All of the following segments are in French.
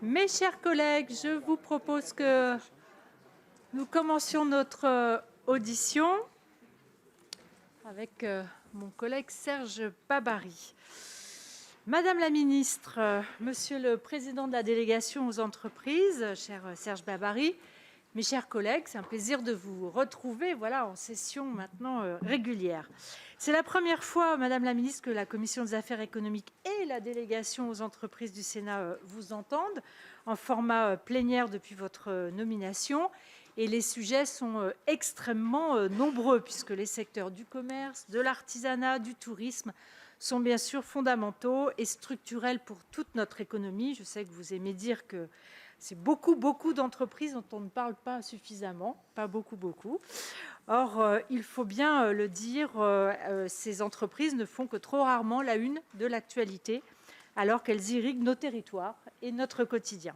Mes chers collègues, je vous propose que nous commencions notre audition avec mon collègue Serge Babary. Madame la ministre, monsieur le président de la délégation aux entreprises, cher Serge Babary, mes chers collègues, c'est un plaisir de vous retrouver en session maintenant régulière. C'est la première fois, Madame la ministre, que la Commission des affaires économiques et la délégation aux entreprises du Sénat vous entendent en format plénière depuis votre nomination. Et les sujets sont extrêmement nombreux puisque les secteurs du commerce, de l'artisanat, du tourisme sont bien sûr fondamentaux et structurels pour toute notre économie. Je sais que vous aimez dire que c'est beaucoup d'entreprises dont on ne parle pas suffisamment, pas beaucoup. Or, il faut bien le dire, ces entreprises ne font que trop rarement la une de l'actualité, alors qu'elles irriguent nos territoires et notre quotidien.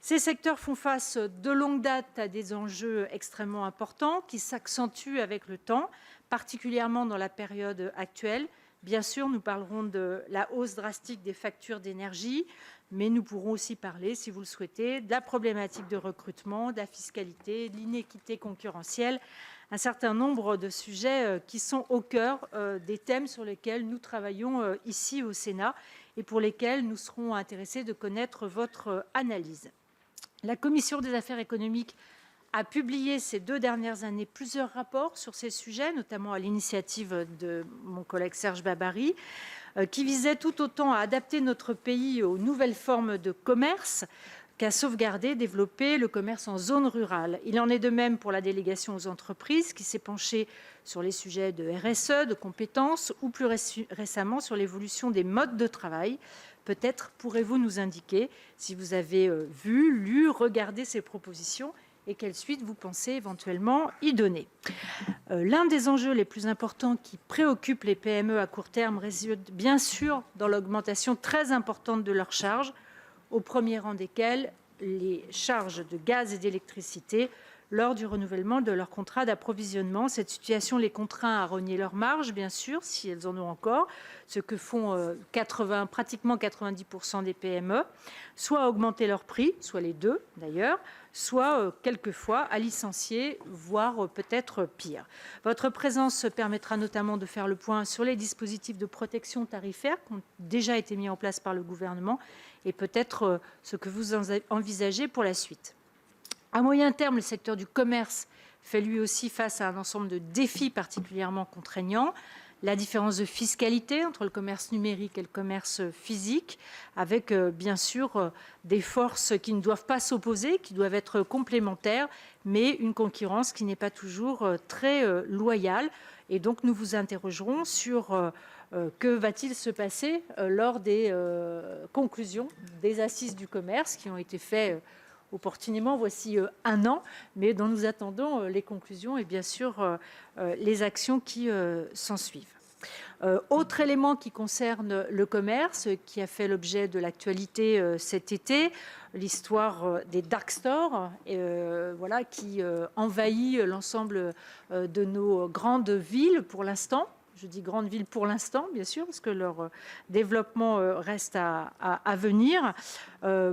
Ces secteurs font face de longue date à des enjeux extrêmement importants qui s'accentuent avec le temps, particulièrement dans la période actuelle. Bien sûr, nous parlerons de la hausse drastique des factures d'énergie, mais nous pourrons aussi parler, si vous le souhaitez, de la problématique de recrutement, de la fiscalité, de l'inéquité concurrentielle, un certain nombre de sujets qui sont au cœur des thèmes sur lesquels nous travaillons ici au Sénat et pour lesquels nous serons intéressés de connaître votre analyse. La Commission des affaires économiques a publié ces 2 dernières années plusieurs rapports sur ces sujets, notamment à l'initiative de mon collègue Serge Babary, qui visaient tout autant à adapter notre pays aux nouvelles formes de commerce qu'à sauvegarder et développer le commerce en zone rurale. Il en est de même pour la délégation aux entreprises qui s'est penchée sur les sujets de RSE, de compétences ou plus récemment sur l'évolution des modes de travail. Peut-être pourrez-vous nous indiquer si vous avez vu, lu, regardé ces propositions et quelle suite vous pensez éventuellement y donner. L'un des enjeux les plus importants qui préoccupent les PME à court terme réside bien sûr dans l'augmentation très importante de leurs charges, au premier rang desquelles les charges de gaz et d'électricité lors du renouvellement de leur contrat d'approvisionnement. Cette situation les contraint à rogner leurs marges, bien sûr, si elles en ont encore, ce que font pratiquement 90% des PME, soit à augmenter leur prix, soit les deux d'ailleurs, soit quelquefois à licencier, voire peut-être pire. Votre présence permettra notamment de faire le point sur les dispositifs de protection tarifaire qui ont déjà été mis en place par le gouvernement et peut-être ce que vous envisagez pour la suite. À moyen terme, le secteur du commerce fait lui aussi face à un ensemble de défis particulièrement contraignants. La différence de fiscalité entre le commerce numérique et le commerce physique, avec bien sûr des forces qui ne doivent pas s'opposer, qui doivent être complémentaires, mais une concurrence qui n'est pas toujours très loyale. Et donc nous vous interrogerons sur que va-t-il se passer lors des conclusions des assises du commerce qui ont été faites opportunément voici 1 an, mais dont nous attendons les conclusions et bien sûr les actions qui s'ensuivent. Autre élément qui concerne le commerce, qui a fait l'objet de l'actualité cet été, l'histoire des dark stores, qui envahit l'ensemble de nos grandes villes pour l'instant. Je dis grandes villes pour l'instant, bien sûr, parce que leur développement reste à venir.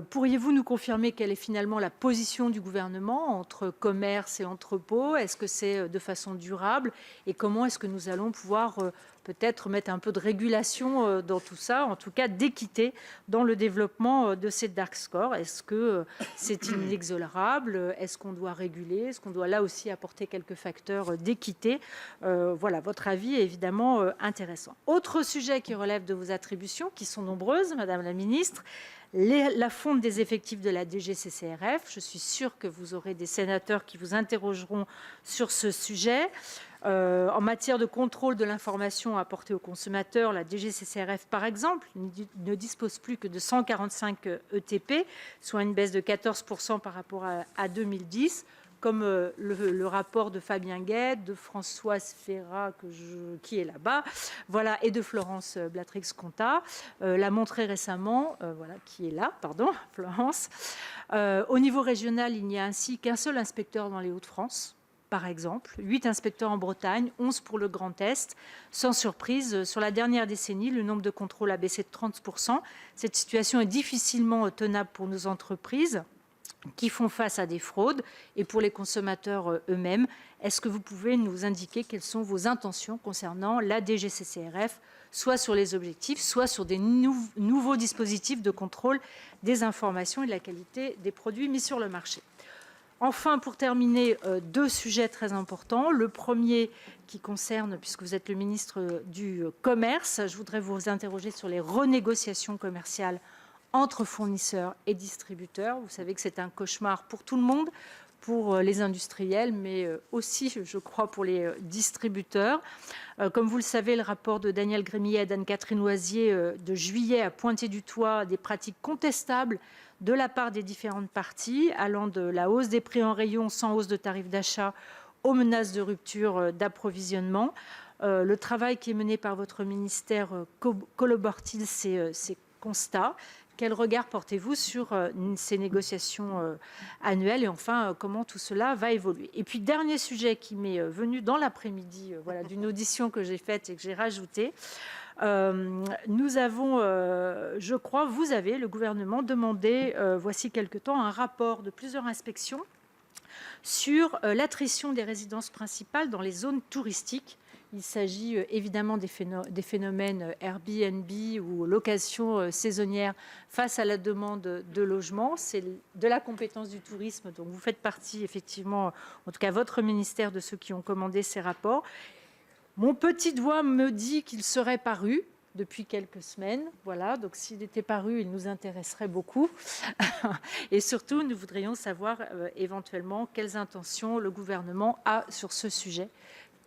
Pourriez-vous nous confirmer quelle est finalement la position du gouvernement entre commerce et entrepôt? Est-ce que c'est de façon durable? Et comment est-ce que nous allons pouvoir peut-être mettre un peu de régulation dans tout ça, en tout cas d'équité dans le développement de ces dark stores? Est-ce que c'est inexorable? Est-ce qu'on doit réguler? Est-ce qu'on doit là aussi apporter quelques facteurs d'équité? Voilà, votre avis est évidemment intéressant. Autre sujet qui relève de vos attributions, qui sont nombreuses, Madame la Ministre, la fonte des effectifs de la DGCCRF. Je suis sûre que vous aurez des sénateurs qui vous interrogeront sur ce sujet. En matière de contrôle de l'information apportée aux consommateurs, la DGCCRF, par exemple, ne dispose plus que de 145 ETP, soit une baisse de 14% par rapport à 2010. Comme le rapport de Fabien Gued, de Françoise Ferrat, qui est là-bas, et de Florence Blatrix-Contat, l'a montré récemment, qui est là, pardon, Florence. Au niveau régional, il n'y a ainsi qu'un seul inspecteur dans les Hauts-de-France. par exemple, 8 inspecteurs en Bretagne, 11 pour le Grand Est. Sans surprise, sur la dernière décennie, le nombre de contrôles a baissé de 30%. Cette situation est difficilement tenable pour nos entreprises qui font face à des fraudes et pour les consommateurs eux-mêmes. Est-ce que vous pouvez nous indiquer quelles sont vos intentions concernant la DGCCRF, soit sur les objectifs, soit sur des nouveaux dispositifs de contrôle des informations et de la qualité des produits mis sur le marché? Enfin, pour terminer, 2 sujets très importants. Le premier qui concerne, puisque vous êtes le ministre du Commerce, je voudrais vous interroger sur les renégociations commerciales entre fournisseurs et distributeurs. Vous savez que c'est un cauchemar pour tout le monde, pour les industriels, mais aussi, je crois, pour les distributeurs. Comme vous le savez, le rapport de Daniel Grémillet et d'Anne-Catherine Loisier de juillet a pointé du doigt des pratiques contestables de la part des différentes parties, allant de la hausse des prix en rayon sans hausse de tarif d'achat aux menaces de rupture d'approvisionnement. Le travail qui est mené par votre ministère collabore-t-il ces constats? Quel regard portez-vous sur ces négociations annuelles? Et enfin, comment tout cela va évoluer? Et puis, dernier sujet qui m'est venu dans l'après-midi d'une audition que j'ai faite et que j'ai rajoutée. Nous avons, je crois, vous avez, le gouvernement, demandé, voici quelque temps, un rapport de plusieurs inspections sur l'attrition des résidences principales dans les zones touristiques. Il s'agit évidemment des phénomènes Airbnb ou location saisonnière face à la demande de logement. C'est de la compétence du tourisme, donc vous faites partie effectivement, en tout cas votre ministère, de ceux qui ont commandé ces rapports. Mon petit doigt me dit qu'il serait paru depuis quelques semaines. Voilà, donc s'il était paru, il nous intéresserait beaucoup. Et surtout, nous voudrions savoir éventuellement quelles intentions le gouvernement a sur ce sujet,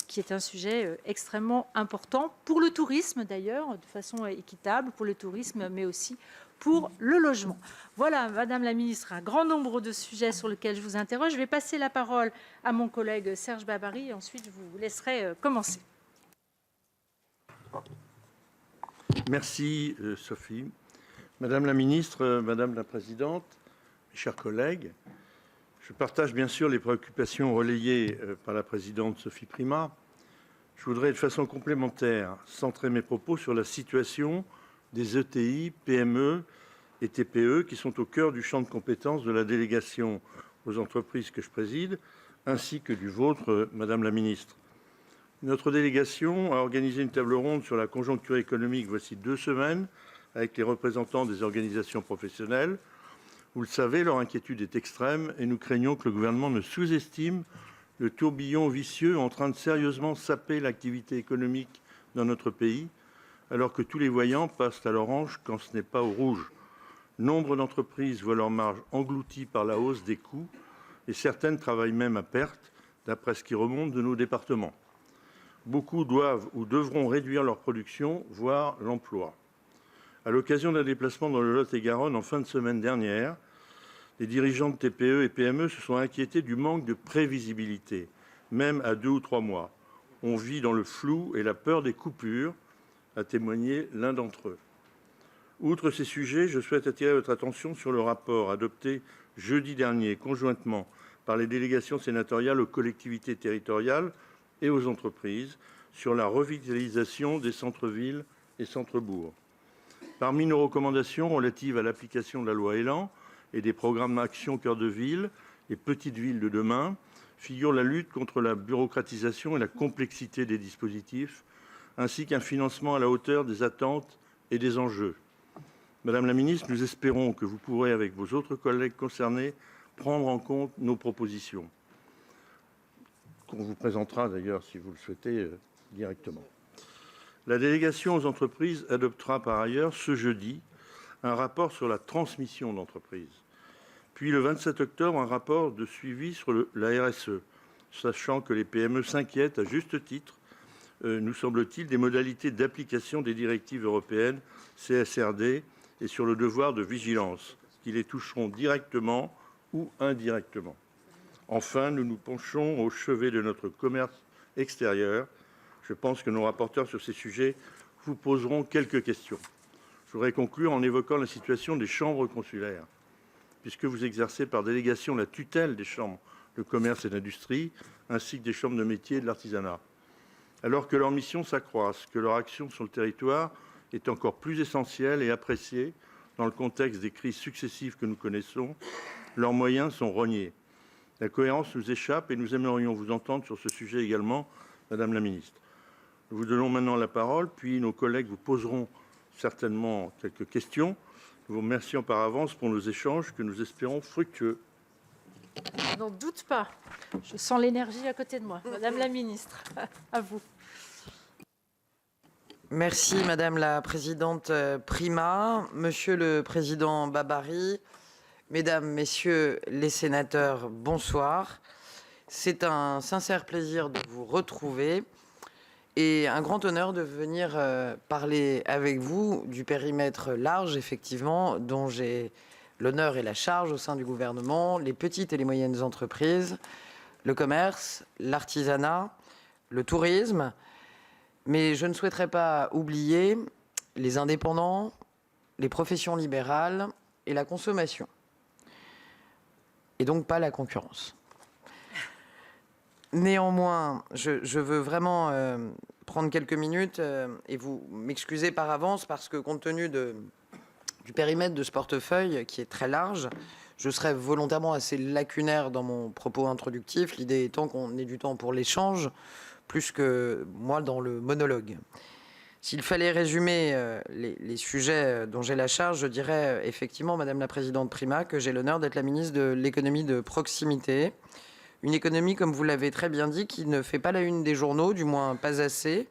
qui est un sujet extrêmement important pour le tourisme d'ailleurs, de façon équitable pour le tourisme, mais aussi pour le logement. Voilà, Madame la Ministre, un grand nombre de sujets sur lesquels je vous interroge. Je vais passer la parole à mon collègue Serge Babary et ensuite je vous laisserai commencer. Merci Sophie. Madame la Ministre, Madame la Présidente, mes chers collègues, je partage bien sûr les préoccupations relayées par la Présidente Sophie Primas. Je voudrais de façon complémentaire centrer mes propos sur la situation des ETI, PME et TPE qui sont au cœur du champ de compétences de la délégation aux entreprises que je préside, ainsi que du vôtre, Madame la Ministre. Notre délégation a organisé une table ronde sur la conjoncture économique voici 2 semaines avec les représentants des organisations professionnelles. Vous le savez, leur inquiétude est extrême et nous craignons que le gouvernement ne sous-estime le tourbillon vicieux en train de sérieusement saper l'activité économique dans notre pays, alors que tous les voyants passent à l'orange quand ce n'est pas au rouge. Nombre d'entreprises voient leurs marges englouties par la hausse des coûts et certaines travaillent même à perte, d'après ce qui remonte de nos départements. Beaucoup doivent ou devront réduire leur production, voire l'emploi. À l'occasion d'un déplacement dans le Lot-et-Garonne en fin de semaine dernière, les dirigeants de TPE et PME se sont inquiétés du manque de prévisibilité, même à 2 ou 3 mois. On vit dans le flou et la peur des coupures, a témoigné l'un d'entre eux. Outre ces sujets, je souhaite attirer votre attention sur le rapport adopté jeudi dernier conjointement par les délégations sénatoriales aux collectivités territoriales et aux entreprises sur la revitalisation des centres-villes et centres-bourgs. Parmi nos recommandations relatives à l'application de la loi Elan et des programmes d'action cœur de ville et petites villes de demain figure la lutte contre la bureaucratisation et la complexité des dispositifs, ainsi qu'un financement à la hauteur des attentes et des enjeux. Madame la Ministre, nous espérons que vous pourrez, avec vos autres collègues concernés, prendre en compte nos propositions, qu'on vous présentera d'ailleurs, si vous le souhaitez, directement. La délégation aux entreprises adoptera par ailleurs ce jeudi un rapport sur la transmission d'entreprise. Puis le 27 octobre, un rapport de suivi sur la RSE, sachant que les PME s'inquiètent à juste titre, nous semble-t-il, des modalités d'application des directives européennes CSRD et sur le devoir de vigilance, qui les toucheront directement ou indirectement. Enfin, nous nous penchons au chevet de notre commerce extérieur. Je pense que nos rapporteurs sur ces sujets vous poseront quelques questions. Je voudrais conclure en évoquant la situation des chambres consulaires, puisque vous exercez par délégation la tutelle des chambres le commerce et l'industrie, ainsi que des chambres de métiers et de l'artisanat. Alors que leurs missions s'accroissent, que leur action sur le territoire est encore plus essentielle et appréciée dans le contexte des crises successives que nous connaissons, leurs moyens sont rognés. La cohérence nous échappe et nous aimerions vous entendre sur ce sujet également, Madame la Ministre. Nous vous donnons maintenant la parole, puis nos collègues vous poseront certainement quelques questions. Nous vous remercions par avance pour nos échanges que nous espérons fructueux. Je n'en doute pas. Je sens l'énergie à côté de moi. Madame la Ministre, à vous. Merci Madame la Présidente Prima, Monsieur le Président Babary, Mesdames, Messieurs les sénateurs, bonsoir. C'est un sincère plaisir de vous retrouver et un grand honneur de venir parler avec vous du périmètre large, effectivement, dont j'ai l'honneur et la charge au sein du gouvernement, les petites et les moyennes entreprises, le commerce, l'artisanat, le tourisme. Mais je ne souhaiterais pas oublier les indépendants, les professions libérales et la consommation. Et donc pas la concurrence. Néanmoins, je veux vraiment prendre quelques minutes et vous m'excuser par avance parce que compte tenu du périmètre de ce portefeuille qui est très large, je serai volontairement assez lacunaire dans mon propos introductif, l'idée étant qu'on ait du temps pour l'échange, plus que moi dans le monologue. S'il fallait résumer les sujets dont j'ai la charge, je dirais effectivement, Madame la Présidente Prima, que j'ai l'honneur d'être la ministre de l'économie de proximité. Une économie, comme vous l'avez très bien dit, qui ne fait pas la une des journaux, du moins pas assez. Les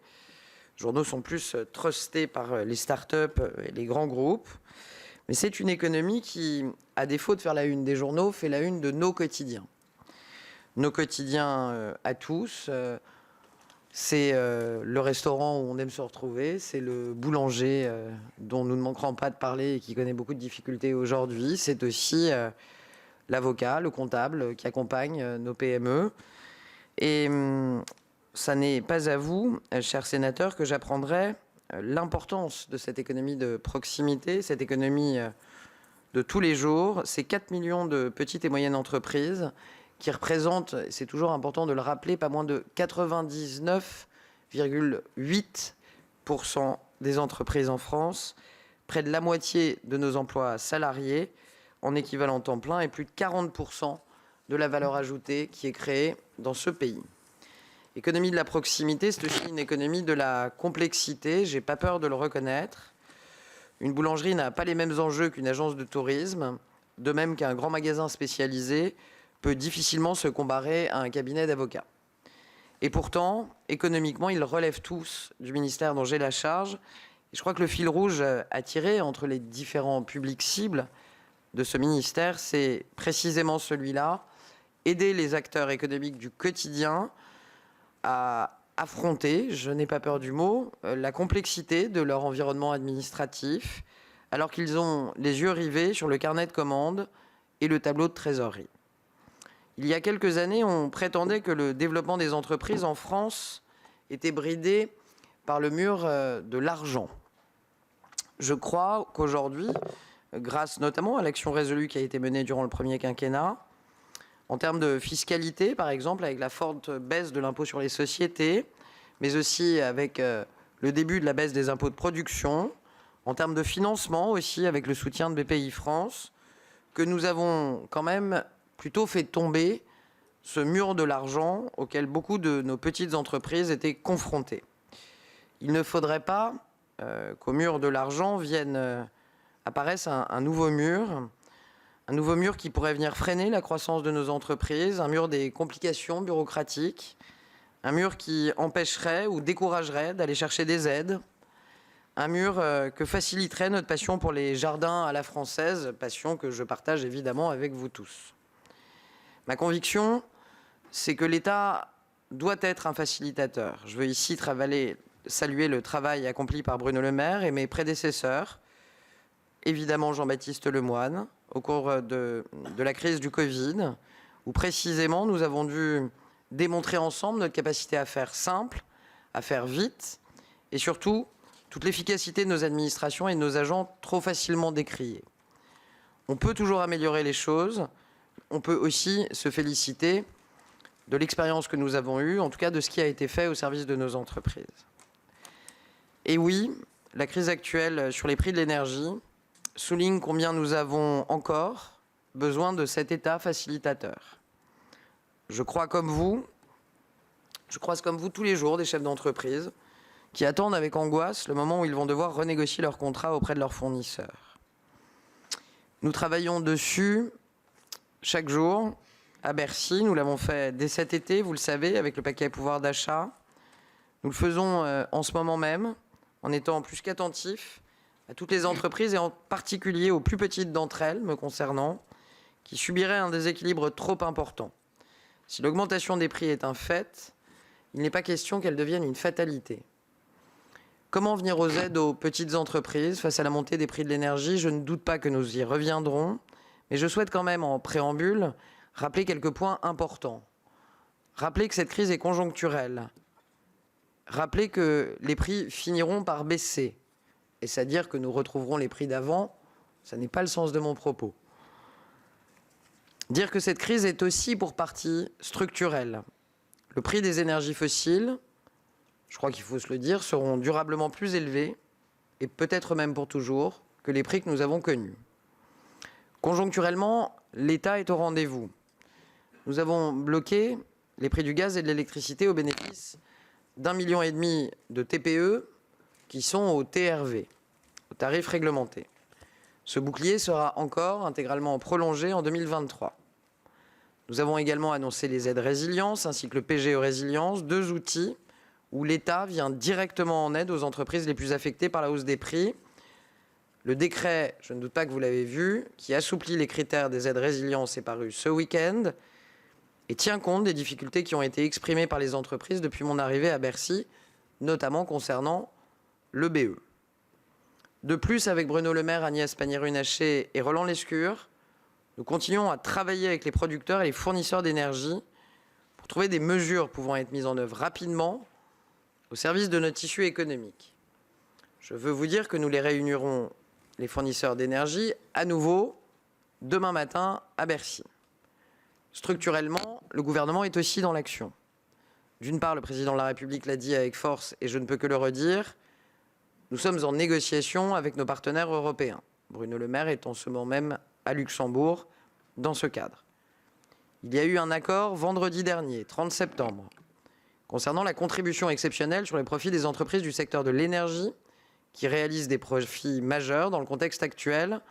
journaux sont plus trustés par les start-up et les grands groupes. Mais c'est une économie qui, à défaut de faire la une des journaux, fait la une de nos quotidiens. Nos quotidiens à tous. C'est le restaurant où on aime se retrouver, c'est le boulanger dont nous ne manquerons pas de parler et qui connaît beaucoup de difficultés aujourd'hui. C'est aussi l'avocat, le comptable qui accompagne nos PME. Et ça n'est pas à vous, chers sénateurs, que j'apprendrai l'importance de cette économie de proximité, cette économie de tous les jours. Ces 4 millions de petites et moyennes entreprises qui représente, c'est toujours important de le rappeler, pas moins de 99,8% des entreprises en France, près de la moitié de nos emplois salariés en équivalent temps plein et plus de 40% de la valeur ajoutée qui est créée dans ce pays. L'économie de la proximité, c'est aussi une économie de la complexité, j'ai pas peur de le reconnaître. Une boulangerie n'a pas les mêmes enjeux qu'une agence de tourisme, de même qu'un grand magasin spécialisé peut difficilement se comparer à un cabinet d'avocats. Et pourtant, économiquement, ils relèvent tous du ministère dont j'ai la charge. Et je crois que le fil rouge à tirer entre les différents publics cibles de ce ministère, c'est précisément celui-là, aider les acteurs économiques du quotidien à affronter, je n'ai pas peur du mot, la complexité de leur environnement administratif, alors qu'ils ont les yeux rivés sur le carnet de commandes et le tableau de trésorerie. Il y a quelques années, on prétendait que le développement des entreprises en France était bridé par le mur de l'argent. Je crois qu'aujourd'hui, grâce notamment à l'action résolue qui a été menée durant le premier quinquennat, en termes de fiscalité, par exemple, avec la forte baisse de l'impôt sur les sociétés, mais aussi avec le début de la baisse des impôts de production, en termes de financement aussi, avec le soutien de BPI-France, que nous avons quand même plutôt fait tomber ce mur de l'argent auquel beaucoup de nos petites entreprises étaient confrontées. Il ne faudrait pas qu'au mur de l'argent vienne apparaisse un nouveau mur qui pourrait venir freiner la croissance de nos entreprises, un mur des complications bureaucratiques, un mur qui empêcherait ou découragerait d'aller chercher des aides, un mur que faciliterait notre passion pour les jardins à la française, passion que je partage évidemment avec vous tous. Ma conviction, c'est que l'État doit être un facilitateur. Je veux ici saluer le travail accompli par Bruno Le Maire et mes prédécesseurs, évidemment Jean-Baptiste Lemoyne, au cours de la crise du Covid, où précisément nous avons dû démontrer ensemble notre capacité à faire simple, à faire vite, et surtout toute l'efficacité de nos administrations et de nos agents trop facilement décriés. On peut toujours améliorer les choses, on peut aussi se féliciter de l'expérience que nous avons eue, en tout cas de ce qui a été fait au service de nos entreprises. Et oui, la crise actuelle sur les prix de l'énergie souligne combien nous avons encore besoin de cet État facilitateur. Je croise comme vous tous les jours des chefs d'entreprise qui attendent avec angoisse le moment où ils vont devoir renégocier leur contrat auprès de leurs fournisseurs. Nous travaillons dessus chaque jour à Bercy. Nous l'avons fait dès cet été, vous le savez, avec le paquet pouvoir d'achat. Nous le faisons en ce moment même, en étant plus qu'attentifs à toutes les entreprises et en particulier aux plus petites d'entre elles, me concernant, qui subiraient un déséquilibre trop important. Si l'augmentation des prix est un fait, il n'est pas question qu'elle devienne une fatalité. Comment venir aux aides aux petites entreprises face à la montée des prix de l'énergie? Je ne doute pas que nous y reviendrons, mais je souhaite quand même, en préambule, rappeler quelques points importants. Rappeler que cette crise est conjoncturelle. Rappeler que les prix finiront par baisser. Et c'est-à-dire que nous retrouverons les prix d'avant, ça n'est pas le sens de mon propos. Dire que cette crise est aussi pour partie structurelle. Le prix des énergies fossiles, je crois qu'il faut se le dire, seront durablement plus élevés, et peut-être même pour toujours, que les prix que nous avons connus. Conjoncturellement, l'État est au rendez-vous. Nous avons bloqué les prix du gaz et de l'électricité au bénéfice d'1,5 million de TPE qui sont au TRV, au tarif réglementé. Ce bouclier sera encore intégralement prolongé en 2023. Nous avons également annoncé les aides résilience ainsi que le PGE résilience, 2 outils où l'État vient directement en aide aux entreprises les plus affectées par la hausse des prix. Le décret, je ne doute pas que vous l'avez vu, qui assouplit les critères des aides résilience est paru ce week-end et tient compte des difficultés qui ont été exprimées par les entreprises depuis mon arrivée à Bercy, notamment concernant le BE. De plus, avec Bruno Le Maire, Agnès Pannier-Runacher et Roland Lescure, nous continuons à travailler avec les producteurs et les fournisseurs d'énergie pour trouver des mesures pouvant être mises en œuvre rapidement au service de notre tissu économique. Je veux vous dire que nous les réunirons, les fournisseurs d'énergie, à nouveau demain matin à Bercy. Structurellement, le gouvernement est aussi dans l'action. D'une part, le président de la République l'a dit avec force et je ne peux que le redire, nous sommes en négociation avec nos partenaires européens. Bruno Le Maire est en ce moment même à Luxembourg dans ce cadre. Il y a eu un accord vendredi dernier, 30 septembre, concernant la contribution exceptionnelle sur les profits des entreprises du secteur de l'énergie qui réalisent des profits majeurs dans le contexte actuel.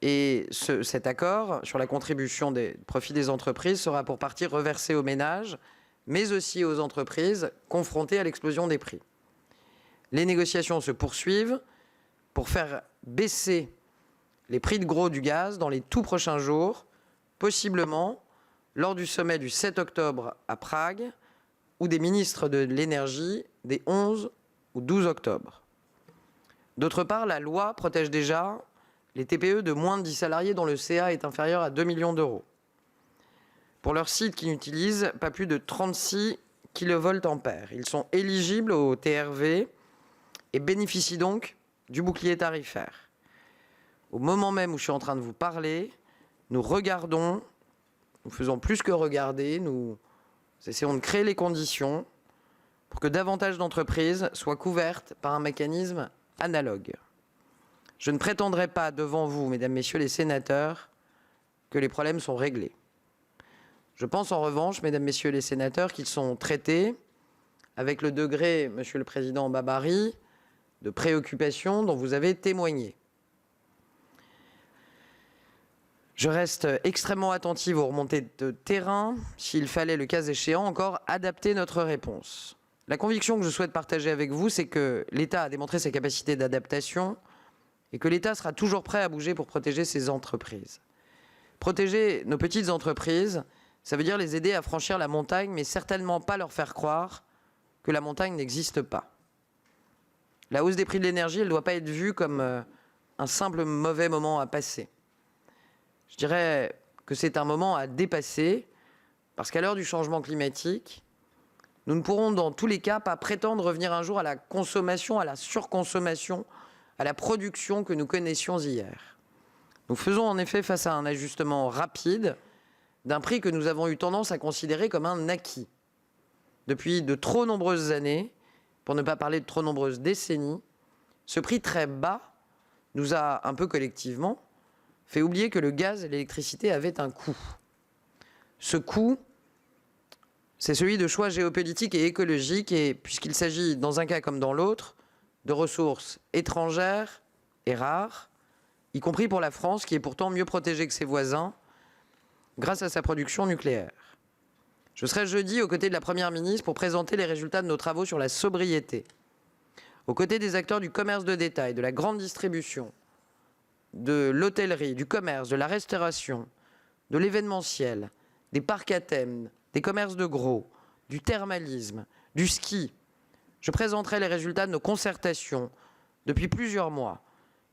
Et cet accord sur la contribution des profits des entreprises sera pour partie reversé aux ménages, mais aussi aux entreprises confrontées à l'explosion des prix. Les négociations se poursuivent pour faire baisser les prix de gros du gaz dans les tout prochains jours, possiblement lors du sommet du 7 octobre à Prague ou des ministres de l'énergie des 11 ou 12 octobre. D'autre part, la loi protège déjà les TPE de moins de 10 salariés dont le CA est inférieur à 2 millions d'euros. Pour leurs sites qui n'utilisent pas plus de 36 kVA, ils sont éligibles au TRV et bénéficient donc du bouclier tarifaire. Au moment même où je suis en train de vous parler, nous faisons plus que regarder, nous essayons de créer les conditions pour que davantage d'entreprises soient couvertes par un mécanisme analogue. Je ne prétendrai pas devant vous, mesdames, messieurs les sénateurs, que les problèmes sont réglés. Je pense en revanche, mesdames, messieurs les sénateurs, qu'ils sont traités avec le degré, monsieur le président Babary, de préoccupation dont vous avez témoigné. Je reste extrêmement attentive aux remontées de terrain, s'il fallait, le cas échéant, encore adapter notre réponse. La conviction que je souhaite partager avec vous, c'est que l'État a démontré ses capacités d'adaptation et que l'État sera toujours prêt à bouger pour protéger ses entreprises. Protéger nos petites entreprises, ça veut dire les aider à franchir la montagne, mais certainement pas leur faire croire que la montagne n'existe pas. La hausse des prix de l'énergie, elle ne doit pas être vue comme un simple mauvais moment à passer. Je dirais que c'est un moment à dépasser, parce qu'à l'heure du changement climatique, nous ne pourrons dans tous les cas pas prétendre revenir un jour à la consommation, à la surconsommation, à la production que nous connaissions hier. Nous faisons en effet face à un ajustement rapide d'un prix que nous avons eu tendance à considérer comme un acquis. Depuis de trop nombreuses années, pour ne pas parler de trop nombreuses décennies, ce prix très bas nous a un peu collectivement fait oublier que le gaz et l'électricité avaient un coût. Ce coût, c'est celui de choix géopolitiques et écologiques, et puisqu'il s'agit, dans un cas comme dans l'autre, de ressources étrangères et rares, y compris pour la France, qui est pourtant mieux protégée que ses voisins, grâce à sa production nucléaire. Je serai jeudi aux côtés de la Première ministre pour présenter les résultats de nos travaux sur la sobriété, aux côtés des acteurs du commerce de détail, de la grande distribution, de l'hôtellerie, du commerce, de la restauration, de l'événementiel, des parcs à thème, des commerces de gros, du thermalisme, du ski. Je présenterai les résultats de nos concertations depuis plusieurs mois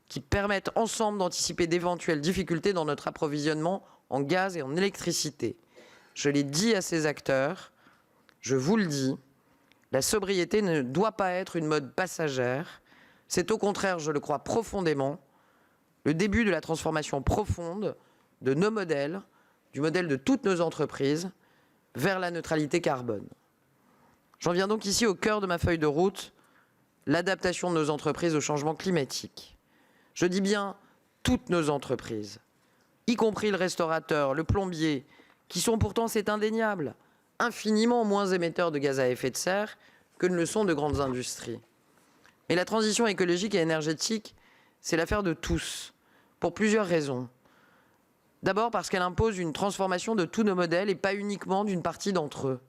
qui permettent ensemble d'anticiper d'éventuelles difficultés dans notre approvisionnement en gaz et en électricité. Je l'ai dit à ces acteurs, je vous le dis, la sobriété ne doit pas être une mode passagère. C'est au contraire, je le crois profondément, le début de la transformation profonde de nos modèles, du modèle de toutes nos entreprises, vers la neutralité carbone. J'en viens donc ici au cœur de ma feuille de route, l'adaptation de nos entreprises au changement climatique. Je dis bien toutes nos entreprises, y compris le restaurateur, le plombier, qui sont pourtant, c'est indéniable, infiniment moins émetteurs de gaz à effet de serre que ne le sont de grandes industries. Mais la transition écologique et énergétique, c'est l'affaire de tous, pour plusieurs raisons. D'abord parce qu'elle impose une transformation de tous nos modèles et pas uniquement d'une partie d'entre eux.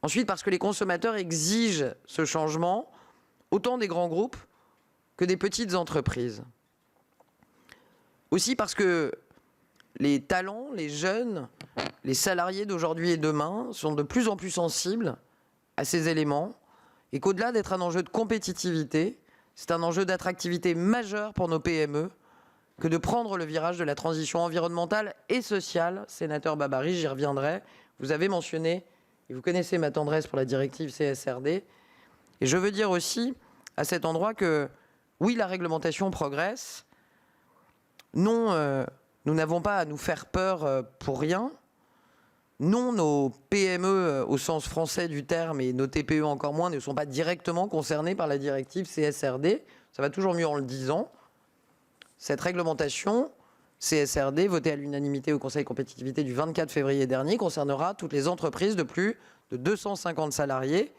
Ensuite parce que les consommateurs exigent ce changement, autant des grands groupes que des petites entreprises. Aussi parce que les talents, les jeunes, les salariés d'aujourd'hui et demain sont de plus en plus sensibles à ces éléments et qu'au-delà d'être un enjeu de compétitivité, c'est un enjeu d'attractivité majeur pour nos PME que de prendre le virage de la transition environnementale et sociale. Sénateur Babary, j'y reviendrai. Vous avez mentionné, et vous connaissez ma tendresse pour la directive CSRD. Et je veux dire aussi à cet endroit que oui, la réglementation progresse. Non, nous n'avons pas à nous faire peur pour rien. Non, nos PME au sens français du terme et nos TPE encore moins ne sont pas directement concernés par la directive CSRD. Ça va toujours mieux en le disant. Cette réglementation CSRD, votée à l'unanimité au Conseil compétitivité du 24 février dernier, concernera toutes les entreprises de plus de 250 salariés,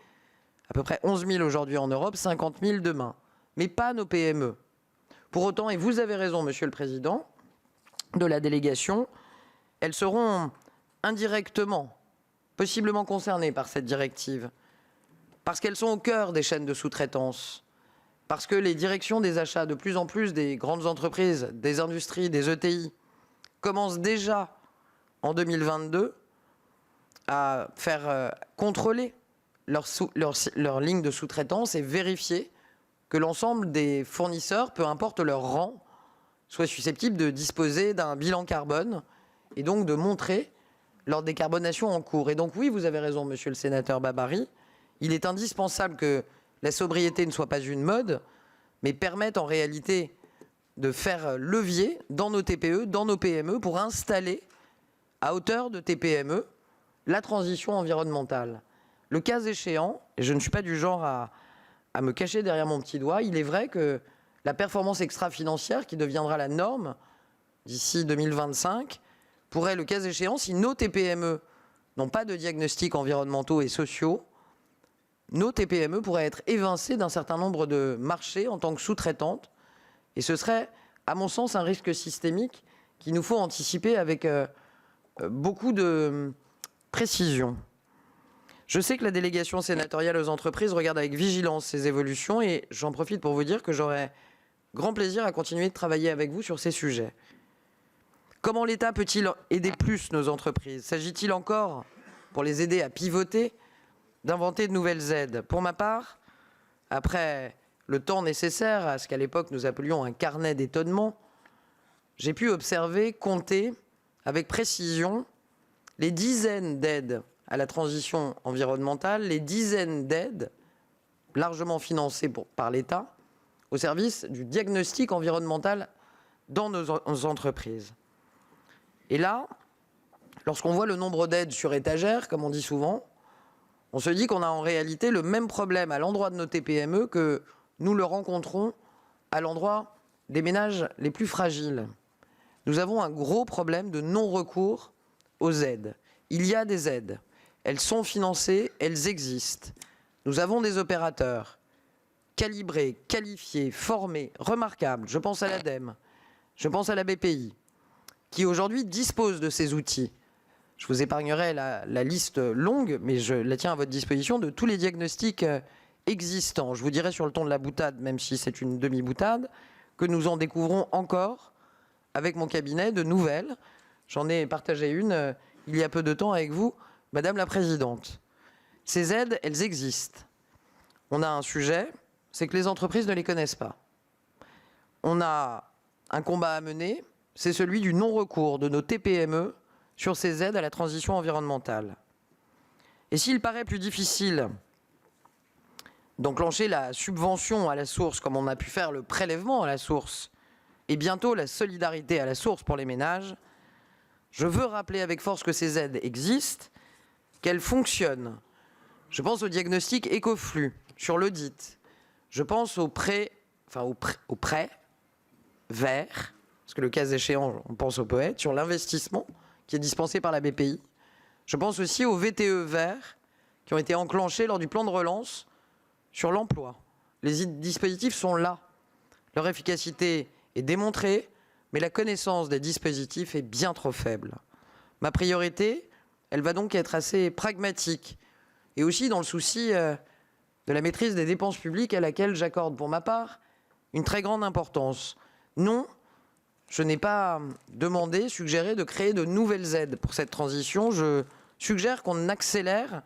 à peu près 11 000 aujourd'hui en Europe, 50 000 demain. Mais pas nos PME. Pour autant, et vous avez raison, Monsieur le Président de la délégation, elles seront indirectement, possiblement concernées par cette directive, parce qu'elles sont au cœur des chaînes de sous-traitance, parce que les directions des achats, de plus en plus des grandes entreprises, des industries, des ETI, commencent déjà en 2022 à faire contrôler leur ligne de sous-traitance et vérifier que l'ensemble des fournisseurs, peu importe leur rang, soient susceptibles de disposer d'un bilan carbone et donc de montrer leur décarbonation en cours. Et donc oui, vous avez raison, monsieur le sénateur Babary, il est indispensable que la sobriété ne soit pas une mode, mais permette en réalité de faire levier dans nos TPE, dans nos PME, pour installer à hauteur de TPME la transition environnementale. Le cas échéant, et je ne suis pas du genre à me cacher derrière mon petit doigt, il est vrai que la performance extra-financière qui deviendra la norme d'ici 2025 pourrait, le cas échéant, si nos TPME n'ont pas de diagnostics environnementaux et sociaux, nos TPME pourraient être évincées d'un certain nombre de marchés en tant que sous-traitantes. Et ce serait, à mon sens, un risque systémique qu'il nous faut anticiper avec beaucoup de précision. Je sais que la délégation sénatoriale aux entreprises regarde avec vigilance ces évolutions et j'en profite pour vous dire que j'aurai grand plaisir à continuer de travailler avec vous sur ces sujets. Comment l'État peut-il aider plus nos entreprises? S'agit-il encore, pour les aider à pivoter, d'inventer de nouvelles aides? Pour ma part, après le temps nécessaire à ce qu'à l'époque nous appelions un carnet d'étonnement, j'ai pu observer, compter avec précision les dizaines d'aides à la transition environnementale, les dizaines d'aides largement financées par l'État au service du diagnostic environnemental dans nos entreprises. Et là, lorsqu'on voit le nombre d'aides sur étagère, comme on dit souvent, on se dit qu'on a en réalité le même problème à l'endroit de nos TPME que nous le rencontrons à l'endroit des ménages les plus fragiles. Nous avons un gros problème de non-recours aux aides. Il y a des aides, elles sont financées, elles existent. Nous avons des opérateurs calibrés, qualifiés, formés, remarquables. Je pense à l'ADEME, je pense à la BPI, qui aujourd'hui disposent de ces outils. Je vous épargnerai la liste longue, mais je la tiens à votre disposition, de tous les diagnostics existants. Je vous dirai sur le ton de la boutade, même si c'est une demi-boutade, que nous en découvrons encore avec mon cabinet de nouvelles. J'en ai partagé une il y a peu de temps avec vous, Madame la Présidente. Ces aides, elles existent. On a un sujet, c'est que les entreprises ne les connaissent pas. On a un combat à mener, c'est celui du non-recours de nos TPME sur ces aides à la transition environnementale. Et s'il paraît plus difficile d'enclencher la subvention à la source, comme on a pu faire le prélèvement à la source, et bientôt la solidarité à la source pour les ménages, je veux rappeler avec force que ces aides existent, qu'elles fonctionnent. Je pense au diagnostic Écoflux, sur l'audit. Je pense au prêt vert, parce que le cas échéant, on pense au poète, sur l'investissement qui est dispensé par la BPI. Je pense aussi aux VTE verts qui ont été enclenchés lors du plan de relance sur l'emploi. Les dispositifs sont là. Leur efficacité est démontrée, mais la connaissance des dispositifs est bien trop faible. Ma priorité, elle va donc être assez pragmatique et aussi dans le souci de la maîtrise des dépenses publiques à laquelle j'accorde pour ma part une très grande importance. Non, je n'ai pas suggéré de créer de nouvelles aides pour cette transition. Je suggère qu'on accélère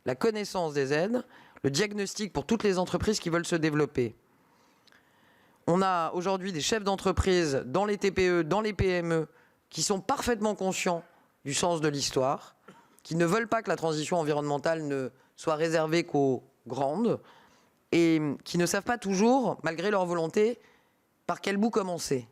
la connaissance des aides, le diagnostic pour toutes les entreprises qui veulent se développer. On a aujourd'hui des chefs d'entreprise dans les TPE, dans les PME, qui sont parfaitement conscients du sens de l'histoire, qui ne veulent pas que la transition environnementale ne soit réservée qu'aux grandes, et qui ne savent pas toujours, malgré leur volonté, par quel bout commencer.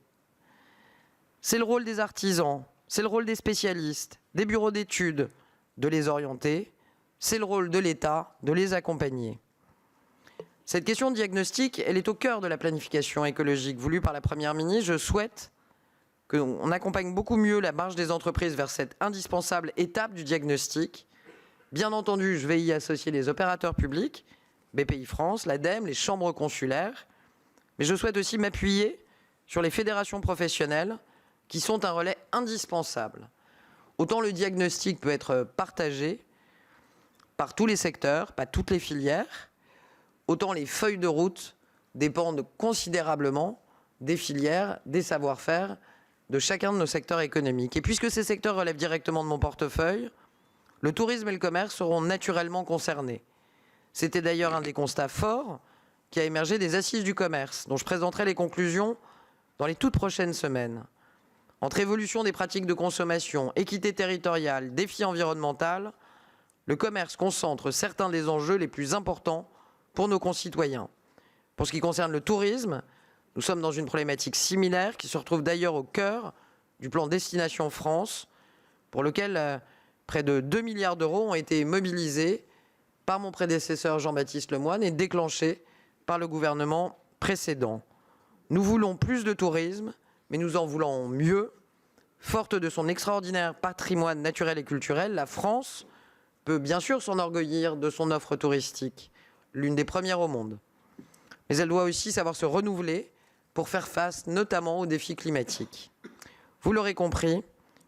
C'est le rôle des artisans, c'est le rôle des spécialistes, des bureaux d'études, de les orienter. C'est le rôle de l'État de les accompagner. Cette question de diagnostic, elle est au cœur de la planification écologique voulue par la Première ministre. Je souhaite qu'on accompagne beaucoup mieux la marche des entreprises vers cette indispensable étape du diagnostic. Bien entendu, je vais y associer les opérateurs publics, BPI France, l'ADEME, les chambres consulaires, mais je souhaite aussi m'appuyer sur les fédérations professionnelles qui sont un relais indispensable. Autant le diagnostic peut être partagé par tous les secteurs, pas toutes les filières, autant les feuilles de route dépendent considérablement des filières, des savoir-faire de chacun de nos secteurs économiques. Et puisque ces secteurs relèvent directement de mon portefeuille, le tourisme et le commerce seront naturellement concernés. C'était d'ailleurs un des constats forts qui a émergé des assises du commerce, dont je présenterai les conclusions dans les toutes prochaines semaines. Entre évolution des pratiques de consommation, équité territoriale, défi environnemental, le commerce concentre certains des enjeux les plus importants pour nos concitoyens. Pour ce qui concerne le tourisme, nous sommes dans une problématique similaire qui se retrouve d'ailleurs au cœur du plan Destination France, pour lequel près de 2 milliards d'euros ont été mobilisés par mon prédécesseur Jean-Baptiste Lemoyne et déclenchés par le gouvernement précédent. Nous voulons plus de tourisme, mais nous en voulons mieux. Forte de son extraordinaire patrimoine naturel et culturel, la France peut bien sûr s'enorgueillir de son offre touristique, l'une des premières au monde. Mais elle doit aussi savoir se renouveler pour faire face notamment aux défis climatiques. Vous l'aurez compris,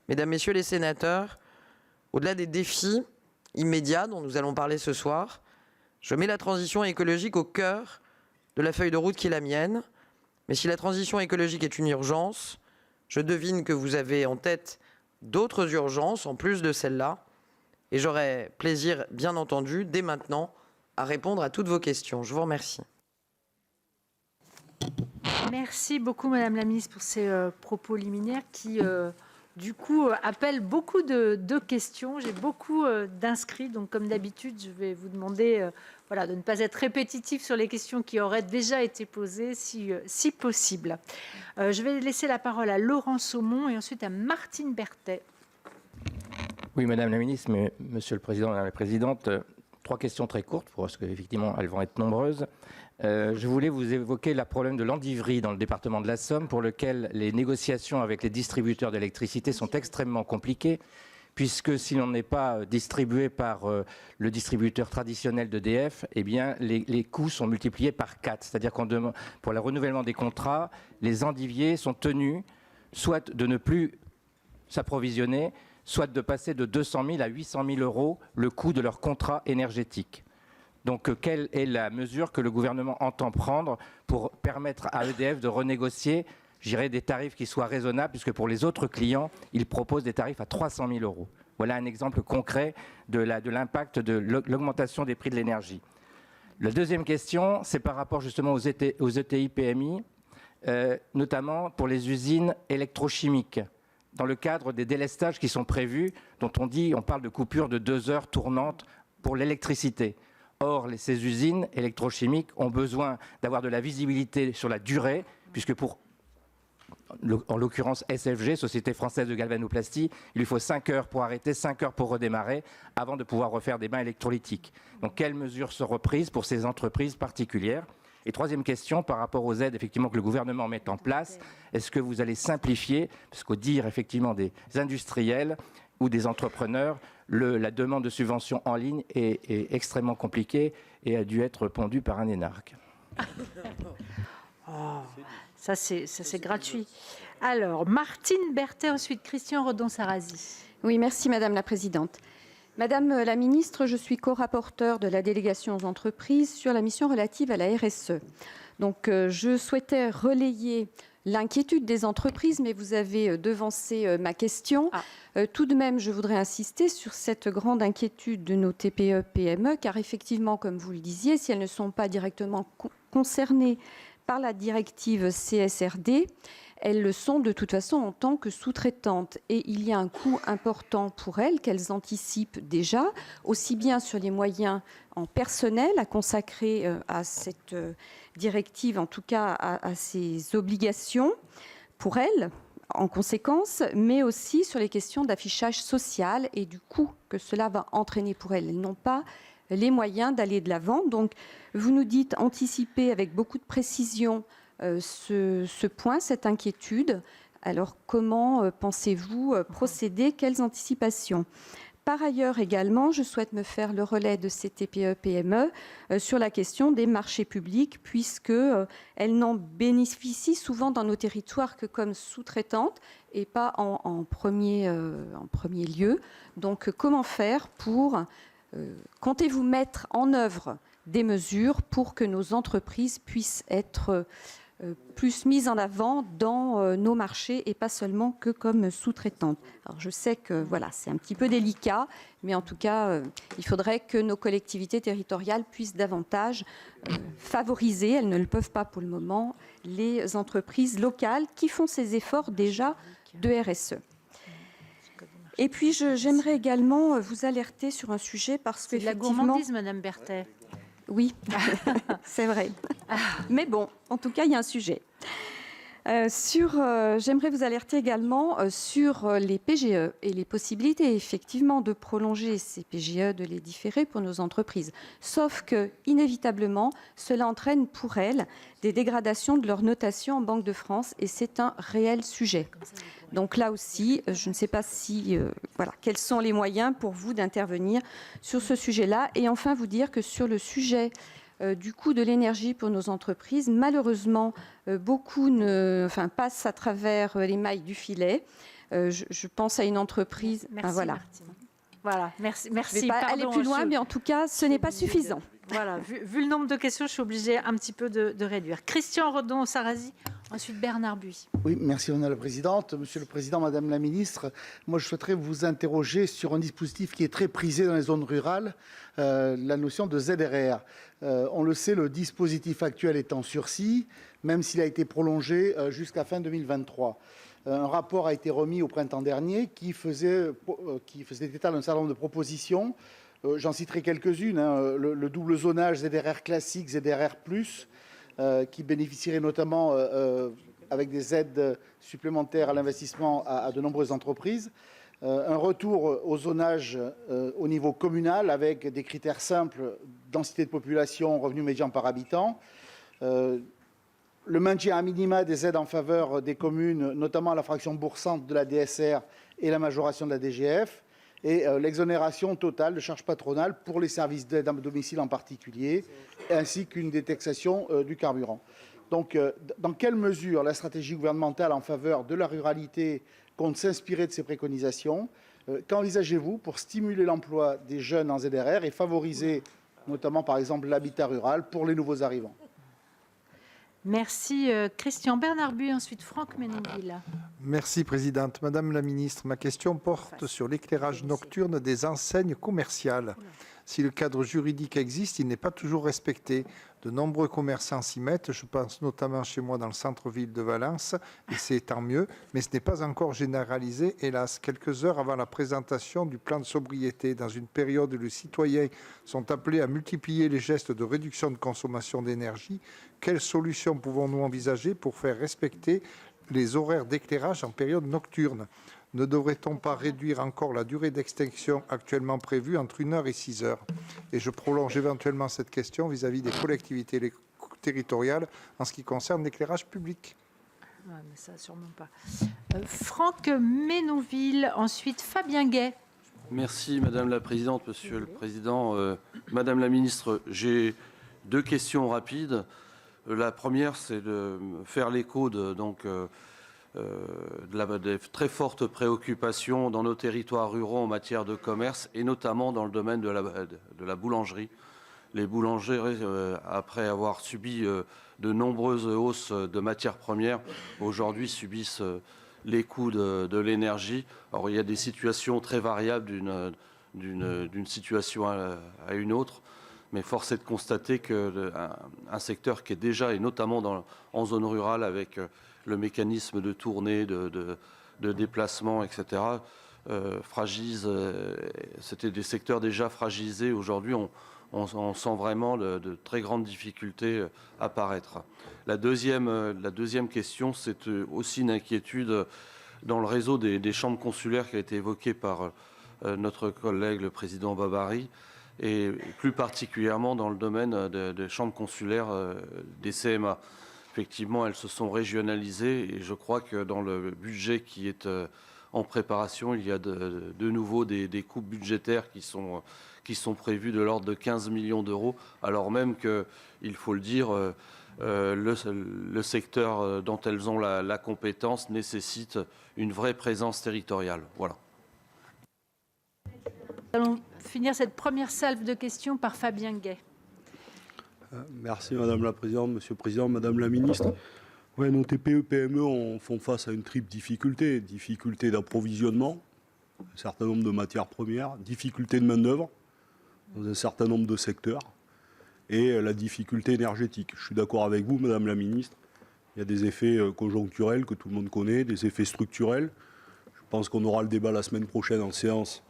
mesdames, messieurs les sénateurs, au-delà des défis immédiats dont nous allons parler ce soir, je mets la transition écologique au cœur de la feuille de route qui est la mienne. Mais si la transition écologique est une urgence, je devine que vous avez en tête d'autres urgences en plus de celle-là. Et j'aurai plaisir, bien entendu, dès maintenant, à répondre à toutes vos questions. Je vous remercie. Merci beaucoup, Madame la Ministre, pour ces propos liminaires qui du coup, appelle beaucoup de questions. J'ai beaucoup d'inscrits. Donc, comme d'habitude, je vais vous demander de ne pas être répétitif sur les questions qui auraient déjà été posées, si possible. Je vais laisser la parole à Laurent Saumon et ensuite à Martine Berthet. Oui, Madame la Ministre, mais Monsieur le Président, Madame la Présidente, 3 questions très courtes, parce qu'effectivement, elles vont être nombreuses. Je voulais vous évoquer le problème de l'Andivry dans le département de la Somme, pour lequel les négociations avec les distributeurs d'électricité sont extrêmement compliquées, puisque si l'on n'est pas distribué par le distributeur traditionnel d'EDF, eh bien, les coûts sont multipliés par 4. C'est-à-dire qu'on pour le renouvellement des contrats, les endiviers sont tenus soit de ne plus s'approvisionner, soit de passer de 200 000 à 800 000 euros le coût de leur contrat énergétique. Donc, quelle est la mesure que le gouvernement entend prendre pour permettre à EDF de renégocier, je dirais, des tarifs qui soient raisonnables, puisque pour les autres clients, ils proposent des tarifs à 300 000 euros. Voilà un exemple concret de l'impact de l'augmentation des prix de l'énergie. La deuxième question, c'est par rapport justement aux ETI PMI, notamment pour les usines électrochimiques, dans le cadre des délestages qui sont prévus, dont on parle de coupures de 2 heures tournantes pour l'électricité. Or, ces usines électrochimiques ont besoin d'avoir de la visibilité sur la durée, puisque en l'occurrence SFG, Société Française de Galvanoplastie, il lui faut 5 heures pour arrêter, 5 heures pour redémarrer, avant de pouvoir refaire des bains électrolytiques. Donc, quelles mesures seront prises pour ces entreprises particulières ? Et troisième question, par rapport aux aides effectivement que le gouvernement met en place, est-ce que vous allez simplifier, parce qu'au dire effectivement des industriels ou des entrepreneurs, la demande de subvention en ligne est extrêmement compliquée et a dû être pondue par un énarque. Oh, ça c'est gratuit. Alors, Martine Berthet, ensuite Christian Redon-Sarrazy. Oui, merci Madame la Présidente. Madame la Ministre, je suis co-rapporteure de la délégation aux entreprises sur la mission relative à la RSE. Donc, je souhaitais relayer l'inquiétude des entreprises, mais vous avez devancé ma question. Tout de même, je voudrais insister sur cette grande inquiétude de nos TPE-PME, car effectivement, comme vous le disiez, si elles ne sont pas directement concernées par la directive CSRD, elles le sont de toute façon en tant que sous-traitantes. Et il y a un coût important pour elles qu'elles anticipent déjà, aussi bien sur les moyens en personnel à consacrer à cette directive, en tout cas à ces obligations pour elles, en conséquence, mais aussi sur les questions d'affichage social et du coût que cela va entraîner pour elles. Elles n'ont pas les moyens d'aller de l'avant. Donc, vous nous dites anticiper avec beaucoup de précision ce point, cette inquiétude. Alors, comment pensez-vous procéder? Quelles anticipations? Par ailleurs, également, je souhaite me faire le relais de ces TPE-PME sur la question des marchés publics, puisqu'elles n'en bénéficient souvent dans nos territoires que comme sous-traitantes et pas en premier lieu. Donc, comment faire pour... comptez-vous mettre en œuvre des mesures pour que nos entreprises puissent être plus mises en avant dans nos marchés et pas seulement que comme sous-traitantes? Alors je sais que voilà, c'est un petit peu délicat, mais en tout cas, il faudrait que nos collectivités territoriales puissent davantage favoriser, elles ne le peuvent pas pour le moment, les entreprises locales qui font ces efforts déjà de RSE. Et puis, j'aimerais également vous alerter sur un sujet parce que c'est de la gourmandise, Madame Berthet. Oui, c'est vrai. Mais bon, en tout cas, il y a un sujet. J'aimerais vous alerter également sur les PGE et les possibilités, effectivement, de prolonger ces PGE, de les différer pour nos entreprises. Sauf que, inévitablement, cela entraîne pour elles des dégradations de leur notation en Banque de France et c'est un réel sujet. Donc là aussi, je ne sais pas quels sont les moyens pour vous d'intervenir sur ce sujet-là. Et enfin, vous dire que sur le sujet du coût de l'énergie pour nos entreprises, malheureusement, beaucoup passent à travers les mailles du filet. Je pense à une entreprise... Merci, voilà. Martine. Voilà, merci. Je ne vais pas aller plus loin, mais en tout cas, ce n'est pas suffisant. Voilà, vu le nombre de questions, je suis obligée un petit peu de réduire. Christian Redon-Sarrazy, ensuite Bernard Buis. Oui, merci Madame la Présidente. Monsieur le Président, Madame la Ministre, moi je souhaiterais vous interroger sur un dispositif qui est très prisé dans les zones rurales, la notion de ZRR. On le sait, le dispositif actuel est en sursis, même s'il a été prolongé jusqu'à fin 2023. Un rapport a été remis au printemps dernier qui faisait état d'un certain nombre de propositions. J'en citerai quelques-unes. Le double zonage ZRR classique, ZRR+, qui bénéficierait notamment avec des aides supplémentaires à l'investissement à de nombreuses entreprises. Un retour au zonage au niveau communal avec des critères simples, densité de population, revenu médian par habitant. Le maintien à minima des aides en faveur des communes, notamment la fraction boursante de la DSR et la majoration de la DGF, et l'exonération totale de charges patronales pour les services d'aide à domicile en particulier, ainsi qu'une détaxation du carburant. Donc, dans quelle mesure la stratégie gouvernementale en faveur de la ruralité compte s'inspirer de ces préconisations? Qu'envisagez-vous pour stimuler l'emploi des jeunes en ZRR et favoriser notamment, par exemple, l'habitat rural pour les nouveaux arrivants? Merci Christian. Bernard Buis, ensuite Franck Menonville. Merci Présidente. Madame la Ministre, ma question porte sur l'éclairage nocturne des enseignes commerciales. Si le cadre juridique existe, il n'est pas toujours respecté. De nombreux commerçants s'y mettent, je pense notamment chez moi dans le centre-ville de Valence, et c'est tant mieux, mais ce n'est pas encore généralisé, hélas. Quelques heures avant la présentation du plan de sobriété, dans une période où les citoyens sont appelés à multiplier les gestes de réduction de consommation d'énergie, quelles solutions pouvons-nous envisager pour faire respecter les horaires d'éclairage en période nocturne? Ne devrait-on pas réduire encore la durée d'extinction actuellement prévue entre 1 heure et 6 heures? Et je prolonge éventuellement cette question vis-à-vis des collectivités territoriales en ce qui concerne l'éclairage public. Ouais, mais ça, sûrement pas. Franck Menonville, ensuite Fabien Gay. Merci Madame la Présidente, Monsieur le Président. Madame la Ministre, j'ai 2 questions rapides. La première, c'est de faire l'écho des très fortes préoccupations dans nos territoires ruraux en matière de commerce et notamment dans le domaine de la boulangerie. Les boulangers, après avoir subi de nombreuses hausses de matières premières, aujourd'hui subissent les coûts de l'énergie. Alors il y a des situations très variables d'une situation à une autre, mais force est de constater qu'un secteur qui est déjà, et notamment en zone rurale, avec le mécanisme de tournée, de déplacement, etc., fragilise. C'était des secteurs déjà fragilisés. Aujourd'hui, on sent vraiment de très grandes difficultés apparaître. La deuxième question, c'est aussi une inquiétude dans le réseau des chambres consulaires qui a été évoqué par notre collègue, le président Babary, et plus particulièrement dans le domaine des chambres consulaires des CMA. Effectivement, elles se sont régionalisées et je crois que dans le budget qui est en préparation, il y a de nouveau des coupes budgétaires qui sont prévues de l'ordre de 15 millions d'euros, alors même que, il faut le dire, le secteur dont elles ont la compétence nécessite une vraie présence territoriale. Voilà. Nous allons finir cette première salve de questions par Fabien Gay. Merci Madame la Présidente, Monsieur le Président, Madame la Ministre. Ouais, nos TPE-PME font face à une triple difficulté. Difficulté d'approvisionnement, un certain nombre de matières premières, difficulté de main-d'œuvre dans un certain nombre de secteurs et la difficulté énergétique. Je suis d'accord avec vous, Madame la Ministre. Il y a des effets conjoncturels que tout le monde connaît, des effets structurels. Je pense qu'on aura le débat la semaine prochaine en séance.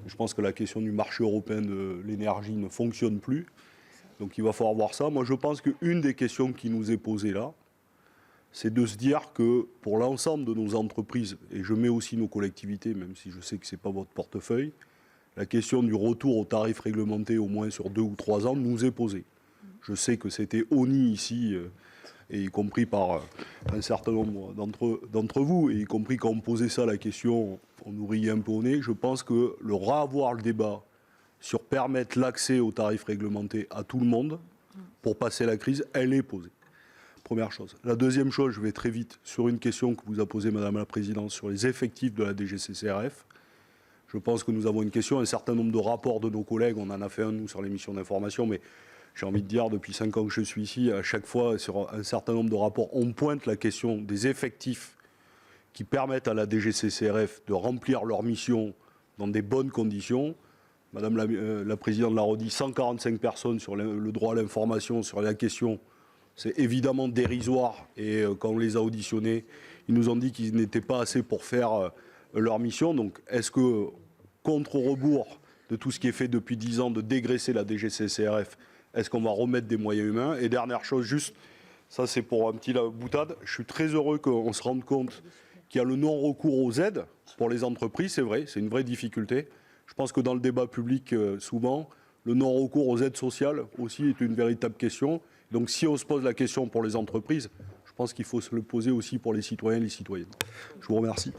Je pense que la question du marché européen de l'énergie ne fonctionne plus. Donc il va falloir voir ça. Moi, je pense qu'une des questions qui nous est posée là, c'est de se dire que pour l'ensemble de nos entreprises, et je mets aussi nos collectivités, même si je sais que ce n'est pas votre portefeuille, la question du retour aux tarifs réglementés au moins sur 2 ou 3 ans nous est posée. Je sais que c'était honni ici, et y compris par un certain nombre d'entre vous, et y compris quand on posait ça la question, on nous riait un peu au nez. Je pense que le revoir le débat sur permettre l'accès aux tarifs réglementés à tout le monde pour passer la crise, elle est posée. Première chose. La deuxième chose, je vais très vite sur une question que vous a posée Madame la Présidente sur les effectifs de la DGCCRF. Je pense que nous avons une question, un certain nombre de rapports de nos collègues, on en a fait un nous sur les missions d'information, mais j'ai envie de dire depuis 5 ans que je suis ici, à chaque fois sur un certain nombre de rapports, on pointe la question des effectifs qui permettent à la DGCCRF de remplir leur mission dans des bonnes conditions. Madame la Présidente l'a redit, 145 personnes sur le droit à l'information, sur la question, c'est évidemment dérisoire. Et quand on les a auditionnés, Ils nous ont dit qu'ils n'étaient pas assez pour faire leur mission. Donc, est-ce que, contre rebours de tout ce qui est fait depuis 10 ans, de dégraisser la DGCCRF, est-ce qu'on va remettre des moyens humains? Et dernière chose, juste, ça c'est pour un petit boutade, je suis très heureux qu'on se rende compte qu'il y a le non-recours aux aides pour les entreprises, c'est vrai, c'est une vraie difficulté. Je pense que dans le débat public, souvent, le non-recours aux aides sociales aussi est une véritable question. Donc si on se pose la question pour les entreprises, je pense qu'il faut se le poser aussi pour les citoyens et les citoyennes. Je vous remercie.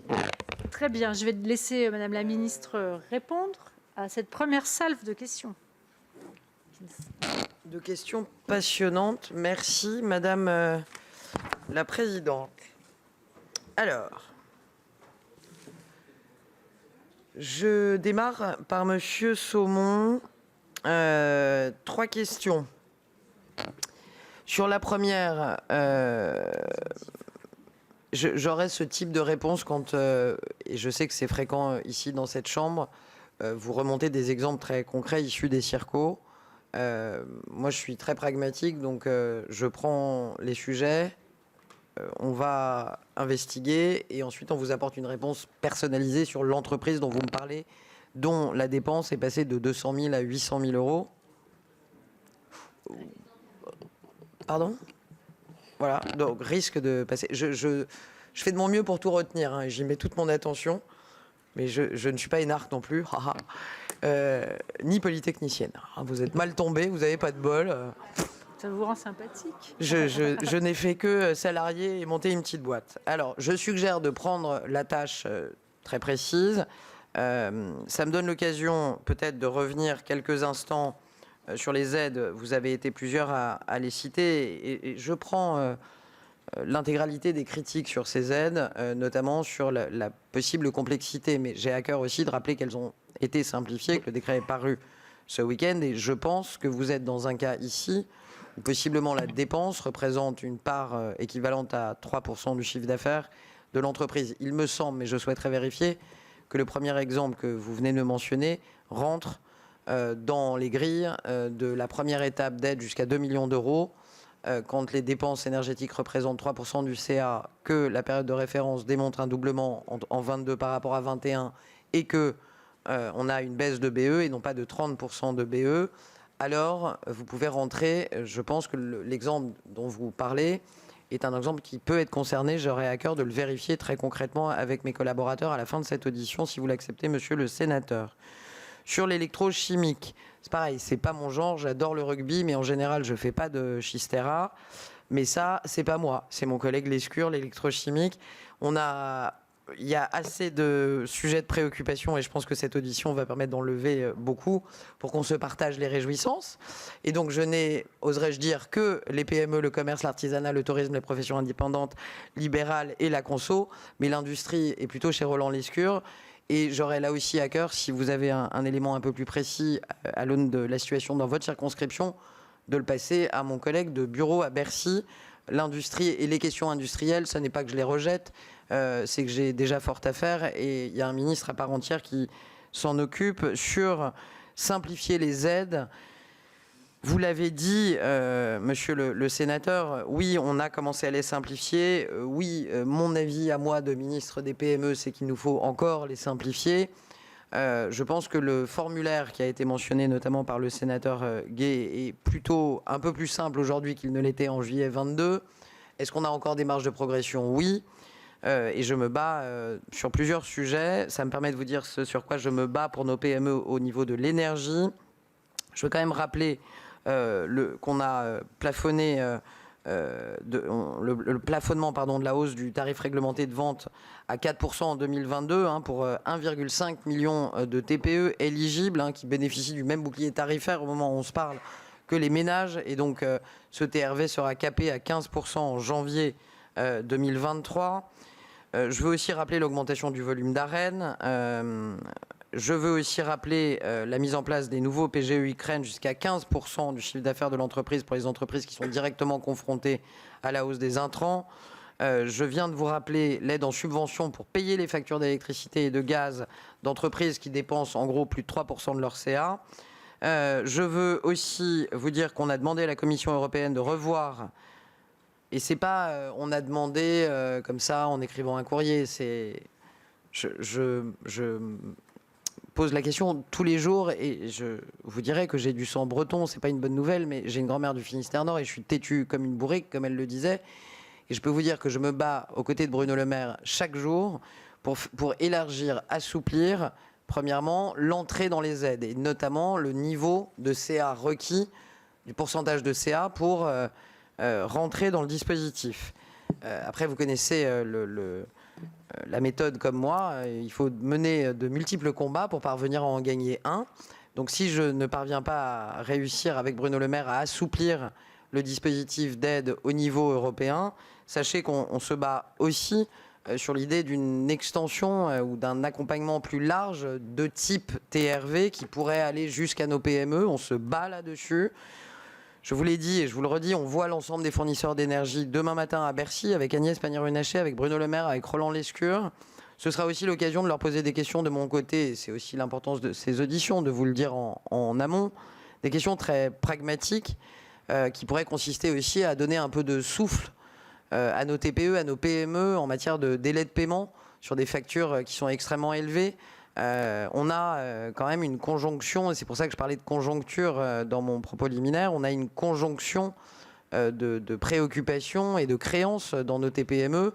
Très bien, je vais laisser Madame la Ministre répondre à cette première salve de questions. De questions passionnantes. Merci, Madame la Présidente. Alors, je démarre par Monsieur Saumon. 3 questions. Sur la première, j'aurai ce type de réponse quand, et je sais que c'est fréquent ici dans cette Chambre, vous remontez des exemples très concrets issus des circos. Moi, je suis très pragmatique, donc je prends les sujets, on va investiguer et ensuite on vous apporte une réponse personnalisée sur l'entreprise dont vous me parlez, dont la dépense est passée de 200 000 à 800 000 euros. Pardon ? Voilà, donc risque de passer. Je fais de mon mieux pour tout retenir, hein, j'y mets toute mon attention, mais je ne suis pas énarque non plus, ni polytechnicienne. Vous êtes mal tombé, vous n'avez pas de bol. Ça vous rend sympathique. Je n'ai fait que salarié et monter une petite boîte. Alors, je suggère de prendre la tâche très précise. Ça me donne l'occasion peut-être de revenir quelques instants sur les aides. Vous avez été plusieurs à les citer et je prends l'intégralité des critiques sur ces aides, notamment sur la possible complexité. Mais j'ai à cœur aussi de rappeler qu'elles ont été simplifiées, que le décret est paru ce week-end et je pense que vous êtes dans un cas ici où possiblement la dépense représente une part équivalente à 3% du chiffre d'affaires de l'entreprise. Il me semble, mais je souhaiterais vérifier, que le premier exemple que vous venez de mentionner rentre dans les grilles de la première étape d'aide jusqu'à 2 millions d'euros, quand les dépenses énergétiques représentent 3% du CA, que la période de référence démontre un doublement en 22 par rapport à 21 et que on a une baisse de BE et non pas de 30% de BE, alors vous pouvez rentrer. Je pense que l'exemple dont vous parlez est un exemple qui peut être concerné. J'aurai à cœur de le vérifier très concrètement avec mes collaborateurs à la fin de cette audition, si vous l'acceptez, monsieur le sénateur. Sur l'électrochimique, c'est pareil, c'est pas mon genre, j'adore le rugby, mais en général, je fais pas de schistera. Mais ça, c'est pas moi, c'est mon collègue Lescure, l'électrochimique. Il y a assez de sujets de préoccupation et je pense que cette audition va permettre d'en lever beaucoup pour qu'on se partage les réjouissances. Et donc, je n'ai, oserais-je dire, que les PME, le commerce, l'artisanat, le tourisme, les professions indépendantes, libérales et la conso. Mais l'industrie est plutôt chez Roland Lescure. Et j'aurais là aussi à cœur, si vous avez un élément un peu plus précis à l'aune de la situation dans votre circonscription, de le passer à mon collègue de bureau à Bercy. L'industrie et les questions industrielles, ce n'est pas que je les rejette, c'est que j'ai déjà fort à faire et il y a un ministre à part entière qui s'en occupe sur simplifier les aides. Vous l'avez dit, monsieur le sénateur, oui, on a commencé à les simplifier. Oui, mon avis à moi de ministre des PME, c'est qu'il nous faut encore les simplifier. Je pense que le formulaire qui a été mentionné notamment par le sénateur Gay est plutôt un peu plus simple aujourd'hui qu'il ne l'était en juillet 22. Est-ce qu'on a encore des marges de progression? Oui. Et je me bats sur plusieurs sujets. Ça me permet de vous dire ce sur quoi je me bats pour nos PME au niveau de l'énergie. Je veux quand même rappeler qu'on a plafonné le plafonnement de la hausse du tarif réglementé de vente à 4% en 2022 pour 1,5 million de TPE éligibles qui bénéficient du même bouclier tarifaire au moment où on se parle que les ménages. Et donc ce TRV sera capé à 15% en janvier 2023. Je veux aussi rappeler l'augmentation du volume d'Arenh. Je veux aussi rappeler la mise en place des nouveaux PGE Ukraine jusqu'à 15% du chiffre d'affaires de l'entreprise pour les entreprises qui sont directement confrontées à la hausse des intrants. Je viens de vous rappeler l'aide en subvention pour payer les factures d'électricité et de gaz d'entreprises qui dépensent en gros plus de 3% de leur CA. Je veux aussi vous dire qu'on a demandé à la Commission européenne de revoir Et c'est pas on a demandé comme ça en écrivant un courrier. Je pose la question tous les jours et je vous dirais que j'ai du sang breton. C'est pas une bonne nouvelle, mais j'ai une grand-mère du Finistère Nord et je suis têtu comme une bourrique, comme elle le disait. Et je peux vous dire que je me bats aux côtés de Bruno Le Maire chaque jour pour élargir, assouplir, premièrement, l'entrée dans les aides et notamment le niveau de CA requis, du pourcentage de CA pour rentrer dans le dispositif. Après, vous connaissez la méthode comme moi. Il faut mener de multiples combats pour parvenir à en gagner un. Donc si je ne parviens pas à réussir avec Bruno Le Maire à assouplir le dispositif d'aide au niveau européen, sachez qu'on se bat aussi sur l'idée d'une extension ou d'un accompagnement plus large de type TRV qui pourrait aller jusqu'à nos PME. On se bat là-dessus. Je vous l'ai dit et je vous le redis, on voit l'ensemble des fournisseurs d'énergie demain matin à Bercy avec Agnès Pannier-Runacher, avec Bruno Le Maire, avec Roland Lescure. Ce sera aussi l'occasion de leur poser des questions de mon côté, et c'est aussi l'importance de ces auditions, de vous le dire en amont, des questions très pragmatiques qui pourraient consister aussi à donner un peu de souffle à nos TPE, à nos PME en matière de délai de paiement sur des factures qui sont extrêmement élevées. On a quand même une conjonction, et c'est pour ça que je parlais de conjoncture dans mon propos liminaire, on a une conjonction de préoccupations et de créances dans nos TPME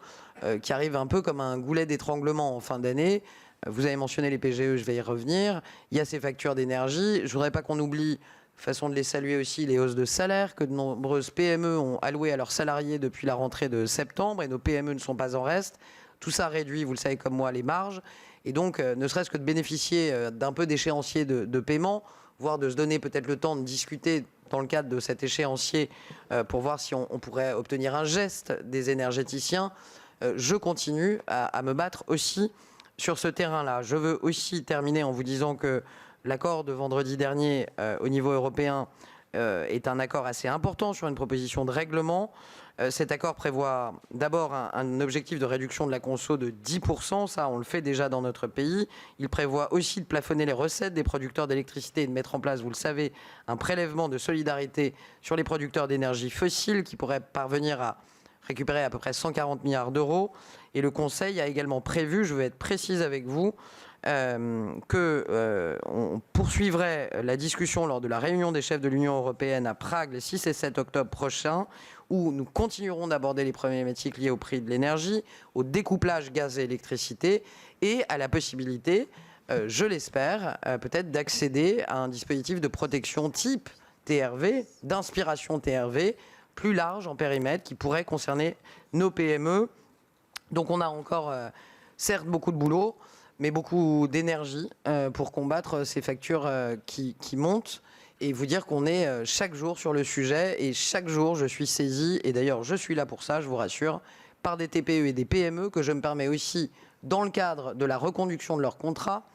qui arrive un peu comme un goulet d'étranglement en fin d'année. Vous avez mentionné les PGE, je vais y revenir. Il y a ces factures d'énergie. Je ne voudrais pas qu'on oublie, façon de les saluer aussi, les hausses de salaire que de nombreuses PME ont allouées à leurs salariés depuis la rentrée de septembre, et nos PME ne sont pas en reste. Tout ça réduit, vous le savez comme moi, les marges. Et donc, ne serait-ce que de bénéficier d'un peu d'échéancier de paiement, voire de se donner peut-être le temps de discuter dans le cadre de cet échéancier pour voir si on pourrait obtenir un geste des énergéticiens. Je continue à me battre aussi sur ce terrain-là. Je veux aussi terminer en vous disant que l'accord de vendredi dernier au niveau européen est un accord assez important sur une proposition de règlement. Cet accord prévoit d'abord un objectif de réduction de la conso de 10%, ça on le fait déjà dans notre pays. Il prévoit aussi de plafonner les recettes des producteurs d'électricité et de mettre en place, vous le savez, un prélèvement de solidarité sur les producteurs d'énergie fossile qui pourrait parvenir à récupérer à peu près 140 milliards d'euros. Et le Conseil a également prévu, je veux être précise avec vous, on poursuivrait la discussion lors de la réunion des chefs de l'Union européenne à Prague les 6 et 7 octobre prochains, où nous continuerons d'aborder les problématiques liées au prix de l'énergie, au découplage gaz et électricité, et à la possibilité, je l'espère, peut-être d'accéder à un dispositif de protection type TRV, d'inspiration TRV, plus large en périmètre, qui pourrait concerner nos PME. Donc on a encore, certes, beaucoup de boulot, mais beaucoup d'énergie pour combattre ces factures qui montent, et vous dire qu'on est chaque jour sur le sujet, et chaque jour je suis saisi, et d'ailleurs je suis là pour ça, je vous rassure, par des TPE et des PME que je me permets aussi, dans le cadre de la reconduction de leur contrat,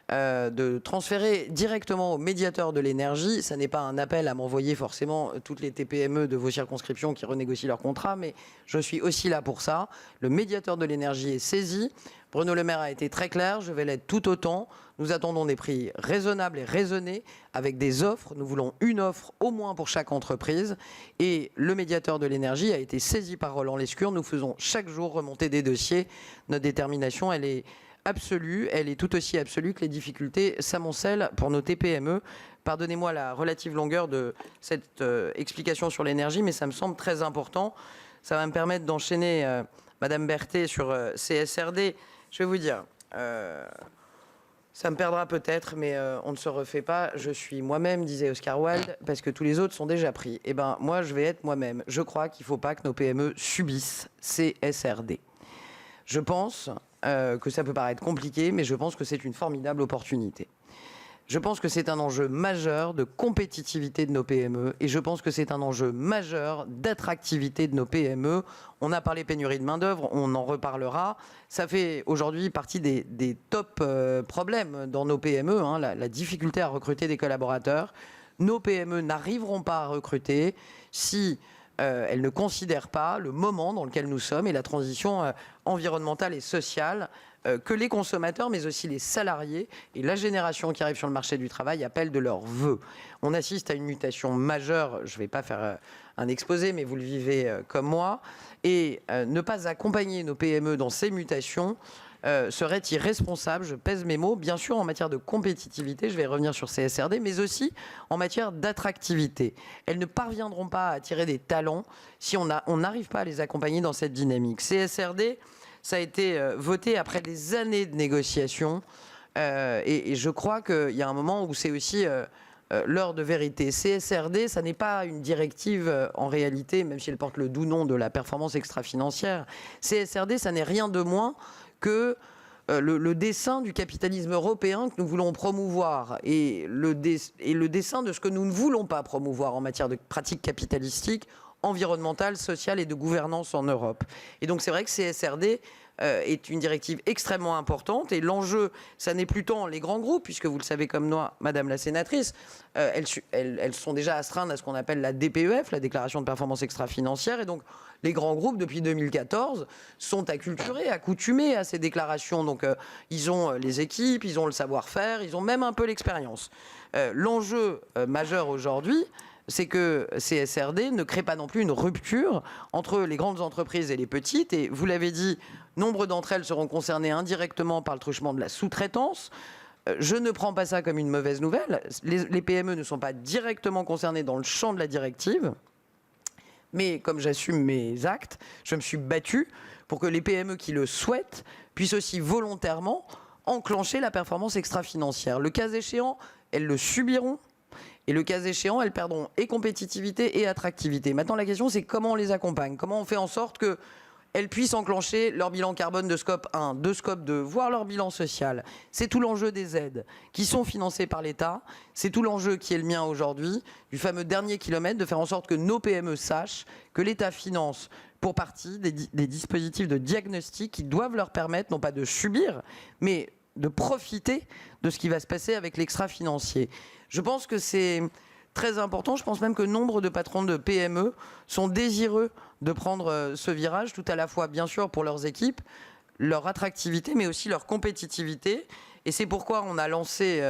de transférer directement au médiateur de l'énergie. Ça n'est pas un appel à m'envoyer forcément toutes les TPME de vos circonscriptions qui renégocient leur contrat, mais je suis aussi là pour ça. Le médiateur de l'énergie est saisi. Bruno Le Maire a été très clair, je vais l'être tout autant. Nous attendons des prix raisonnables et raisonnés avec des offres. Nous voulons une offre au moins pour chaque entreprise. Et le médiateur de l'énergie a été saisi par Roland Lescure. Nous faisons chaque jour remonter des dossiers. Notre détermination, elle est absolue. Elle est tout aussi absolue que les difficultés s'amoncellent pour nos TPME. Pardonnez-moi la relative longueur de cette explication sur l'énergie, mais ça me semble très important. Ça va me permettre d'enchaîner, Madame Berthet, sur CSRD. Je vais vous dire, ça me perdra peut-être, mais on ne se refait pas. Je suis moi-même, disait Oscar Wilde, parce que tous les autres sont déjà pris. Eh bien, moi, je vais être moi-même. Je crois qu'il ne faut pas que nos PME subissent CSRD. Je pense que ça peut paraître compliqué, mais je pense que c'est une formidable opportunité. Je pense que c'est un enjeu majeur de compétitivité de nos PME, et je pense que c'est un enjeu majeur d'attractivité de nos PME. On a parlé pénurie de main-d'œuvre, on en reparlera. Ça fait aujourd'hui partie des top problèmes dans nos PME, hein, la difficulté à recruter des collaborateurs. Nos PME n'arriveront pas à recruter si elles ne considèrent pas le moment dans lequel nous sommes et la transition environnementale et sociale que les consommateurs, mais aussi les salariés et la génération qui arrive sur le marché du travail appellent de leur vœu. On assiste à une mutation majeure, je ne vais pas faire un exposé, mais vous le vivez comme moi, et ne pas accompagner nos PME dans ces mutations serait irresponsable, je pèse mes mots, bien sûr en matière de compétitivité, je vais revenir sur CSRD, mais aussi en matière d'attractivité. Elles ne parviendront pas à attirer des talents si on n'arrive pas à les accompagner dans cette dynamique. CSRD, ça a été voté après des années de négociations et je crois qu'il y a un moment où c'est aussi l'heure de vérité. CSRD, ça n'est pas une directive en réalité, même si elle porte le doux nom de la performance extra-financière. CSRD, ça n'est rien de moins que le dessin du capitalisme européen que nous voulons promouvoir et le dessin de ce que nous ne voulons pas promouvoir en matière de pratiques capitalistiques, environnementales, sociales et de gouvernance en Europe. Et donc c'est vrai que CSRD est une directive extrêmement importante et l'enjeu, ça n'est plus tant les grands groupes, puisque vous le savez comme moi, Madame la sénatrice, elles sont déjà astreintes à ce qu'on appelle la DPEF, la déclaration de performance extra-financière, et donc les grands groupes, depuis 2014, sont acculturés, accoutumés à ces déclarations. Donc, ils ont les équipes, ils ont le savoir-faire, ils ont même un peu l'expérience. L'enjeu majeur aujourd'hui, c'est que CSRD ne crée pas non plus une rupture entre les grandes entreprises et les petites. Et vous l'avez dit, nombre d'entre elles seront concernées indirectement par le truchement de la sous-traitance. Je ne prends pas ça comme une mauvaise nouvelle. Les PME ne sont pas directement concernées dans le champ de la directive. Mais comme j'assume mes actes, je me suis battu pour que les PME qui le souhaitent puissent aussi volontairement enclencher la performance extra-financière. Le cas échéant, elles le subiront. Et le cas échéant, elles perdront et compétitivité et attractivité. Maintenant, la question, c'est comment on les accompagne. Comment on fait en sorte qu'elles puissent enclencher leur bilan carbone de scope 1, de scope 2, voire leur bilan social. C'est tout l'enjeu des aides qui sont financées par l'État. C'est tout l'enjeu qui est le mien aujourd'hui, du fameux dernier kilomètre, de faire en sorte que nos PME sachent que l'État finance pour partie des dispositifs de diagnostic qui doivent leur permettre, non pas de subir, mais de profiter de ce qui va se passer avec l'extra-financier. Je pense que c'est très important. Je pense même que nombre de patrons de PME sont désireux de prendre ce virage, tout à la fois, bien sûr, pour leurs équipes, leur attractivité, mais aussi leur compétitivité. Et c'est pourquoi on a lancé,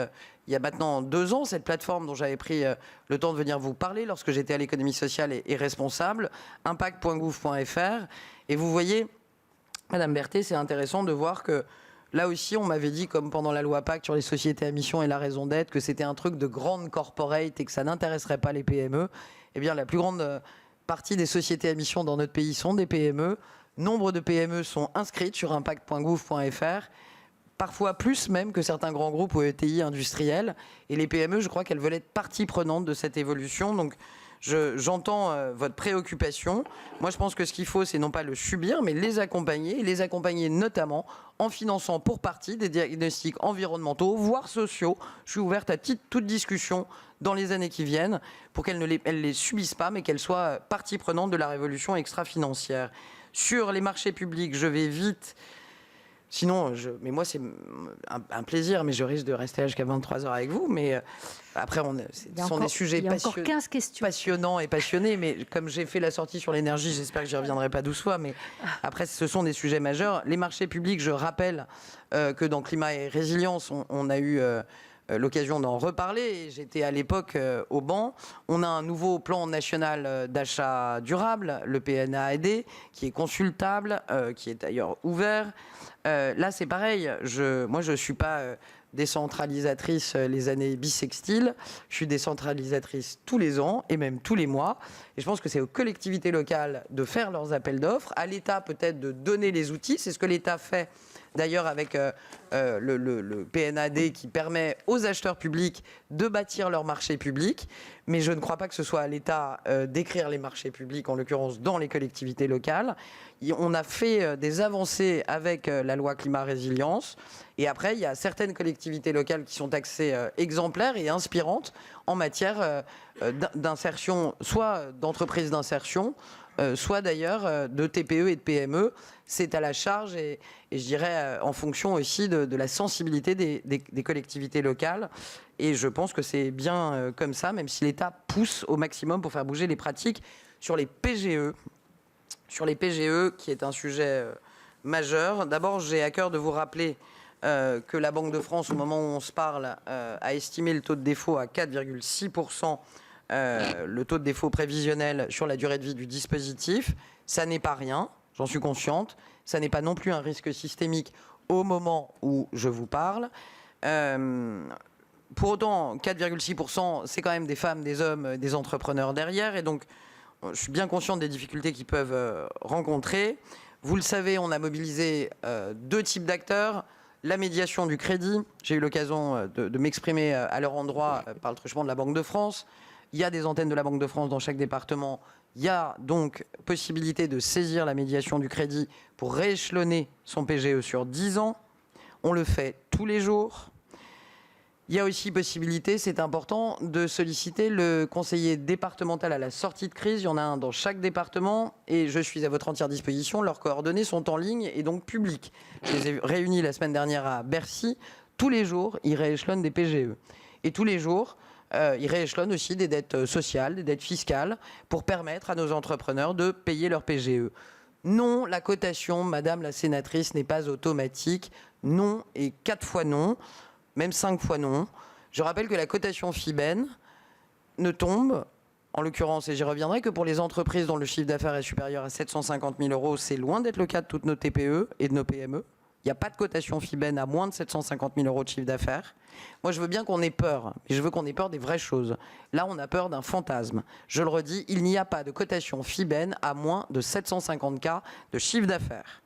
il y a maintenant 2 ans, cette plateforme dont j'avais pris le temps de venir vous parler lorsque j'étais à l'économie sociale et responsable, impact.gouv.fr. Et vous voyez, Madame Berthet, c'est intéressant de voir que là aussi, on m'avait dit, comme pendant la loi Pacte sur les sociétés à mission et la raison d'être, que c'était un truc de grande corporate et que ça n'intéresserait pas les PME. Eh bien, la plus grande partie des sociétés à mission dans notre pays sont des PME. Nombre de PME sont inscrites sur impact.gouv.fr, parfois plus même que certains grands groupes ou ETI industriels. Et les PME, je crois qu'elles veulent être partie prenante de cette évolution. Donc, j'entends votre préoccupation. Moi, je pense que ce qu'il faut, c'est non pas le subir, mais les accompagner notamment en finançant pour partie des diagnostics environnementaux, voire sociaux. Je suis ouverte à toute discussion dans les années qui viennent pour qu'elles ne les subissent pas, mais qu'elles soient partie prenante de la révolution extra-financière. Sur les marchés publics, je vais vite. Sinon, mais moi, c'est un plaisir, mais je risque de rester jusqu'à 23h avec vous. Mais après, ce sont des sujets passionnants et passionnés. Mais comme j'ai fait la sortie sur l'énergie, j'espère que j'y reviendrai pas 12 fois. Mais après, ce sont des sujets majeurs. Les marchés publics, je rappelle que dans Climat et Résilience, on a eu l'occasion d'en reparler. J'étais à l'époque au banc. On a un nouveau plan national d'achat durable, le PNAD, qui est consultable, qui est d'ailleurs ouvert. Là, c'est pareil. Moi, je ne suis pas décentralisatrice les années bissextiles. Je suis décentralisatrice tous les ans et même tous les mois. Et je pense que c'est aux collectivités locales de faire leurs appels d'offres, à l'État peut-être de donner les outils. C'est ce que l'État fait d'ailleurs avec le PNAD qui permet aux acheteurs publics de bâtir leur marché public. Mais je ne crois pas que ce soit à l'État d'écrire les marchés publics, en l'occurrence dans les collectivités locales. On a fait des avancées avec la loi Climat Résilience. Et après, il y a certaines collectivités locales qui sont axées exemplaires et inspirantes en matière d'insertion, soit d'entreprises d'insertion, soit d'ailleurs de TPE et de PME. C'est à la charge et je dirais en fonction aussi de la sensibilité des collectivités locales. Et je pense que c'est bien comme ça, même si l'État pousse au maximum pour faire bouger les pratiques sur les PGE. Sur les PGE, qui est un sujet majeures. D'abord, j'ai à cœur de vous rappeler que la Banque de France, au moment où on se parle, a estimé le taux de défaut à 4,6%, le taux de défaut prévisionnel sur la durée de vie du dispositif. Ça n'est pas rien, j'en suis consciente. Ça n'est pas non plus un risque systémique au moment où je vous parle. Pour autant, 4,6%, c'est quand même des femmes, des hommes, des entrepreneurs derrière. Et donc, je suis bien consciente des difficultés qu'ils peuvent rencontrer. Vous le savez, on a mobilisé 2 types d'acteurs. La médiation du crédit. J'ai eu l'occasion de m'exprimer à leur endroit par le truchement de la Banque de France. Il y a des antennes de la Banque de France dans chaque département. Il y a donc possibilité de saisir la médiation du crédit pour rééchelonner son PGE sur 10 ans. On le fait tous les jours. Il y a aussi possibilité, c'est important, de solliciter le conseiller départemental à la sortie de crise. Il y en a un dans chaque département et je suis à votre entière disposition. Leurs coordonnées sont en ligne et donc publiques. Je les ai réunis la semaine dernière à Bercy. Tous les jours, ils rééchelonnent des PGE. Et tous les jours, ils rééchelonnent aussi des dettes sociales, des dettes fiscales, pour permettre à nos entrepreneurs de payer leur PGE. Non, la cotation, madame la sénatrice, n'est pas automatique. Non et 4 fois non. Même 5 fois non. Je rappelle que la cotation FIBEN ne tombe, en l'occurrence, et j'y reviendrai, que pour les entreprises dont le chiffre d'affaires est supérieur à 750 000 €. C'est loin d'être le cas de toutes nos TPE et de nos PME. Il n'y a pas de cotation FIBEN à moins de 750 000 € de chiffre d'affaires. Moi, je veux bien qu'on ait peur, mais je veux qu'on ait peur des vraies choses. Là, on a peur d'un fantasme. Je le redis, il n'y a pas de cotation FIBEN à moins de 750 K de chiffre d'affaires.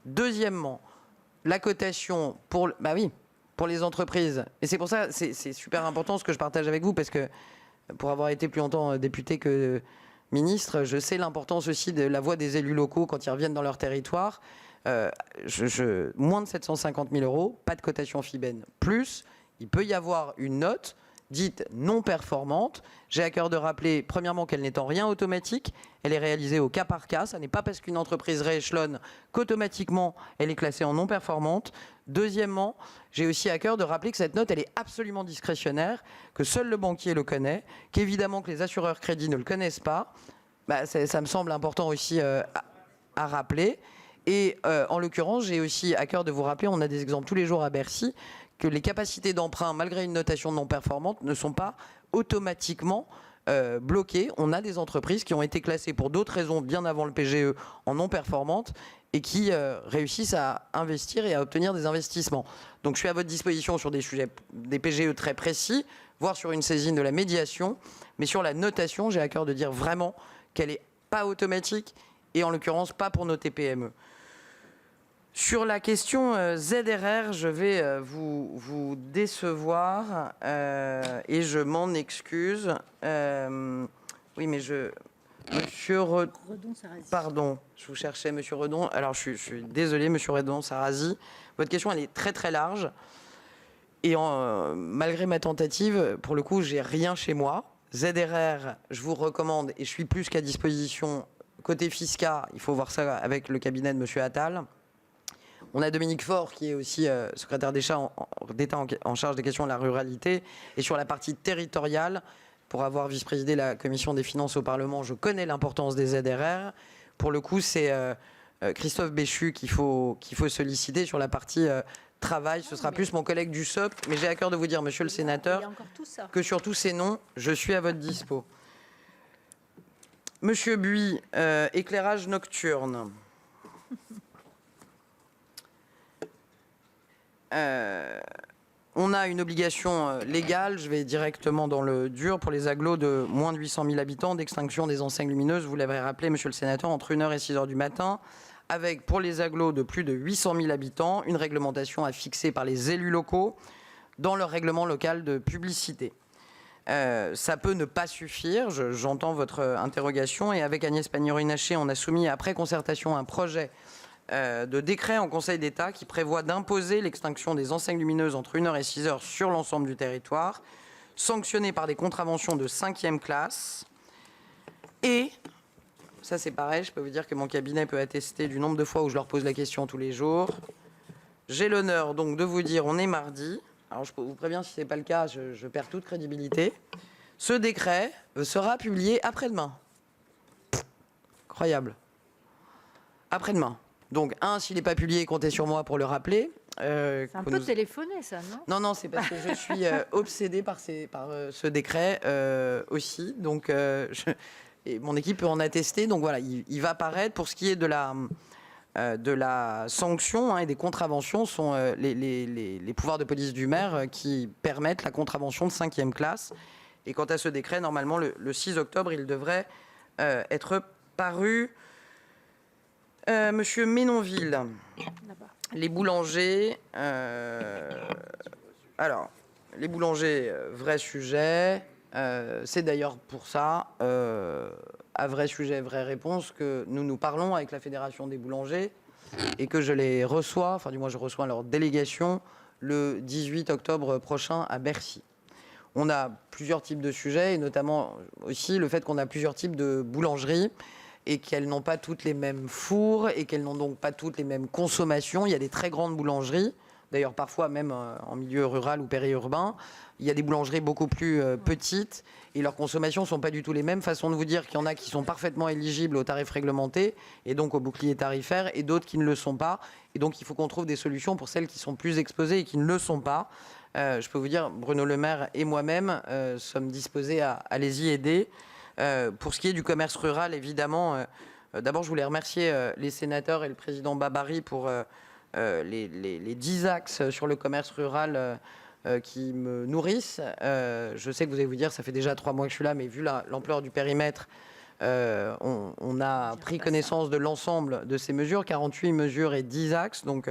Deuxièmement, la cotation pour... Bah oui, pour les entreprises. Et c'est pour ça, c'est super important ce que je partage avec vous, parce que pour avoir été plus longtemps député que ministre, je sais l'importance aussi de la voix des élus locaux quand ils reviennent dans leur territoire. Moins de 750 000 €, pas de cotation FIBEN. Plus, il peut y avoir une note dite non performante. J'ai à cœur de rappeler, premièrement, qu'elle n'est en rien automatique. Elle est réalisée au cas par cas. Ça n'est pas parce qu'une entreprise rééchelonne qu'automatiquement, elle est classée en non performante. Deuxièmement, j'ai aussi à cœur de rappeler que cette note, elle est absolument discrétionnaire, que seul le banquier le connaît, qu'évidemment que les assureurs crédits ne le connaissent pas. Ça me semble important aussi à rappeler. Et en l'occurrence, j'ai aussi à cœur de vous rappeler, on a des exemples tous les jours à Bercy, que les capacités d'emprunt, malgré une notation non performante, ne sont pas automatiquement bloquées. On a des entreprises qui ont été classées pour d'autres raisons bien avant le PGE en non performantes et qui réussissent à investir et à obtenir des investissements. Donc je suis à votre disposition sur des sujets, des PGE très précis, voire sur une saisine de la médiation. Mais sur la notation, j'ai à cœur de dire vraiment qu'elle n'est pas automatique et en l'occurrence pas pour nos TPME. Sur la question ZRR, je vais vous décevoir et je m'en excuse. Oui, mais Monsieur Redon, pardon, je vous cherchais, Monsieur Redon. Alors, je suis désolé, Monsieur Redon-Sarrazy. Votre question, elle est très très large. Et malgré ma tentative, pour le coup, j'ai rien chez moi. ZRR, je vous recommande et je suis plus qu'à disposition. Côté fiscal, il faut voir ça avec le cabinet de Monsieur Attal. On a Dominique Faure, qui est aussi secrétaire d'État en charge des questions de la ruralité. Et sur la partie territoriale, pour avoir vice-présidé la commission des finances au Parlement, je connais l'importance des ZRR. Pour le coup, c'est Christophe Béchu qu'il faut solliciter sur la partie travail. Ce sera plus mon collègue du SOP. Mais j'ai à cœur de vous dire, monsieur le sénateur, que sur tous ces noms, je suis à votre dispo. Monsieur Buis, éclairage nocturne. On a une obligation légale, je vais directement dans le dur, pour les agglos de moins de 800 000 habitants, d'extinction des enseignes lumineuses, vous l'avez rappelé, monsieur le sénateur, entre 1h et 6h du matin, avec, pour les agglos de plus de 800 000 habitants, une réglementation à fixer par les élus locaux dans leur règlement local de publicité. Ça peut ne pas suffire, j'entends votre interrogation, et avec Agnès Pannier-Runacher, on a soumis après concertation un projet de décret en Conseil d'État qui prévoit d'imposer l'extinction des enseignes lumineuses entre 1h et 6h sur l'ensemble du territoire, sanctionné par des contraventions de 5e classe. Et, ça c'est pareil, je peux vous dire que mon cabinet peut attester du nombre de fois où je leur pose la question tous les jours. J'ai l'honneur donc de vous dire, on est mardi, alors je vous préviens si ce n'est pas le cas, je perds toute crédibilité. Ce décret sera publié après-demain. Incroyable. Après-demain. Donc, s'il n'est pas publié, comptez sur moi pour le rappeler. C'est un peu téléphoné, ça, non? Non, c'est parce que je suis obsédée par ce décret aussi. Donc, et mon équipe peut en attester. Donc voilà, il va apparaître. Pour ce qui est de la sanction et des contraventions, sont les pouvoirs de police du maire qui permettent la contravention de 5e classe. Et quant à ce décret, normalement, le 6 octobre, il devrait être paru. Monsieur Ménonville, les boulangers. Alors, les boulangers, vrai sujet. C'est d'ailleurs pour ça, à vrai sujet, vraie réponse, que nous parlons avec la Fédération des boulangers et que je les reçois, enfin du moins je reçois leur délégation le 18 octobre prochain à Bercy. On a plusieurs types de sujets et notamment aussi le fait qu'on a plusieurs types de boulangeries et qu'elles n'ont pas toutes les mêmes fours et qu'elles n'ont donc pas toutes les mêmes consommations. Il y a des très grandes boulangeries, d'ailleurs parfois même en milieu rural ou périurbain. Il y a des boulangeries beaucoup plus petites et leurs consommations ne sont pas du tout les mêmes. Façon de vous dire qu'il y en a qui sont parfaitement éligibles aux tarifs réglementés et donc au bouclier tarifaire et d'autres qui ne le sont pas. Et donc il faut qu'on trouve des solutions pour celles qui sont plus exposées et qui ne le sont pas. Je peux vous dire, Bruno Le Maire et moi-même sommes disposés à les y aider. Pour ce qui est du commerce rural, évidemment, d'abord je voulais remercier les sénateurs et le président Babary pour les 10 axes sur le commerce rural qui me nourrissent. Je sais que vous allez vous dire, ça fait déjà 3 mois que je suis là, mais vu l'ampleur du périmètre, on a pris connaissance de l'ensemble de ces mesures, 48 mesures et 10 axes. Donc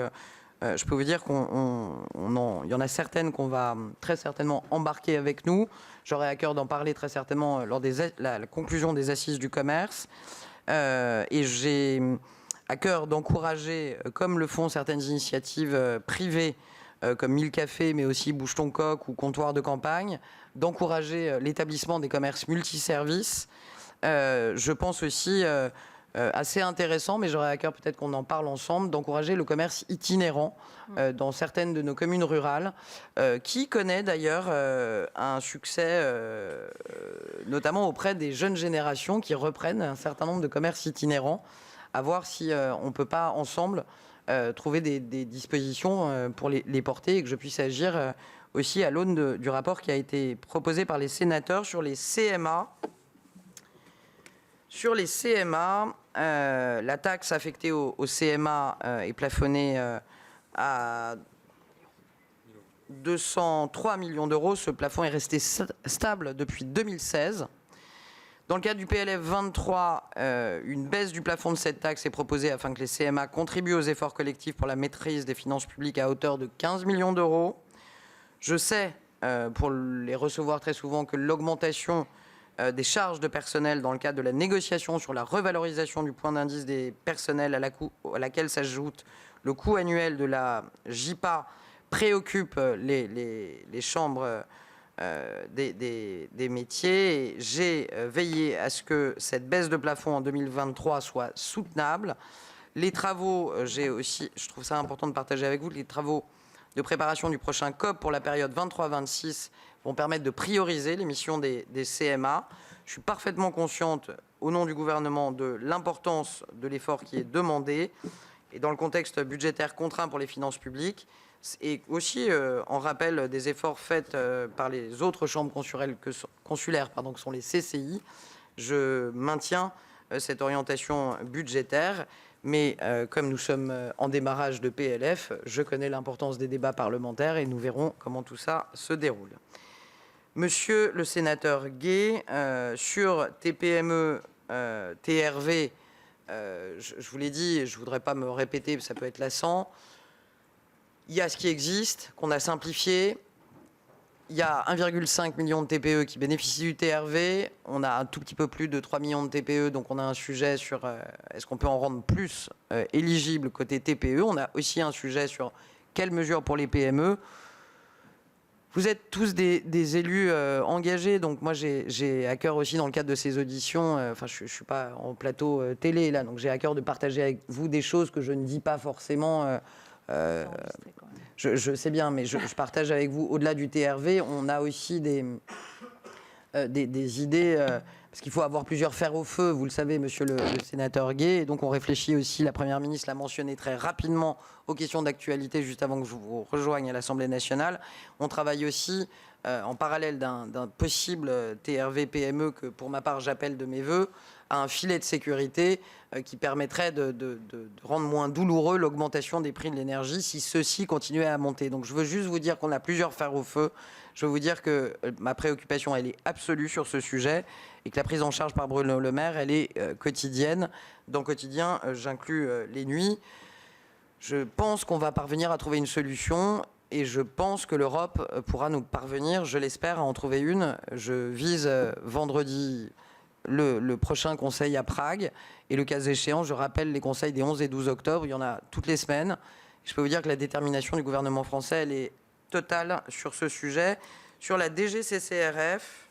je peux vous dire qu'il y en a certaines qu'on va très certainement embarquer avec nous. J'aurai à cœur d'en parler très certainement lors de la conclusion des assises du commerce. Et j'ai à cœur d'encourager, comme le font certaines initiatives privées, comme 1000 cafés, mais aussi Bouge ton coq ou Comptoir de campagne, d'encourager l'établissement des commerces multiservices. Je pense aussi, assez intéressant, mais j'aurais à cœur peut-être qu'on en parle ensemble, d'encourager le commerce itinérant dans certaines de nos communes rurales, qui connaît d'ailleurs un succès, notamment auprès des jeunes générations qui reprennent un certain nombre de commerces itinérants, à voir si on ne peut pas ensemble trouver des dispositions pour les porter et que je puisse agir aussi à l'aune du rapport qui a été proposé par les sénateurs sur les CMA. Sur les CMA, la taxe affectée au CMA est plafonnée à 203 millions d'euros. Ce plafond est resté stable depuis 2016. Dans le cadre du PLF 23, une baisse du plafond de cette taxe est proposée afin que les CMA contribuent aux efforts collectifs pour la maîtrise des finances publiques à hauteur de 15 millions d'euros. Je sais, pour les recevoir très souvent, que l'augmentation des charges de personnel dans le cadre de la négociation sur la revalorisation du point d'indice des personnels à laquelle s'ajoute le coût annuel de la JPA préoccupe les chambres des métiers. J'ai veillé à ce que cette baisse de plafond en 2023 soit soutenable. Les travaux, je trouve ça important de partager avec vous, les travaux de préparation du prochain COP pour la période 23-26 vont permettre de prioriser les missions des CMA. Je suis parfaitement consciente, au nom du gouvernement, de l'importance de l'effort qui est demandé et dans le contexte budgétaire contraint pour les finances publiques et aussi en rappel des efforts faits par les autres chambres consulaires que sont les CCI. Je maintiens cette orientation budgétaire. Mais comme nous sommes en démarrage de PLF, je connais l'importance des débats parlementaires et nous verrons comment tout ça se déroule. Monsieur le sénateur Gay, sur TPME, TRV, je vous l'ai dit et je ne voudrais pas me répéter, ça peut être lassant. Il y a ce qui existe, qu'on a simplifié. Il y a 1,5 million de TPE qui bénéficient du TRV. On a un tout petit peu plus de 3 millions de TPE, donc on a un sujet sur est-ce qu'on peut en rendre plus éligible côté TPE. On a aussi un sujet sur quelles mesures pour les PME. Vous êtes tous des élus engagés, donc moi j'ai à cœur aussi dans le cadre de ces auditions, je ne suis pas en plateau télé là, donc j'ai à cœur de partager avec vous des choses que je ne dis pas forcément. Je sais bien, mais je partage avec vous, au-delà du TRV, on a aussi des idées parce qu'il faut avoir plusieurs fers au feu, vous le savez, monsieur le sénateur Gay. Et donc, on réfléchit aussi, la Première ministre l'a mentionné très rapidement, aux questions d'actualité juste avant que je vous rejoigne à l'Assemblée nationale. On travaille aussi en parallèle d'un possible TRV-PME que, pour ma part, j'appelle de mes voeux, à un filet de sécurité qui permettrait de rendre moins douloureux l'augmentation des prix de l'énergie si ceux-ci continuaient à monter. Donc, je veux juste vous dire qu'on a plusieurs fers au feu. Je veux vous dire que ma préoccupation, elle est absolue sur ce sujet et que la prise en charge par Bruno Le Maire, elle est quotidienne. Dans quotidien, j'inclus les nuits. Je pense qu'on va parvenir à trouver une solution et je pense que l'Europe pourra nous parvenir, je l'espère, à en trouver une. Je vise vendredi le prochain conseil à Prague et le cas échéant, je rappelle les conseils des 11 et 12 octobre. Il y en a toutes les semaines. Je peux vous dire que la détermination du gouvernement français, elle est totale sur ce sujet. Sur la DGCCRF,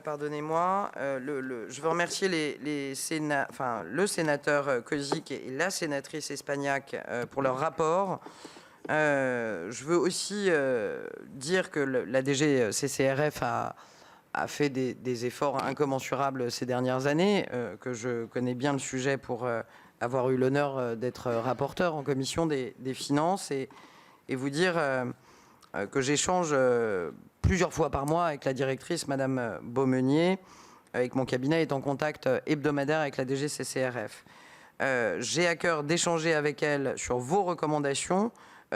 pardonnez-moi, je veux remercier le sénateur Kozik et la sénatrice Espagnac pour leur rapport. Je veux aussi dire que la DGCCRF a fait des efforts incommensurables ces dernières années, que je connais bien le sujet pour avoir eu l'honneur d'être rapporteur en commission des finances et vous dire que j'échange plusieurs fois par mois avec la directrice, Madame Beaumenier, avec mon cabinet est en contact hebdomadaire avec la DGCCRF. J'ai à cœur d'échanger avec elle sur vos recommandations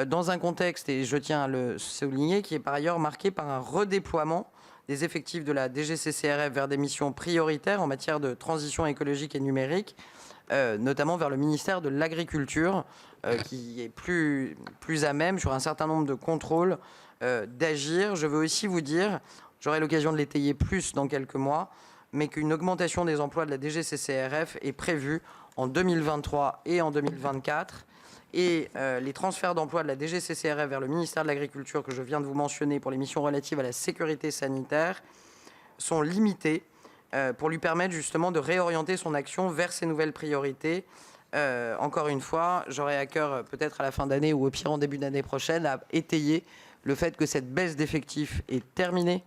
dans un contexte, et je tiens à le souligner, qui est par ailleurs marqué par un redéploiement des effectifs de la DGCCRF vers des missions prioritaires en matière de transition écologique et numérique, notamment vers le ministère de l'Agriculture, qui est plus à même sur un certain nombre de contrôles d'agir. Je veux aussi vous dire, j'aurai l'occasion de l'étayer plus dans quelques mois, mais qu'une augmentation des emplois de la DGCCRF est prévue en 2023 et en 2024. Et les transferts d'emplois de la DGCCRF vers le ministère de l'Agriculture que je viens de vous mentionner pour les missions relatives à la sécurité sanitaire sont limités pour lui permettre justement de réorienter son action vers ces nouvelles priorités. Encore une fois, j'aurai à cœur peut-être à la fin d'année ou au pire en début d'année prochaine à étayer le fait que cette baisse d'effectifs est terminée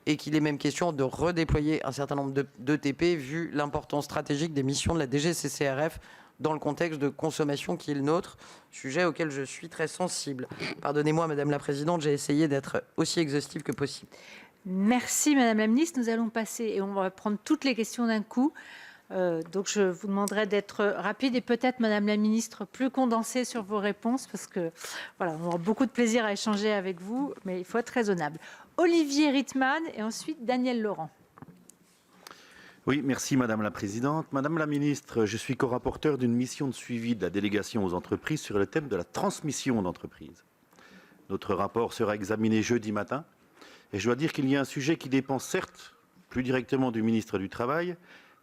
et qu'il est même question de redéployer un certain nombre d'ETP vu l'importance stratégique des missions de la DGCCRF dans le contexte de consommation qui est le nôtre, sujet auquel je suis très sensible. Pardonnez-moi, Madame la Présidente, j'ai essayé d'être aussi exhaustive que possible. Merci Madame la Ministre. Nous allons passer et on va prendre toutes les questions d'un coup. Donc je vous demanderai d'être rapide et peut-être Madame la Ministre plus condensée sur vos réponses parce que voilà, on aura beaucoup de plaisir à échanger avec vous, mais il faut être raisonnable. Olivier Rittmann et ensuite Daniel Laurent. Oui, merci Madame la Présidente. Madame la Ministre, je suis co-rapporteur d'une mission de suivi de la délégation aux entreprises sur le thème de la transmission d'entreprise. Notre rapport sera examiné jeudi matin et je dois dire qu'il y a un sujet qui dépend certes plus directement du ministre du Travail,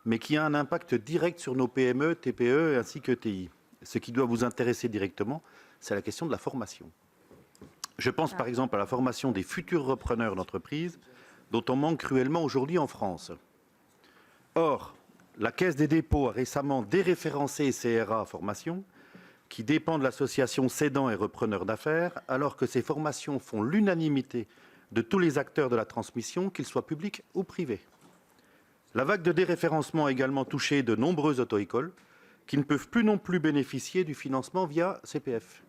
mais qui a un impact direct sur nos PME, TPE ainsi que TI. Ce qui doit vous intéresser directement, c'est la question de la formation. Je pense par exemple à la formation des futurs repreneurs d'entreprises, dont on manque cruellement aujourd'hui en France. Or, la Caisse des dépôts a récemment déréférencé CRA Formation, qui dépend de l'association Cédants et Repreneurs d'affaires, alors que ces formations font l'unanimité de tous les acteurs de la transmission, qu'ils soient publics ou privés. La vague de déréférencement a également touché de nombreuses auto-écoles qui ne peuvent plus non plus bénéficier du financement via CPF.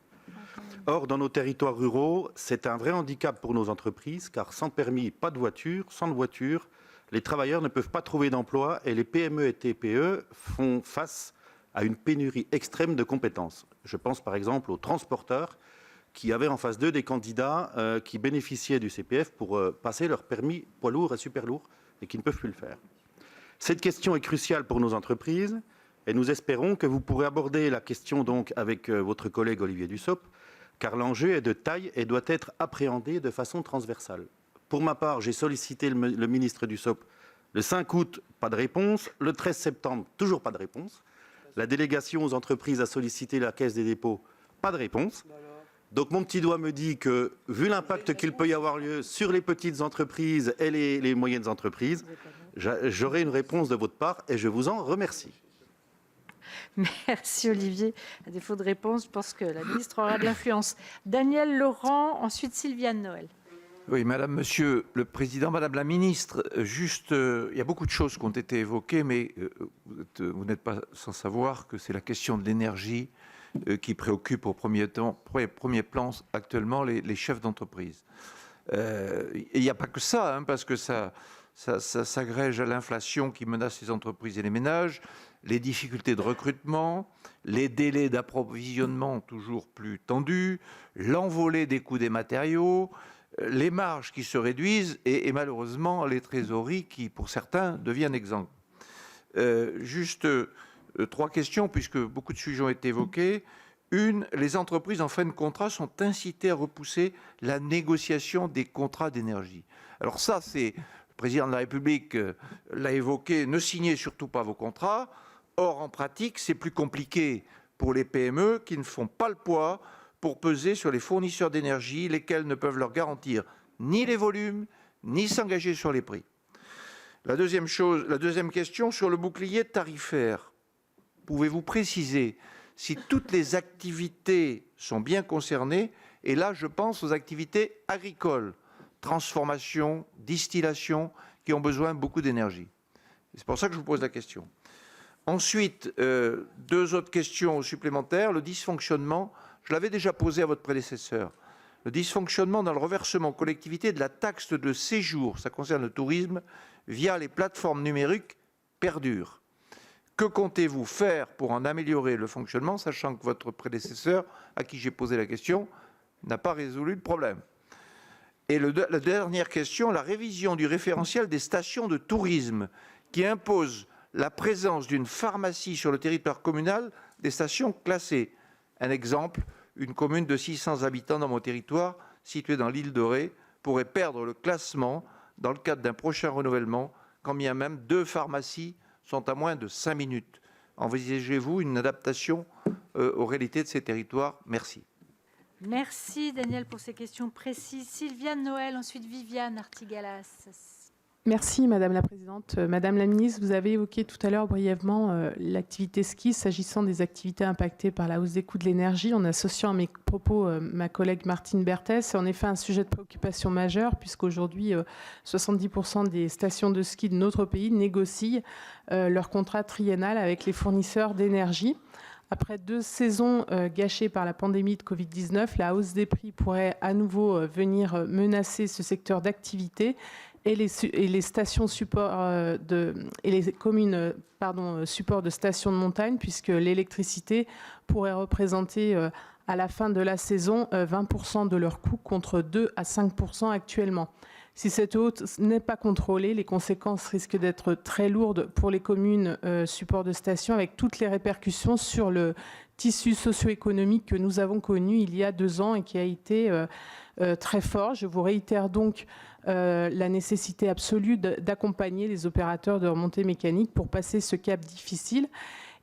Or, dans nos territoires ruraux, c'est un vrai handicap pour nos entreprises, car sans permis, pas de voiture, sans voiture, les travailleurs ne peuvent pas trouver d'emploi et les PME et TPE font face à une pénurie extrême de compétences. Je pense par exemple aux transporteurs qui avaient en face d'eux des candidats qui bénéficiaient du CPF pour passer leur permis poids lourd et super lourd et qui ne peuvent plus le faire. Cette question est cruciale pour nos entreprises et nous espérons que vous pourrez aborder la question donc avec votre collègue Olivier Dussopt, car l'enjeu est de taille et doit être appréhendé de façon transversale. Pour ma part, j'ai sollicité le ministre Dussopt le 5 août, pas de réponse. Le 13 septembre, toujours pas de réponse. La délégation aux entreprises a sollicité la Caisse des dépôts, pas de réponse. Donc mon petit doigt me dit que, vu l'impact qu'il peut y avoir lieu sur les petites entreprises et les moyennes entreprises, j'aurai une réponse de votre part et je vous en remercie. Merci Olivier. À défaut de réponse, je pense que la ministre aura de l'influence. Daniel Laurent, ensuite Sylviane Noël. Oui, Monsieur le Président, Madame la Ministre, juste, il y a beaucoup de choses qui ont été évoquées, mais vous n'êtes pas sans savoir que c'est la question de l'énergie qui préoccupe au premier plan actuellement les chefs d'entreprise. Et il n'y a pas que ça, hein, parce que ça s'agrège à l'inflation qui menace les entreprises et les ménages, les difficultés de recrutement, les délais d'approvisionnement toujours plus tendus, l'envolée des coûts des matériaux, les marges qui se réduisent et malheureusement les trésoreries qui, pour certains, deviennent exsangues. Juste 3 questions, puisque beaucoup de sujets ont été évoqués. Une, les entreprises en fin de contrat sont incitées à repousser la négociation des contrats d'énergie. Alors ça, le président de la République l'a évoqué, ne signez surtout pas vos contrats. Or, en pratique, c'est plus compliqué pour les PME qui ne font pas le poids pour peser sur les fournisseurs d'énergie, lesquels ne peuvent leur garantir ni les volumes, ni s'engager sur les prix. La deuxième question, sur le bouclier tarifaire. Pouvez-vous préciser si toutes les activités sont bien concernées? Et là, je pense aux activités agricoles, transformation, distillation, qui ont besoin de beaucoup d'énergie. C'est pour ça que je vous pose la question. Ensuite, 2 autres questions supplémentaires. Le dysfonctionnement, je l'avais déjà posé à votre prédécesseur. Le dysfonctionnement dans le reversement aux collectivités de la taxe de séjour, ça concerne le tourisme, via les plateformes numériques perdure. Que comptez-vous faire pour en améliorer le fonctionnement, sachant que votre prédécesseur, à qui j'ai posé la question, n'a pas résolu le problème? Et la dernière question, la révision du référentiel des stations de tourisme, qui impose la présence d'une pharmacie sur le territoire communal des stations classées. Un exemple, une commune de 600 habitants dans mon territoire, située dans l'île de Ré, pourrait perdre le classement dans le cadre d'un prochain renouvellement, quand bien même 2 pharmacies sont à moins de 5 minutes. Envisagez-vous une adaptation aux réalités de ces territoires? Merci. Merci Daniel pour ces questions précises. Sylviane Noël, ensuite Viviane Artigalas. Merci Madame la Présidente. Madame la Ministre, vous avez évoqué tout à l'heure brièvement l'activité ski s'agissant des activités impactées par la hausse des coûts de l'énergie, en associant à mes propos ma collègue Martine Berthès. C'est en effet un sujet de préoccupation majeure puisqu'aujourd'hui 70% des stations de ski de notre pays négocient leur contrat triennal avec les fournisseurs d'énergie. Après 2 saisons gâchées par la pandémie de Covid-19, la hausse des prix pourrait à nouveau venir menacer ce secteur d'activité. Et les stations support et les communes support de stations de montagne, puisque l'électricité pourrait représenter à la fin de la saison 20% de leur coût contre 2 à 5% actuellement. Si cette hausse n'est pas contrôlée, les conséquences risquent d'être très lourdes pour les communes support de stations, avec toutes les répercussions sur le tissu socio-économique que nous avons connu il y a 2 ans et qui a été très fort. Je vous réitère donc la nécessité absolue d'accompagner les opérateurs de remontée mécanique pour passer ce cap difficile.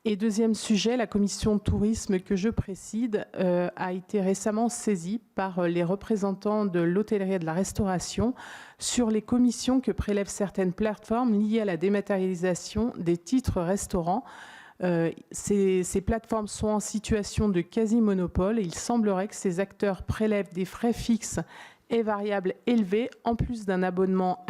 Et deuxième sujet, la commission tourisme que je préside a été récemment saisie par les représentants de l'hôtellerie et de la restauration sur les commissions que prélèvent certaines plateformes liées à la dématérialisation des titres restaurants. Ces plateformes sont en situation de quasi-monopole et il semblerait que ces acteurs prélèvent des frais fixes et variables élevés en plus d'un abonnement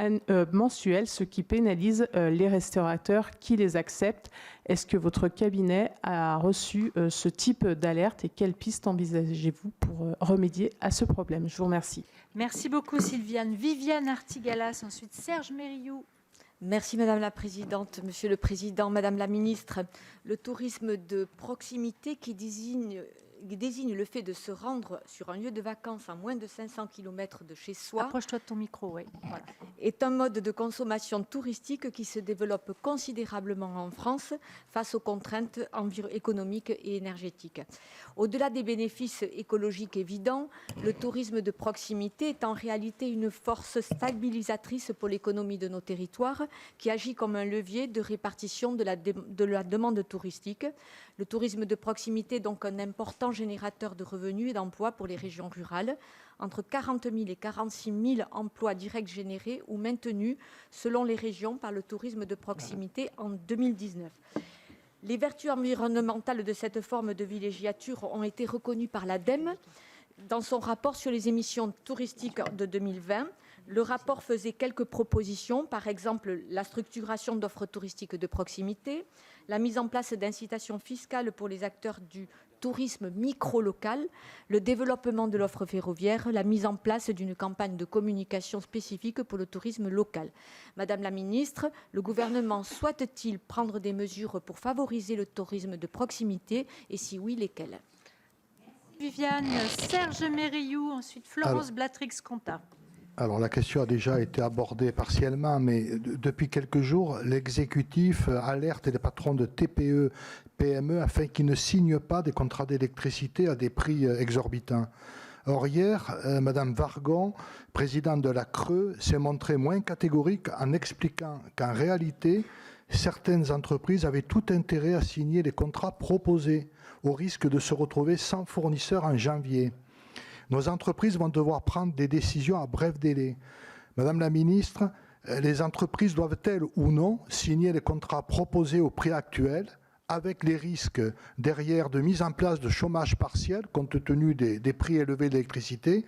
mensuel, ce qui pénalise les restaurateurs qui les acceptent. Est-ce que votre cabinet a reçu ce type d'alerte et quelles pistes envisagez-vous pour remédier à ce problème? Je vous remercie. Merci beaucoup Sylviane. Viviane Artigalas, ensuite Serge Mériou. Merci Madame la Présidente, Monsieur le Président, Madame la Ministre. Le tourisme de proximité qui désigne le fait de se rendre sur un lieu de vacances à moins de 500 km de chez soi. Approche-toi de ton micro, oui. Voilà. Est un mode de consommation touristique qui se développe considérablement en France face aux contraintes économiques et énergétiques. Au-delà des bénéfices écologiques évidents, le tourisme de proximité est en réalité une force stabilisatrice pour l'économie de nos territoires qui agit comme un levier de répartition de la demande touristique. Le tourisme de proximité est donc un important générateur de revenus et d'emplois pour les régions rurales. Entre 40 000 et 46 000 emplois directs générés ou maintenus selon les régions par le tourisme de proximité en 2019. Les vertus environnementales de cette forme de villégiature ont été reconnues par l'ADEME dans son rapport sur les émissions touristiques de 2020. Le rapport faisait quelques propositions, par exemple la structuration d'offres touristiques de proximité, la mise en place d'incitations fiscales pour les acteurs du tourisme micro-local, le développement de l'offre ferroviaire, la mise en place d'une campagne de communication spécifique pour le tourisme local. Madame la ministre, le gouvernement souhaite-t-il prendre des mesures pour favoriser le tourisme de proximité et si oui, lesquelles? Viviane, Serge Mérillou, ensuite Florence Blatrix-Contat. Alors la question a déjà été abordée partiellement, mais depuis quelques jours, l'exécutif alerte les patrons de TPE, PME afin qu'ils ne signent pas des contrats d'électricité à des prix exorbitants. Or hier, Madame Vargon, présidente de la CRE, s'est montrée moins catégorique en expliquant qu'en réalité, certaines entreprises avaient tout intérêt à signer les contrats proposés, au risque de se retrouver sans fournisseur en janvier. Nos entreprises vont devoir prendre des décisions à bref délai. Madame la ministre, les entreprises doivent-elles ou non signer les contrats proposés au prix actuel, avec les risques derrière de mise en place de chômage partiel, compte tenu des prix élevés de l'électricité?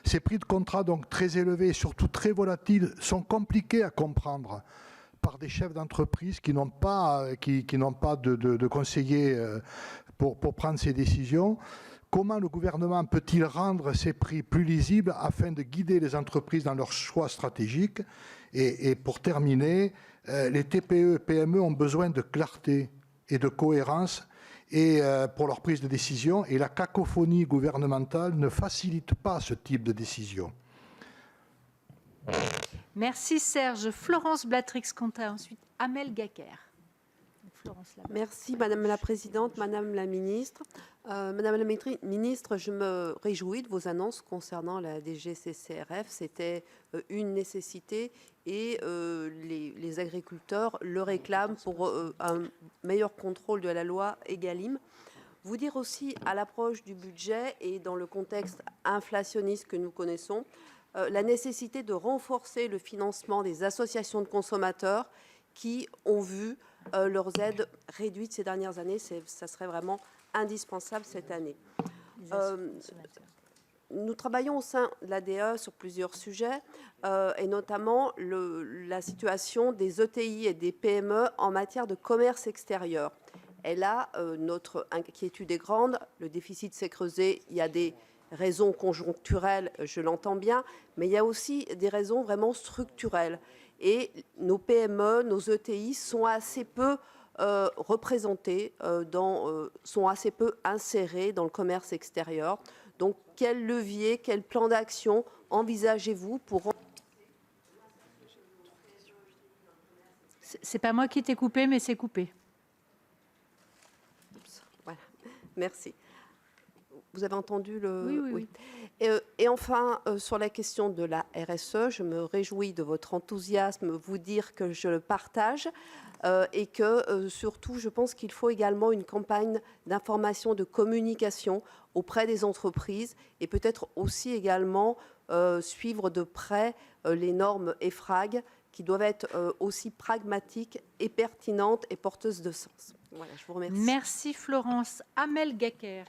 Ces prix de contrat donc très élevés et surtout très volatiles sont compliqués à comprendre par des chefs d'entreprise qui n'ont pas, de conseillers pour prendre ces décisions. Comment le gouvernement peut-il rendre ces prix plus lisibles afin de guider les entreprises dans leurs choix stratégiques? Et pour terminer, les TPE et PME ont besoin de clarté et de cohérence pour leur prise de décision, et la cacophonie gouvernementale ne facilite pas ce type de décision. Merci Serge. Florence Blatrix-Contat, ensuite Amel Gacquer. Merci Madame la Présidente, Madame la Ministre. Madame la Ministre, je me réjouis de vos annonces concernant la DGCCRF. C'était une nécessité et les agriculteurs le réclament pour un meilleur contrôle de la loi Egalim. Vous dire aussi, à l'approche du budget et dans le contexte inflationniste que nous connaissons, la nécessité de renforcer le financement des associations de consommateurs qui ont vu leurs aides réduites ces dernières années. Ça serait vraiment indispensable cette année. Nous travaillons au sein de l'ADE sur plusieurs sujets, et notamment la situation des ETI et des PME en matière de commerce extérieur. Et là, notre inquiétude est grande, le déficit s'est creusé, il y a des raisons conjoncturelles, je l'entends bien, mais il y a aussi des raisons vraiment structurelles. Et nos PME, nos ETI sont assez peu représentés, sont assez peu insérés dans le commerce extérieur. Donc, quel levier, quel plan d'action envisagez-vous pour... C'est pas moi qui t'ai coupé, mais c'est coupé. Voilà, merci. Vous avez entendu le... Oui. Et enfin, sur la question de la RSE, je me réjouis de votre enthousiasme, vous dire que je le partage et que surtout, je pense qu'il faut également une campagne d'information, de communication auprès des entreprises et peut-être aussi également suivre de près les normes EFRAG qui doivent être aussi pragmatiques et pertinentes et porteuses de sens. Voilà, je vous remercie. Merci Florence. Amel Gacquer.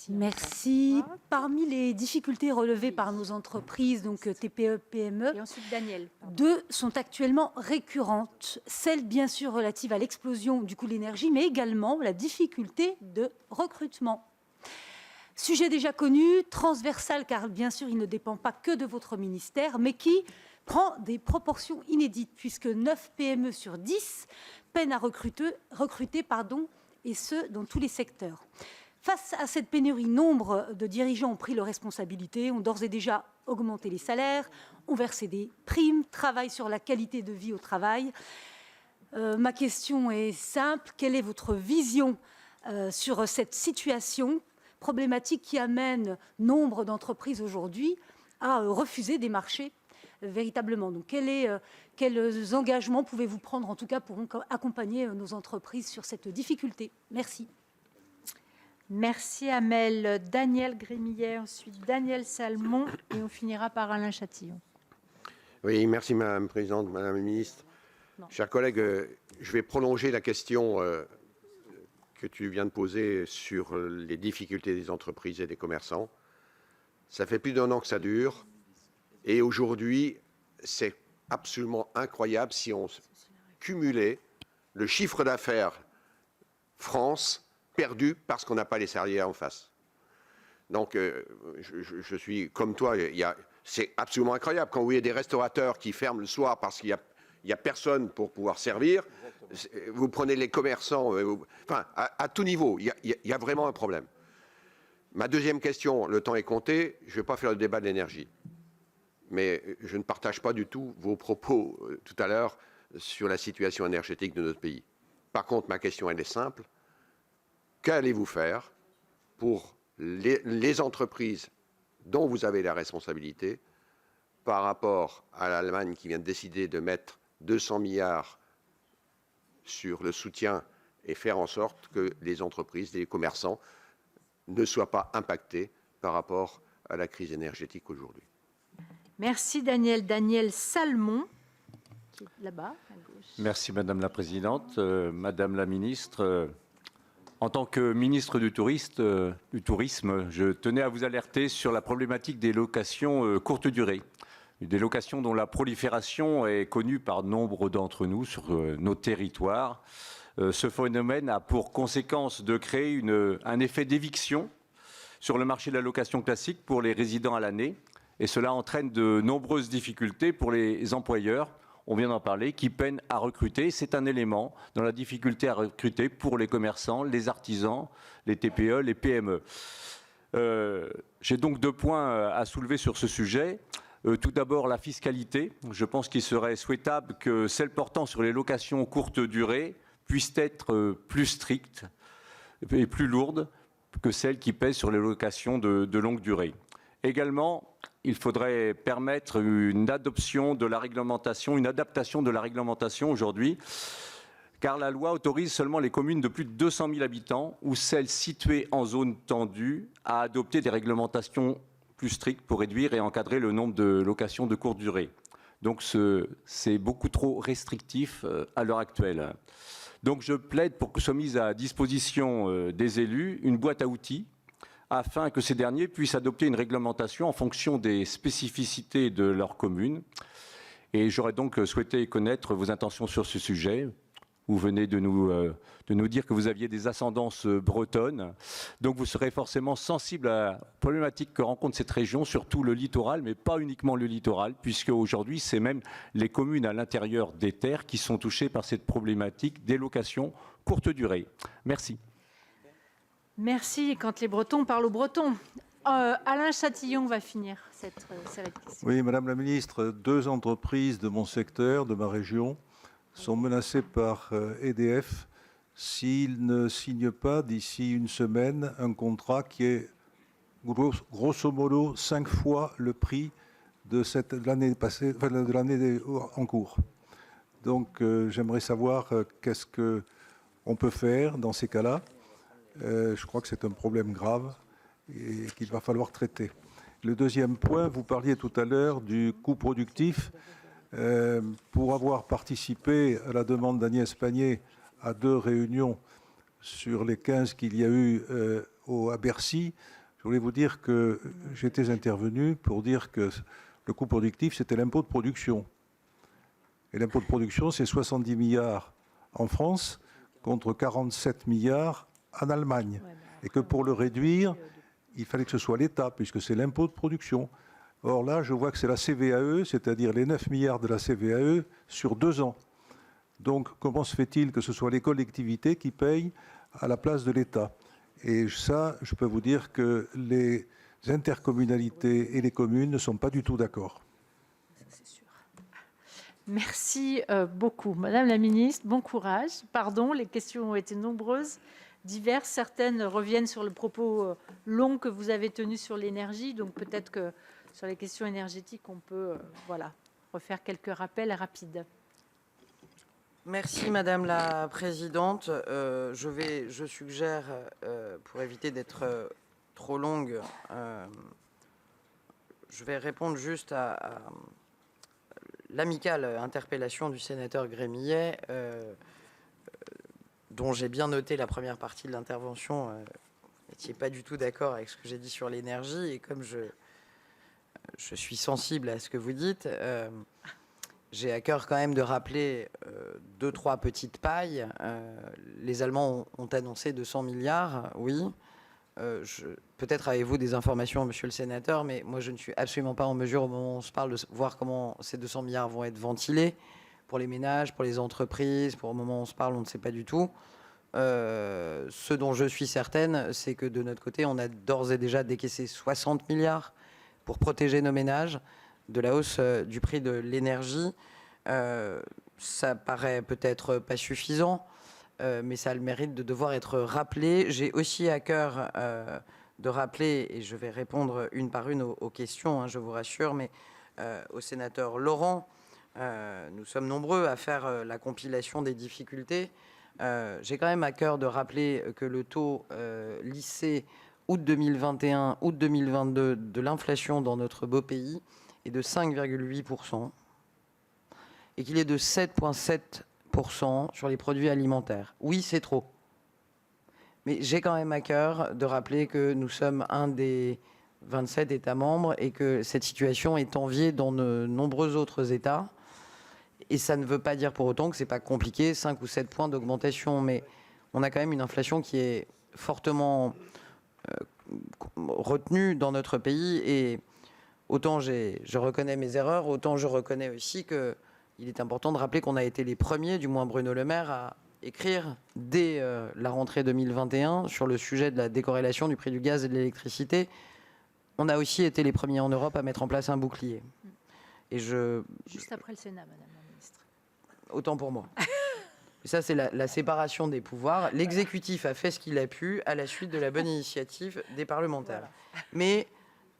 Merci. Parmi les difficultés relevées par nos entreprises, donc TPE, PME, et ensuite Daniel, deux sont actuellement récurrentes. Celle bien sûr relative à l'explosion du coût de l'énergie, mais également la difficulté de recrutement. Sujet déjà connu, transversal, car bien sûr il ne dépend pas que de votre ministère, mais qui prend des proportions inédites, puisque 9 PME sur 10 peinent à recruter, et ce, dans tous les secteurs. Face à cette pénurie, nombre de dirigeants ont pris leurs responsabilités, ont d'ores et déjà augmenté les salaires, ont versé des primes, travaillent sur la qualité de vie au travail. Ma question est simple, quelle est votre vision sur cette situation problématique qui amène nombre d'entreprises aujourd'hui à refuser des marchés véritablement? Donc, quels engagements pouvez-vous prendre, en tout cas, pour accompagner nos entreprises sur cette difficulté? Merci. Merci Amel. Daniel Grémillet, ensuite Daniel Salmon, et on finira par Alain Châtillon. Oui, merci Madame la Présidente, Madame la Ministre. Chers collègues, je vais prolonger la question que tu viens de poser sur les difficultés des entreprises et des commerçants. Ça fait plus d'1 an que ça dure. Et aujourd'hui, c'est absolument incroyable si on cumulait le chiffre d'affaires France perdu parce qu'on n'a pas les salariés en face. Donc, je suis comme toi, c'est absolument incroyable. Quand vous voyez des restaurateurs qui ferment le soir parce qu'il n'y a personne pour pouvoir servir, vous prenez les commerçants, enfin, à tout niveau, il y a vraiment un problème. Ma deuxième question, le temps est compté, je ne vais pas faire le débat de l'énergie. Mais je ne partage pas du tout vos propos tout à l'heure sur la situation énergétique de notre pays. Par contre, ma question, elle est simple. Qu'allez-vous faire pour les entreprises dont vous avez la responsabilité par rapport à l'Allemagne qui vient de décider de mettre 200 milliards sur le soutien et faire en sorte que les entreprises, les commerçants ne soient pas impactés par rapport à la crise énergétique aujourd'hui. Merci Daniel. Daniel Salmon, qui est là-bas, à gauche. Merci Madame la Présidente. Madame la Ministre, en tant que ministre du Tourisme, je tenais à vous alerter sur la problématique des locations courte durée. Des locations dont la prolifération est connue par nombre d'entre nous sur nos territoires. Ce phénomène a pour conséquence de créer un effet d'éviction sur le marché de la location classique pour les résidents à l'année. Et cela entraîne de nombreuses difficultés pour les employeurs, on vient d'en parler, qui peinent à recruter. C'est un élément dans la difficulté à recruter pour les commerçants, les artisans, les TPE, les PME. J'ai donc 2 points à soulever sur ce sujet. Tout d'abord, la fiscalité. Je pense qu'il serait souhaitable que celle portant sur les locations courte durée puisse être plus stricte et plus lourde que celle qui pèse sur les locations de longue durée. Également, il faudrait permettre une adaptation de la réglementation aujourd'hui, car la loi autorise seulement les communes de plus de 200 000 habitants ou celles situées en zone tendue à adopter des réglementations plus strictes pour réduire et encadrer le nombre de locations de courte durée. Donc c'est beaucoup trop restrictif à l'heure actuelle. Donc je plaide pour que soit mise à disposition des élus une boîte à outils afin que ces derniers puissent adopter une réglementation en fonction des spécificités de leur commune. Et j'aurais donc souhaité connaître vos intentions sur ce sujet. Vous venez de nous dire que vous aviez des ascendances bretonnes. Donc vous serez forcément sensible à la problématique que rencontre cette région, surtout le littoral, mais pas uniquement le littoral, puisque aujourd'hui, c'est même les communes à l'intérieur des terres qui sont touchées par cette problématique des locations courte durée. Merci. Merci. Et quand les Bretons parlent aux Bretons. Alain Châtillon va finir cette question. Oui, Madame la Ministre, 2 entreprises de mon secteur, de ma région, sont menacées par EDF s'ils ne signent pas d'ici une semaine un contrat qui est grosso modo 5 fois le prix de l'année passée, enfin, de l'année en cours. Donc j'aimerais savoir qu'est-ce qu'on peut faire dans ces cas-là. Je crois que c'est un problème grave et qu'il va falloir traiter. Le deuxième point, vous parliez tout à l'heure du coût productif. Pour avoir participé à la demande d'Agnès Pannier à 2 réunions sur les 15 qu'il y a eu à Bercy, je voulais vous dire que j'étais intervenu pour dire que le coût productif, c'était l'impôt de production. Et l'impôt de production, c'est 70 milliards en France contre 47 milliards en Allemagne. Et que pour le réduire, il fallait que ce soit l'État, puisque c'est l'impôt de production. Or là, je vois que c'est la CVAE, c'est-à-dire les 9 milliards de la CVAE sur 2 ans. Donc, comment se fait-il que ce soit les collectivités qui payent à la place de l'État? Et ça, je peux vous dire que les intercommunalités et les communes ne sont pas du tout d'accord. Merci beaucoup. Madame la Ministre, bon courage. Pardon, les questions ont été nombreuses, diverses. Certaines reviennent sur le propos long que vous avez tenu sur l'énergie. Donc peut-être que sur les questions énergétiques, on peut refaire quelques rappels rapides. Merci Madame la Présidente. Je suggère, pour éviter d'être trop longue, je vais répondre juste à l'amicale interpellation du sénateur Grémillet, dont j'ai bien noté la première partie de l'intervention. Vous n'étiez pas du tout d'accord avec ce que j'ai dit sur l'énergie, et comme je suis sensible à ce que vous dites. J'ai à cœur quand même de rappeler 2-3 petites pailles. Les Allemands ont annoncé 200 milliards, oui. Peut-être avez-vous des informations, monsieur le sénateur, mais moi je ne suis absolument pas en mesure, au moment où on se parle, de voir comment ces 200 milliards vont être ventilés pour les ménages, pour les entreprises. Pour le moment où on se parle, on ne sait pas du tout. Ce dont je suis certaine, c'est que de notre côté, on a d'ores et déjà décaissé 60 milliards pour protéger nos ménages de la hausse du prix de l'énergie. Ça paraît peut-être pas suffisant, mais ça a le mérite de devoir être rappelé. J'ai aussi à cœur de rappeler, et je vais répondre une par une aux questions, hein, je vous rassure, mais au sénateur Laurent, nous sommes nombreux à faire la compilation des difficultés. J'ai quand même à cœur de rappeler que le taux lissé août 2021, août 2022 de l'inflation dans notre beau pays est de 5,8% et qu'il est de 7,7% sur les produits alimentaires. Oui, c'est trop. Mais j'ai quand même à cœur de rappeler que nous sommes un des 27 États membres et que cette situation est enviée dans de nombreux autres États. Et ça ne veut pas dire pour autant que c'est pas compliqué, 5 ou 7 points d'augmentation, mais on a quand même une inflation qui est fortement retenue dans notre pays. Et autant je reconnais mes erreurs, autant je reconnais aussi qu'il est important de rappeler qu'on a été les premiers, du moins Bruno Le Maire, à écrire dès la rentrée 2021 sur le sujet de la décorrélation du prix du gaz et de l'électricité. On a aussi été les premiers en Europe à mettre en place un bouclier. Et Juste après le Sénat, Madame la Ministre. Autant pour moi. Et ça, c'est la séparation des pouvoirs. L'exécutif a fait ce qu'il a pu à la suite de la bonne initiative des parlementaires. Voilà. Mais,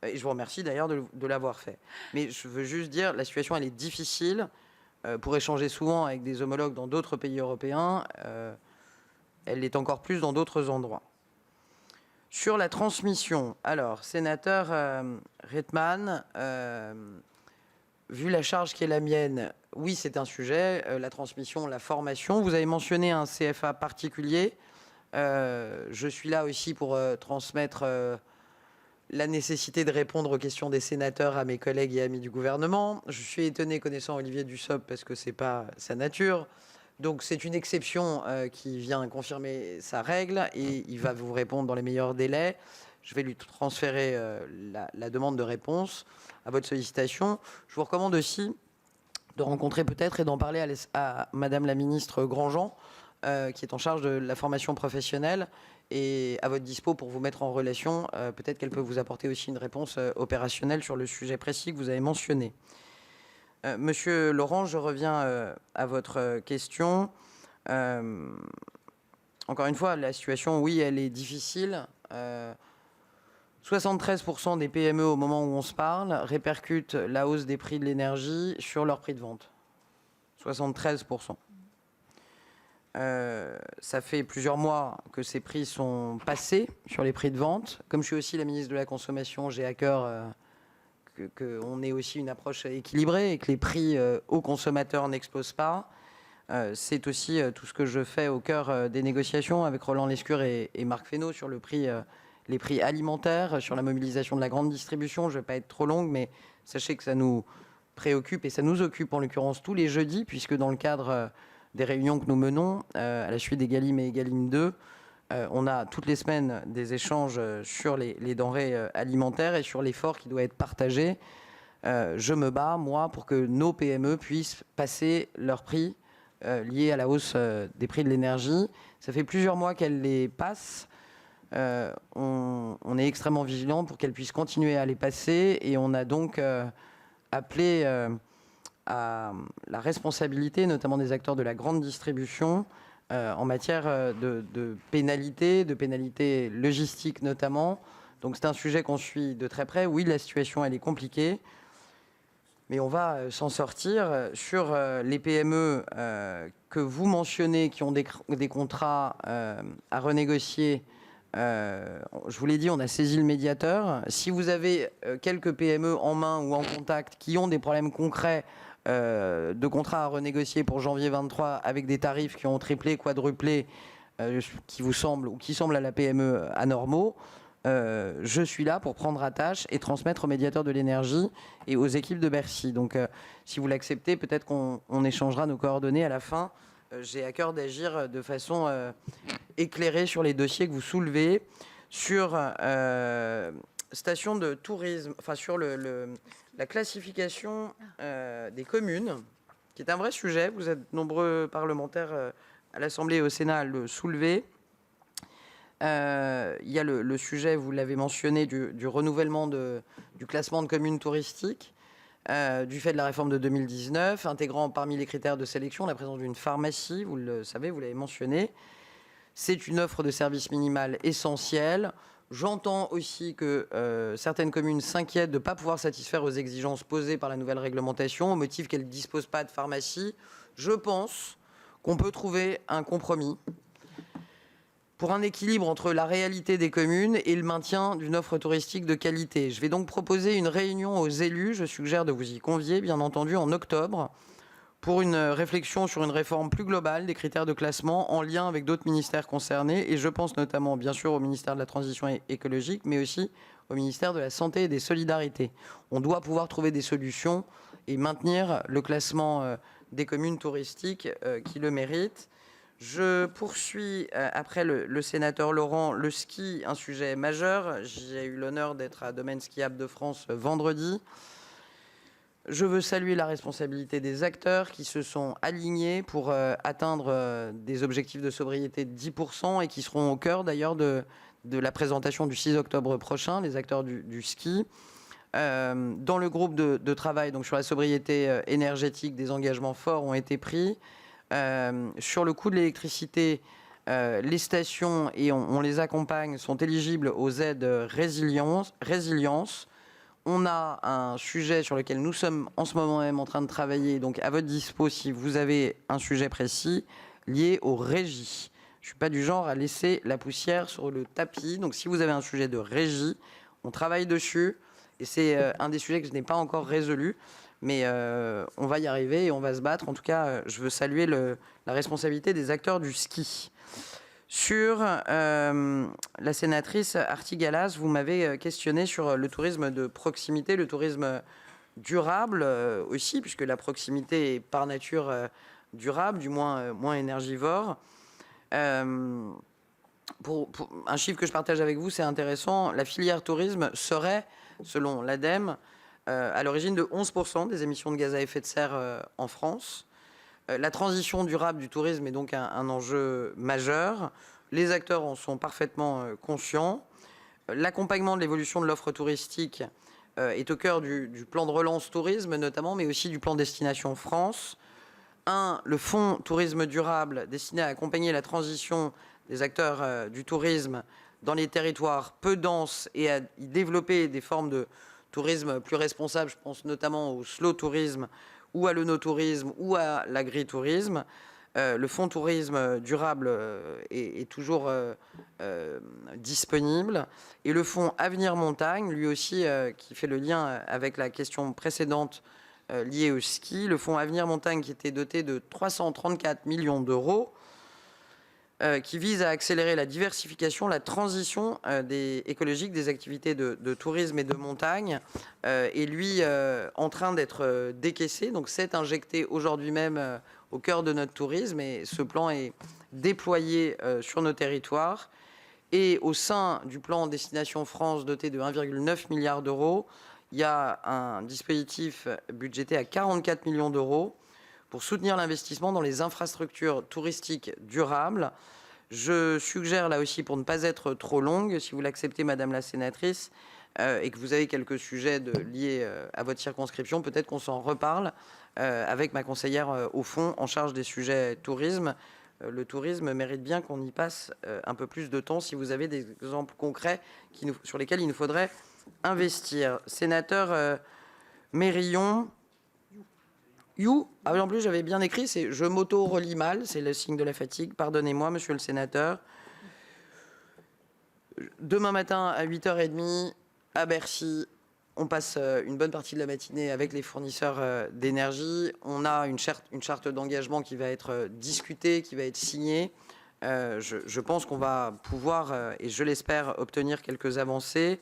et je vous remercie d'ailleurs de l'avoir fait. Mais je veux juste dire, la situation, elle est difficile. Pour échanger souvent avec des homologues dans d'autres pays européens, elle l'est encore plus dans d'autres endroits. Sur la transmission, alors, sénateur Reitman, vu la charge qui est la mienne, oui, c'est un sujet, la transmission, la formation. Vous avez mentionné un CFA particulier. Je suis là aussi pour transmettre la nécessité de répondre aux questions des sénateurs à mes collègues et amis du gouvernement. Je suis étonné connaissant Olivier Dussopt parce que ce n'est pas sa nature. Donc c'est une exception qui vient confirmer sa règle et il va vous répondre dans les meilleurs délais. Je vais lui transférer la demande de réponse à votre sollicitation. Je vous recommande aussi de rencontrer peut-être et d'en parler à Madame la ministre Grandjean, qui est en charge de la formation professionnelle et à votre dispo pour vous mettre en relation. Peut-être qu'elle peut vous apporter aussi une réponse opérationnelle sur le sujet précis que vous avez mentionné. Monsieur Laurent, je reviens à votre question. Encore une fois, la situation, oui, elle est difficile. 73% des PME, au moment où on se parle, répercutent la hausse des prix de l'énergie sur leur prix de vente. 73%. Ça fait plusieurs mois que ces prix sont passés sur les prix de vente. Comme je suis aussi la ministre de la Consommation, j'ai à cœur qu'on ait aussi une approche équilibrée et que les prix aux consommateurs n'explosent pas. C'est aussi tout ce que je fais au cœur des négociations avec Roland Lescure et Marc Fesneau sur le prix, les prix alimentaires, sur la mobilisation de la grande distribution. Je ne vais pas être trop longue, mais sachez que ça nous préoccupe et ça nous occupe en l'occurrence tous les jeudis, puisque dans le cadre des réunions que nous menons à la suite d'Egalim et Egalim 2, on a toutes les semaines des échanges sur les denrées alimentaires et sur l'effort qui doit être partagé. Je me bats, moi, pour que nos PME puissent passer leurs prix liés à la hausse des prix de l'énergie. Ça fait plusieurs mois qu'elles les passent. On est extrêmement vigilant pour qu'elles puissent continuer à les passer et on a donc appelé à la responsabilité, notamment des acteurs de la grande distribution, en matière de pénalités logistiques notamment. Donc c'est un sujet qu'on suit de très près. Oui, la situation, elle est compliquée, mais on va s'en sortir. Sur les PME que vous mentionnez, qui ont des contrats à renégocier, je vous l'ai dit, on a saisi le médiateur. Si vous avez quelques PME en main ou en contact qui ont des problèmes concrets de contrats à renégocier pour janvier 23 avec des tarifs qui ont triplé, quadruplé, qui vous semblent ou qui semblent à la PME anormaux, je suis là pour prendre attache et transmettre au médiateur de l'énergie et aux équipes de Bercy. Donc, si vous l'acceptez, peut-être qu'on échangera nos coordonnées à la fin. J'ai à cœur d'agir de façon éclairée sur les dossiers que vous soulevez, sur station de tourisme, enfin sur la classification des communes, qui est un vrai sujet. Vous êtes nombreux parlementaires à l'Assemblée et au Sénat à le soulever. Il y a le sujet, vous l'avez mentionné, du renouvellement du classement de communes touristiques, du fait de la réforme de 2019, intégrant parmi les critères de sélection la présence d'une pharmacie, vous le savez, vous l'avez mentionné. C'est une offre de service minimale essentielle. J'entends aussi que certaines communes s'inquiètent de ne pas pouvoir satisfaire aux exigences posées par la nouvelle réglementation, au motif qu'elles ne disposent pas de pharmacie. Je pense qu'on peut trouver un compromis pour un équilibre entre la réalité des communes et le maintien d'une offre touristique de qualité. Je vais donc proposer une réunion aux élus. Je suggère de vous y convier, bien entendu, en octobre, pour une réflexion sur une réforme plus globale des critères de classement en lien avec d'autres ministères concernés. Et je pense notamment, bien sûr, au ministère de la Transition écologique, mais aussi au ministère de la Santé et des Solidarités. On doit pouvoir trouver des solutions et maintenir le classement des communes touristiques qui le méritent. Je poursuis, après le sénateur Laurent, le ski, un sujet majeur. J'ai eu l'honneur d'être à Domaine skiable de France vendredi. Je veux saluer la responsabilité des acteurs qui se sont alignés pour atteindre des objectifs de sobriété de 10% et qui seront au cœur d'ailleurs de la présentation du 6 octobre prochain, les acteurs du ski. Dans le groupe de travail donc sur la sobriété énergétique, des engagements forts ont été pris. Sur le coût de l'électricité, les stations, et on les accompagne, sont éligibles aux aides résilience. On a un sujet sur lequel nous sommes en ce moment même en train de travailler, donc à votre dispo si vous avez un sujet précis lié aux régies. Je ne suis pas du genre à laisser la poussière sur le tapis, donc si vous avez un sujet de régie, on travaille dessus, et c'est un des sujets que je n'ai pas encore résolu. Mais on va y arriver et on va se battre. En tout cas, je veux saluer la responsabilité des acteurs du ski. Sur la sénatrice Artigalas, vous m'avez questionné sur le tourisme de proximité, le tourisme durable aussi, puisque la proximité est par nature durable, du moins énergivore. Pour un chiffre que je partage avec vous, c'est intéressant. La filière tourisme serait, selon l'ADEME, à l'origine de 11% des émissions de gaz à effet de serre en France. La transition durable du tourisme est donc un enjeu majeur. Les acteurs en sont parfaitement conscients. L'accompagnement de l'évolution de l'offre touristique est au cœur du plan de relance tourisme notamment, mais aussi du plan Destination France. Le fonds tourisme durable destiné à accompagner la transition des acteurs du tourisme dans les territoires peu denses et à y développer des formes de tourisme plus responsable, je pense notamment au slow tourisme ou à l'œnotourisme ou à l'agritourisme. Le fonds tourisme durable est toujours disponible. Et le fonds Avenir Montagne, lui aussi, qui fait le lien avec la question précédente liée au ski, le fonds Avenir Montagne qui était doté de 334 millions d'euros, qui vise à accélérer la diversification, la transition écologique des activités de tourisme et de montagne, est lui en train d'être décaissé. Donc c'est injecté aujourd'hui même au cœur de notre tourisme et ce plan est déployé sur nos territoires. Et au sein du plan Destination France doté de 1,9 milliard d'euros, il y a un dispositif budgété à 44 millions d'euros pour soutenir l'investissement dans les infrastructures touristiques durables. Je suggère là aussi, pour ne pas être trop longue, si vous l'acceptez Madame la sénatrice, et que vous avez quelques sujets liés à votre circonscription, peut-être qu'on s'en reparle avec ma conseillère au fond en charge des sujets tourisme. Le tourisme mérite bien qu'on y passe un peu plus de temps si vous avez des exemples concrets sur lesquels il nous faudrait investir. Sénateur Mérillon, en plus j'avais bien écrit, c'est je m'auto-relis mal, c'est le signe de la fatigue, pardonnez-moi monsieur le sénateur. Demain matin à 8h30 à Bercy, on passe une bonne partie de la matinée avec les fournisseurs d'énergie. On a une charte d'engagement qui va être discutée, qui va être signée je pense qu'on va pouvoir, et je l'espère, obtenir quelques avancées.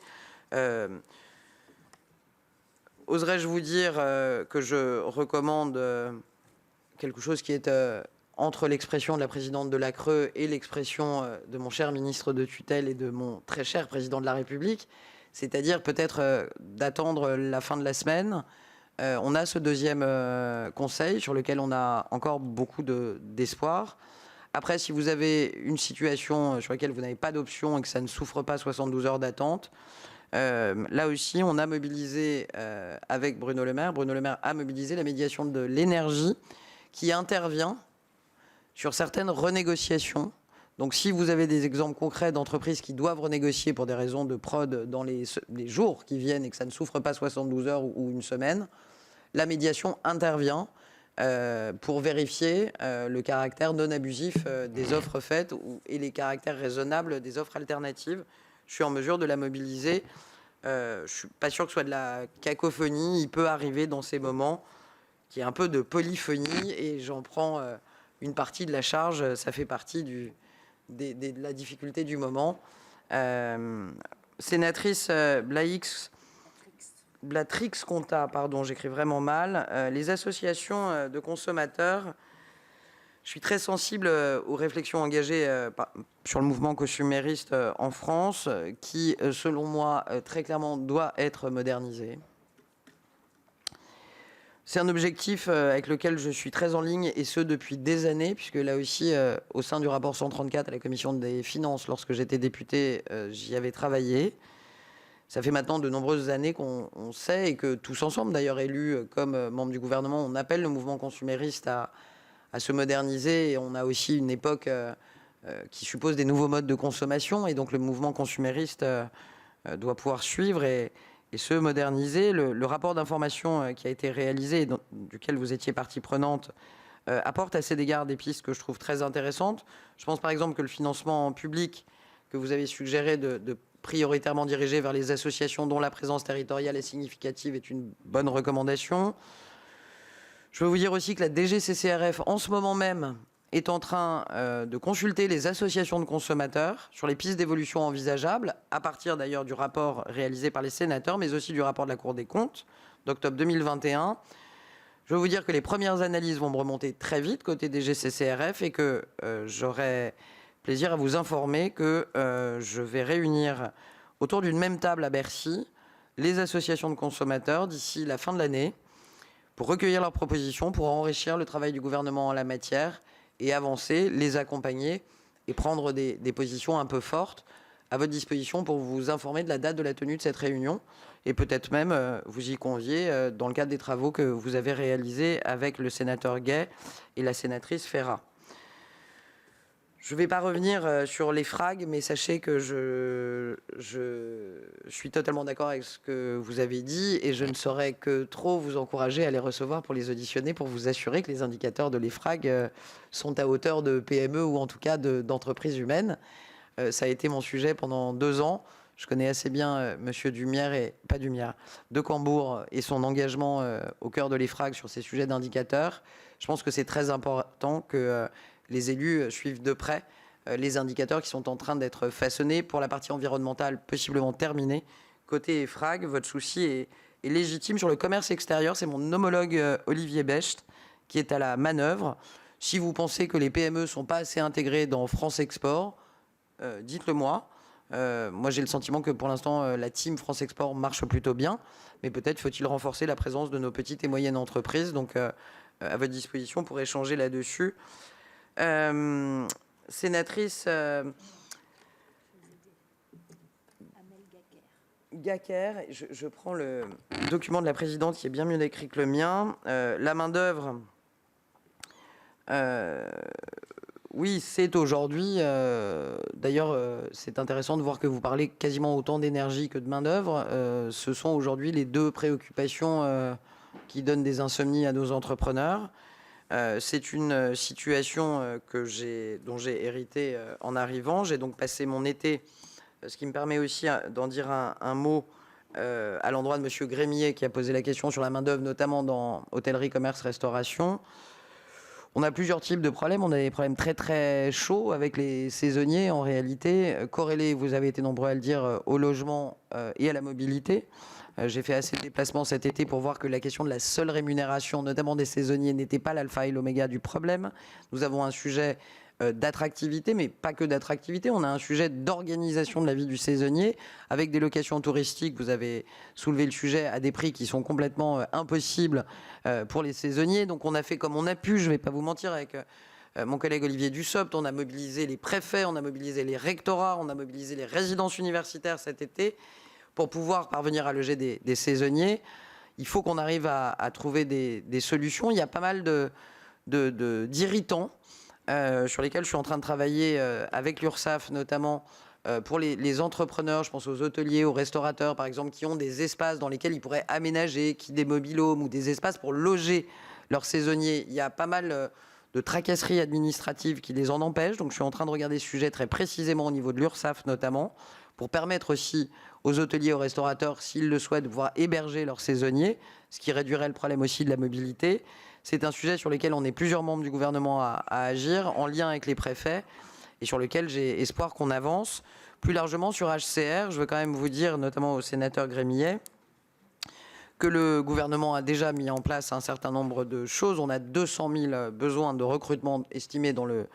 Oserais-je vous dire que je recommande quelque chose qui est entre l'expression de la présidente de la Creux et l'expression de mon cher ministre de tutelle et de mon très cher président de la République, c'est-à-dire peut-être d'attendre la fin de la semaine. On a ce deuxième conseil sur lequel on a encore beaucoup d'espoir. Après, si vous avez une situation sur laquelle vous n'avez pas d'option et que ça ne souffre pas 72 heures d'attente, là aussi, on a mobilisé avec Bruno Le Maire. Bruno Le Maire a mobilisé la médiation de l'énergie qui intervient sur certaines renégociations. Donc, si vous avez des exemples concrets d'entreprises qui doivent renégocier pour des raisons de prod dans les jours qui viennent et que ça ne souffre pas 72 heures ou une semaine, la médiation intervient pour vérifier le caractère non abusif des offres faites et les caractères raisonnables des offres alternatives. Je suis en mesure de la mobiliser. Je ne suis pas sûr que ce soit de la cacophonie. Il peut arriver dans ces moments qu'il y ait un peu de polyphonie et j'en prends une partie de la charge. Ça fait partie de la difficulté du moment. Sénatrice Blatrix-Contat, pardon, j'écris vraiment mal. Les associations de consommateurs, je suis très sensible aux réflexions engagées sur le mouvement consumériste en France, qui, selon moi, très clairement doit être modernisé. C'est un objectif avec lequel je suis très en ligne, et ce depuis des années, puisque là aussi, au sein du rapport 134 à la Commission des finances, lorsque j'étais député, j'y avais travaillé. Ça fait maintenant de nombreuses années qu'on sait, et que tous ensemble, d'ailleurs élus comme membres du gouvernement, on appelle le mouvement consumériste à se moderniser. Et on a aussi une époque qui suppose des nouveaux modes de consommation, et donc le mouvement consumériste doit pouvoir suivre et se moderniser. Le rapport d'information qui a été réalisé, duquel vous étiez partie prenante, apporte à cet égard des pistes que je trouve très intéressantes. Je pense par exemple que le financement public que vous avez suggéré de prioritairement dirigé vers les associations dont la présence territoriale est significative est une bonne recommandation. Je veux vous dire aussi que la DGCCRF, en ce moment même, est en train de consulter les associations de consommateurs sur les pistes d'évolution envisageables, à partir d'ailleurs du rapport réalisé par les sénateurs, mais aussi du rapport de la Cour des comptes d'octobre 2021. Je veux vous dire que les premières analyses vont me remonter très vite côté DGCCRF et que j'aurai plaisir à vous informer que je vais réunir autour d'une même table à Bercy les associations de consommateurs d'ici la fin de l'année pour recueillir leurs propositions, pour enrichir le travail du gouvernement en la matière et avancer, les accompagner et prendre des positions un peu fortes à votre disposition pour vous informer de la date de la tenue de cette réunion et peut-être même vous y convier dans le cadre des travaux que vous avez réalisés avec le sénateur Gay et la sénatrice Ferrat. Je ne vais pas revenir sur les FRAG, mais sachez que je suis totalement d'accord avec ce que vous avez dit et je ne saurais que trop vous encourager à les recevoir pour les auditionner, pour vous assurer que les indicateurs de l'EFRAG sont à hauteur de PME ou en tout cas d'entreprises humaines. Ça a été mon sujet pendant 2 ans. Je connais assez bien Monsieur De Cambourg et son engagement au cœur de l'EFRAG sur ces sujets d'indicateurs. Je pense que c'est très important que les élus suivent de près les indicateurs qui sont en train d'être façonnés. Pour la partie environnementale, possiblement terminée. Côté EFRAG, votre souci est légitime. Sur le commerce extérieur, c'est mon homologue Olivier Becht qui est à la manœuvre. Si vous pensez que les PME ne sont pas assez intégrées dans France Export, dites-le moi. Moi, j'ai le sentiment que pour l'instant, la team France Export marche plutôt bien. Mais peut-être faut-il renforcer la présence de nos petites et moyennes entreprises. Donc, à votre disposition pour échanger là-dessus. Sénatrice Gacker, je prends le document de la présidente qui est bien mieux écrit que le mien. La main-d'œuvre, oui, c'est aujourd'hui. D'ailleurs, c'est intéressant de voir que vous parlez quasiment autant d'énergie que de main-d'œuvre. Ce sont aujourd'hui les 2 préoccupations qui donnent des insomnies à nos entrepreneurs. C'est une situation dont j'ai hérité en arrivant. J'ai donc passé mon été, ce qui me permet aussi d'en dire un mot à l'endroit de M. Grémier qui a posé la question sur la main-d'œuvre, notamment dans hôtellerie, commerce, restauration. On a plusieurs types de problèmes. On a des problèmes très très chauds avec les saisonniers en réalité, corrélés, vous avez été nombreux à le dire, au logement et à la mobilité. J'ai fait assez de déplacements cet été pour voir que la question de la seule rémunération, notamment des saisonniers, n'était pas l'alpha et l'oméga du problème. Nous avons un sujet d'attractivité, mais pas que d'attractivité. On a un sujet d'organisation de la vie du saisonnier avec des locations touristiques. Vous avez soulevé le sujet à des prix qui sont complètement impossibles pour les saisonniers. Donc on a fait comme on a pu, je ne vais pas vous mentir, avec mon collègue Olivier Dussopt. On a mobilisé les préfets, on a mobilisé les rectorats, on a mobilisé les résidences universitaires cet été pour pouvoir parvenir à loger des saisonniers. Il faut qu'on arrive à trouver des solutions. Il y a pas mal d'irritants sur lesquels je suis en train de travailler avec l'URSSAF, notamment pour les entrepreneurs. Je pense aux hôteliers, aux restaurateurs, par exemple, qui ont des espaces dans lesquels ils pourraient aménager, des mobil-homes ou des espaces pour loger leurs saisonniers. Il y a pas mal de tracasseries administratives qui les en empêchent. Donc, je suis en train de regarder ce sujet très précisément au niveau de l'URSSAF, notamment, pour permettre aussi aux hôteliers, aux restaurateurs, s'ils le souhaitent, de pouvoir héberger leurs saisonniers, ce qui réduirait le problème aussi de la mobilité. C'est un sujet sur lequel on est plusieurs membres du gouvernement à agir, en lien avec les préfets, et sur lequel j'ai espoir qu'on avance. Plus largement, sur HCR, je veux quand même vous dire, notamment au sénateur Grémillet, que le gouvernement a déjà mis en place un certain nombre de choses. On a 200 000 besoins de recrutement estimés dans le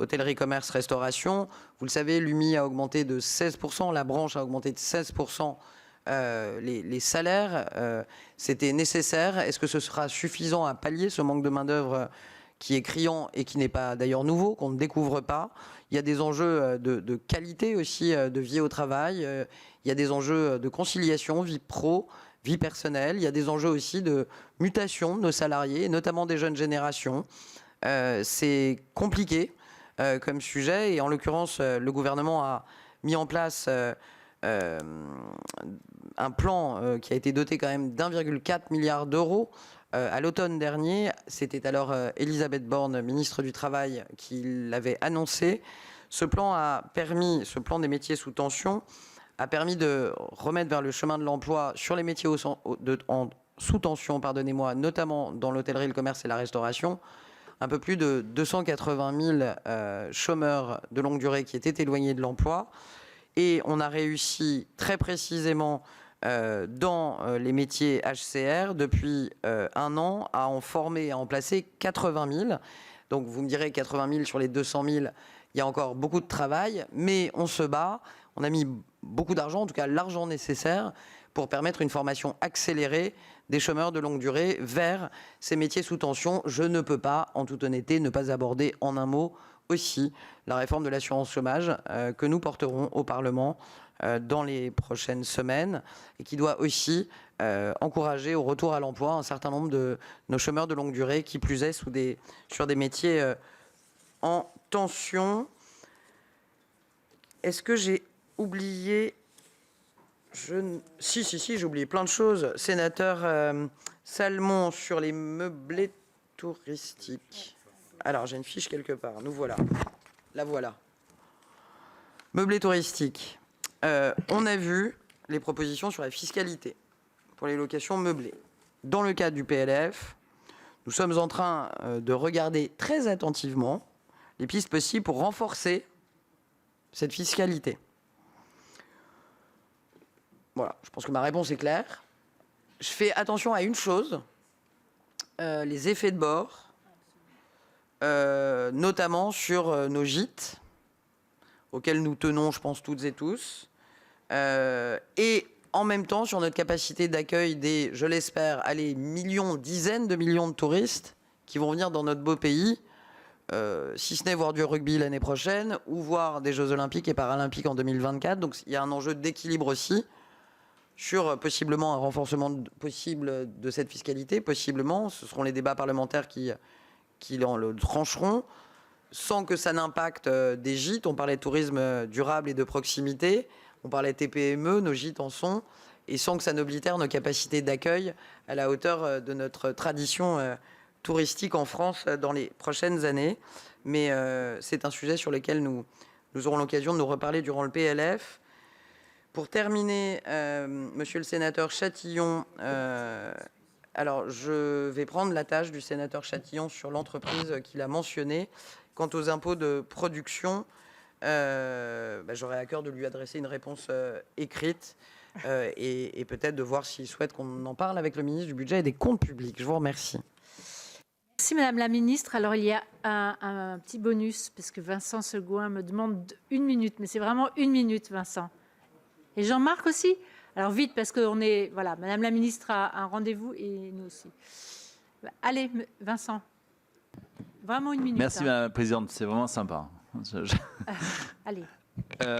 hôtellerie, commerce, restauration. Vous le savez, l'UMI a augmenté de 16%, la branche a augmenté de 16%. Les salaires, c'était nécessaire. Est-ce que ce sera suffisant à pallier ce manque de main-d'œuvre qui est criant et qui n'est pas d'ailleurs nouveau, qu'on ne découvre pas? Il y a des enjeux de qualité aussi, de vie au travail. Il y a des enjeux de conciliation, vie pro, vie personnelle. Il y a des enjeux aussi de mutation de nos salariés, notamment des jeunes générations. C'est compliqué comme sujet. Et en l'occurrence, le gouvernement a mis en place un plan qui a été doté quand même d'1,4 milliard d'euros à l'automne dernier. C'était alors Elisabeth Borne, ministre du Travail, qui l'avait annoncé. Ce plan des métiers sous tension a permis de remettre vers le chemin de l'emploi sur les métiers en sous tension, notamment dans l'hôtellerie, le commerce et la restauration, un peu plus de 280 000 chômeurs de longue durée qui étaient éloignés de l'emploi. Et on a réussi très précisément dans les métiers HCR depuis un an à en former et à en placer 80 000. Donc vous me direz 80 000 sur les 200 000, il y a encore beaucoup de travail, mais on se bat. On a mis beaucoup d'argent, en tout cas l'argent nécessaire, pour permettre une formation accélérée des chômeurs de longue durée vers ces métiers sous tension. Je ne peux pas, en toute honnêteté, ne pas aborder en un mot aussi la réforme de l'assurance chômage que nous porterons au Parlement dans les prochaines semaines et qui doit aussi encourager au retour à l'emploi un certain nombre de nos chômeurs de longue durée, qui plus est sur des métiers en tension. Est-ce que j'ai oublié Si, j'ai oublié plein de choses. Sénateur Salmon, sur les meublés touristiques. Alors, j'ai une fiche quelque part. Nous voilà. La voilà. Meublés touristiques. On a vu les propositions sur la fiscalité pour les locations meublées. Dans le cadre du PLF, nous sommes en train de regarder très attentivement les pistes possibles pour renforcer cette fiscalité. Voilà, je pense que ma réponse est claire. Je fais attention à une chose, les effets de bord, notamment sur nos gîtes, auxquels nous tenons, je pense, toutes et tous, et en même temps sur notre capacité d'accueil des, je l'espère, dizaines de millions de touristes qui vont venir dans notre beau pays, si ce n'est voir du rugby l'année prochaine, ou voir des Jeux Olympiques et Paralympiques en 2024. Donc il y a un enjeu d'équilibre aussi, sur possiblement un renforcement possible de cette fiscalité, possiblement, ce seront les débats parlementaires qui le trancheront, sans que ça n'impacte des gîtes. On parlait de tourisme durable et de proximité, on parlait de TPME, nos gîtes en sont, et sans que ça n'oblitère nos capacités d'accueil à la hauteur de notre tradition touristique en France dans les prochaines années. Mais c'est un sujet sur lequel nous aurons l'occasion de nous reparler durant le PLF. Pour terminer, monsieur le sénateur Chatillon Alors, je vais prendre la tâche du sénateur Chatillon sur l'entreprise qu'il a mentionnée. Quant aux impôts de production, j'aurais à cœur de lui adresser une réponse écrite et peut-être de voir s'il souhaite qu'on en parle avec le ministre du Budget et des Comptes publics. Je vous remercie. Merci Madame la Ministre. Alors il y a un petit bonus, parce que Vincent Segouin me demande 1 minute, mais c'est vraiment 1 minute, Vincent. Et Jean-Marc aussi. Alors vite, parce que voilà, Madame la Ministre a un rendez-vous et nous aussi. Allez, Vincent. Vraiment 1 minute. Merci Madame la Présidente, c'est vraiment sympa. Allez.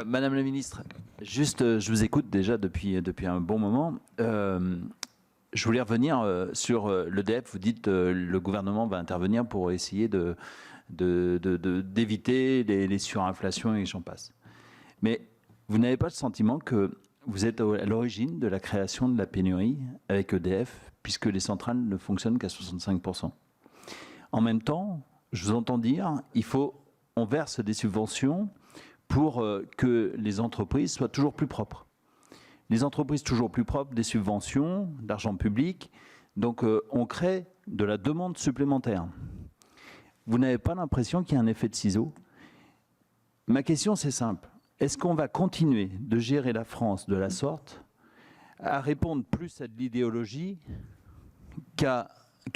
Madame la Ministre, juste, je vous écoute déjà depuis un bon moment. Je voulais revenir sur l'EDF. Vous dites que le gouvernement va intervenir pour essayer d'éviter les surinflations et j'en passe. Mais vous n'avez pas le sentiment que vous êtes à l'origine de la création de la pénurie avec EDF, puisque les centrales ne fonctionnent qu'à 65%. En même temps, je vous entends dire, on verse des subventions pour que les entreprises soient toujours plus propres. Les entreprises toujours plus propres, des subventions, d'argent public, donc on crée de la demande supplémentaire. Vous n'avez pas l'impression qu'il y a un effet de ciseau? Ma question, c'est simple. Est-ce qu'on va continuer de gérer la France de la sorte, à répondre plus à de l'idéologie qu'à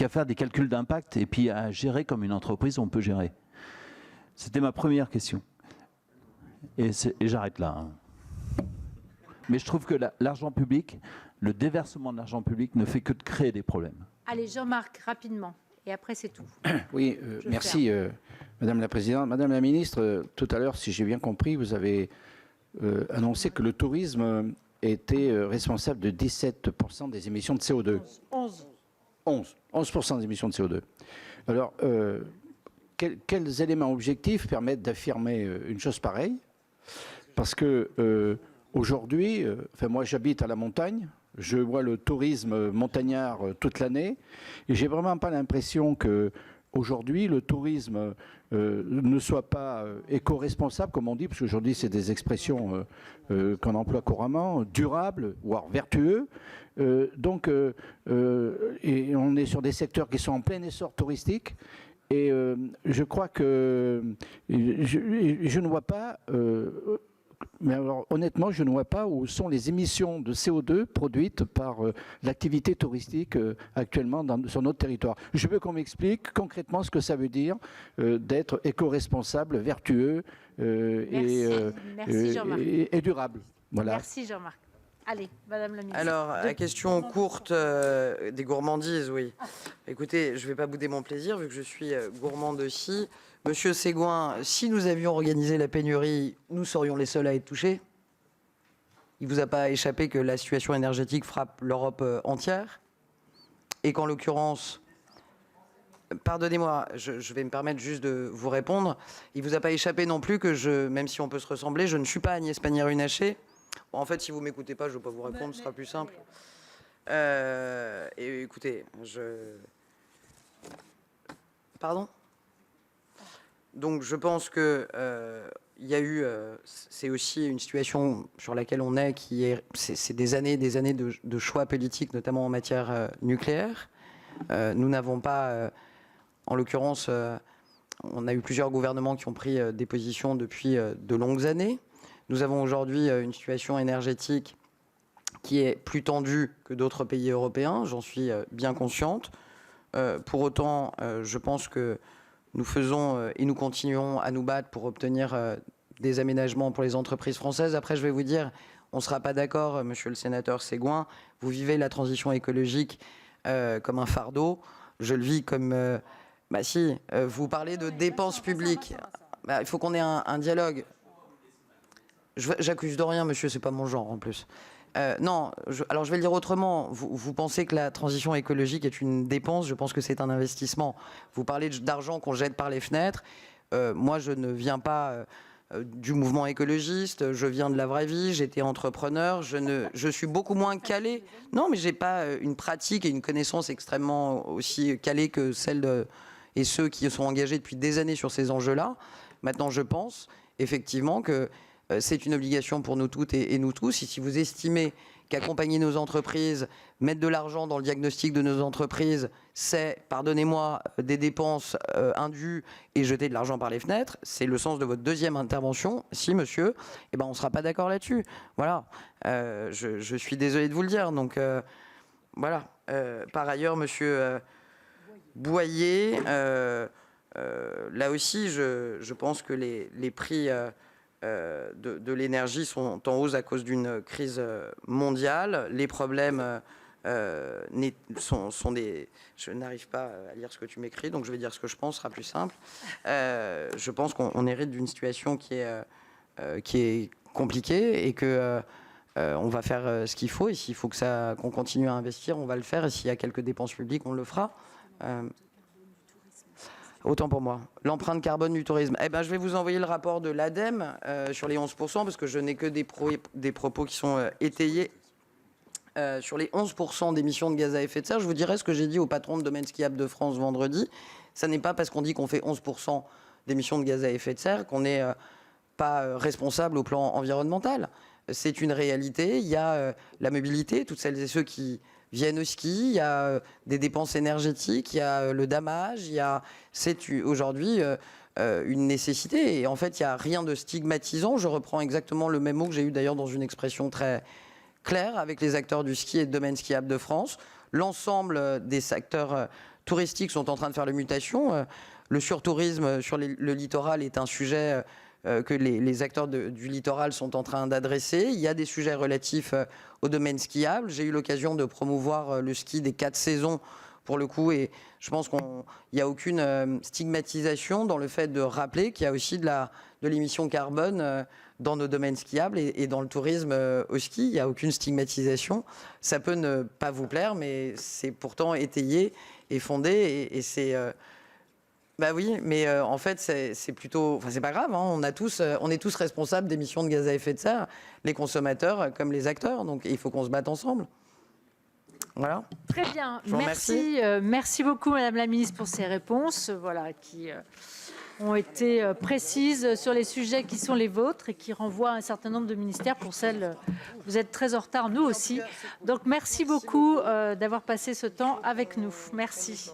faire des calculs d'impact et puis à gérer comme une entreprise on peut gérer? C'était ma première question. Et j'arrête là. Hein. Mais je trouve que l'argent public, le déversement de l'argent public ne fait que de créer des problèmes. Allez, Jean-Marc, rapidement. Et après, c'est tout. Oui, merci, Madame la Présidente. Madame la Ministre, tout à l'heure, si j'ai bien compris, vous avez annoncé que le tourisme était responsable de 17% des émissions de CO2. 11% des émissions de CO2. Alors, quels éléments objectifs permettent d'affirmer une chose pareille? Parce que aujourd'hui, moi j'habite à la montagne, je vois le tourisme montagnard toute l'année, et j'ai vraiment pas l'impression que aujourd'hui le tourisme ne soit pas éco-responsable, comme on dit, parce qu'aujourd'hui c'est des expressions qu'on emploie couramment, durable, voire vertueux. Et on est sur des secteurs qui sont en plein essor touristique. Et je crois que je ne vois pas, mais alors honnêtement, je ne vois pas où sont les émissions de CO2 produites par l'activité touristique actuellement sur notre territoire. Je veux qu'on m'explique concrètement ce que ça veut dire d'être éco-responsable, vertueux et durable. Voilà. Merci Jean-Marc. Allez, Madame la Ministre. Alors, la question courte des gourmandises, oui. Écoutez, je ne vais pas bouder mon plaisir vu que je suis gourmande aussi. Monsieur Segouin, si nous avions organisé la pénurie, nous serions les seuls à être touchés. Il ne vous a pas échappé que la situation énergétique frappe l'Europe entière et qu'en l'occurrence, pardonnez-moi, je vais me permettre juste de vous répondre. Il ne vous a pas échappé non plus que même si on peut se ressembler, je ne suis pas Agnès Pannier-Runacher. Bon, en fait, si vous ne m'écoutez pas, je ne vais pas vous répondre, ce sera plus simple. Et écoutez, Pardon ? Donc, je pense que il y a eu... c'est aussi une situation sur laquelle on est, c'est des années de choix politiques, notamment en matière nucléaire. Nous n'avons pas... en l'occurrence, on a eu plusieurs gouvernements qui ont pris des positions depuis de longues années. Nous avons aujourd'hui une situation énergétique qui est plus tendue que d'autres pays européens, j'en suis bien consciente. Pour autant, je pense que nous faisons et nous continuons à nous battre pour obtenir des aménagements pour les entreprises françaises. Après, je vais vous dire, on ne sera pas d'accord, monsieur le sénateur Segouin, vous vivez la transition écologique comme un fardeau. Je le vis comme... vous parlez de dépenses publiques. Il faut qu'on ait un dialogue. J'accuse de rien, monsieur, c'est pas mon genre en plus. Non, alors je vais le dire autrement. Vous pensez que la transition écologique est une dépense? Je pense que c'est un investissement. Vous parlez d'argent qu'on jette par les fenêtres. Moi, je ne viens pas du mouvement écologiste. Je viens de la vraie vie. J'étais entrepreneur. Je suis beaucoup moins calé. Non, mais j'ai pas une pratique et une connaissance extrêmement aussi calée que celle et ceux qui sont engagés depuis des années sur ces enjeux-là. Maintenant, je pense effectivement que c'est une obligation pour nous toutes et nous tous. Et si vous estimez qu'accompagner nos entreprises, mettre de l'argent dans le diagnostic de nos entreprises, c'est, pardonnez-moi, des dépenses indues et jeter de l'argent par les fenêtres. C'est le sens de votre deuxième intervention. Si, monsieur, eh ben, on ne sera pas d'accord là-dessus. Voilà. Je suis désolé de vous le dire. Donc, voilà. Par ailleurs, monsieur Boyer, là aussi, je pense que les prix de l'énergie sont en hausse à cause d'une crise mondiale. Les problèmes sont des... Je n'arrive pas à lire ce que tu m'écris, donc je vais dire ce que je pense, ce sera plus simple. Je pense qu'on hérite d'une situation qui est compliquée et que on va faire ce qu'il faut. Et s'il faut qu'on continue à investir, on va le faire. Et s'il y a quelques dépenses publiques, on le fera. Autant pour moi. L'empreinte carbone du tourisme. Eh ben, je vais vous envoyer le rapport de l'ADEME sur les 11%, parce que je n'ai que des propos qui sont étayés. Sur les 11% d'émissions de gaz à effet de serre, je vous dirai ce que j'ai dit au patron de Domaine Skiable de France vendredi. Ça n'est pas parce qu'on dit qu'on fait 11% d'émissions de gaz à effet de serre qu'on n'est pas responsable au plan environnemental. C'est une réalité. Il y a la mobilité, toutes celles et ceux qui viennent au ski, il y a des dépenses énergétiques, il y a le damage, c'est aujourd'hui une nécessité. Et en fait, il n'y a rien de stigmatisant. Je reprends exactement le même mot que j'ai eu d'ailleurs dans une expression très claire avec les acteurs du ski et de Domaine Skiable de France. L'ensemble des secteurs touristiques sont en train de faire les mutations. Le surtourisme sur le littoral est un sujet que les acteurs du littoral sont en train d'adresser. Il y a des sujets relatifs au domaine skiable. J'ai eu l'occasion de promouvoir le ski des 4 saisons pour le coup, et je pense qu'il n'y a aucune stigmatisation dans le fait de rappeler qu'il y a aussi de l'émission carbone dans nos domaines skiables et dans le tourisme au ski. Il n'y a aucune stigmatisation. Ça peut ne pas vous plaire, mais c'est pourtant étayé et fondé, et c'est... Bah oui, mais en fait, c'est plutôt... Enfin, c'est pas grave, hein, on est tous responsables d'émissions de gaz à effet de serre, les consommateurs comme les acteurs, donc il faut qu'on se batte ensemble. Voilà. Très bien, Je vous remercie. Merci beaucoup Madame la Ministre pour ces réponses qui ont été précises sur les sujets qui sont les vôtres et qui renvoient à un certain nombre de ministères. Pour celles, vous êtes très en retard, nous aussi. Donc merci beaucoup d'avoir passé ce temps avec nous. Merci.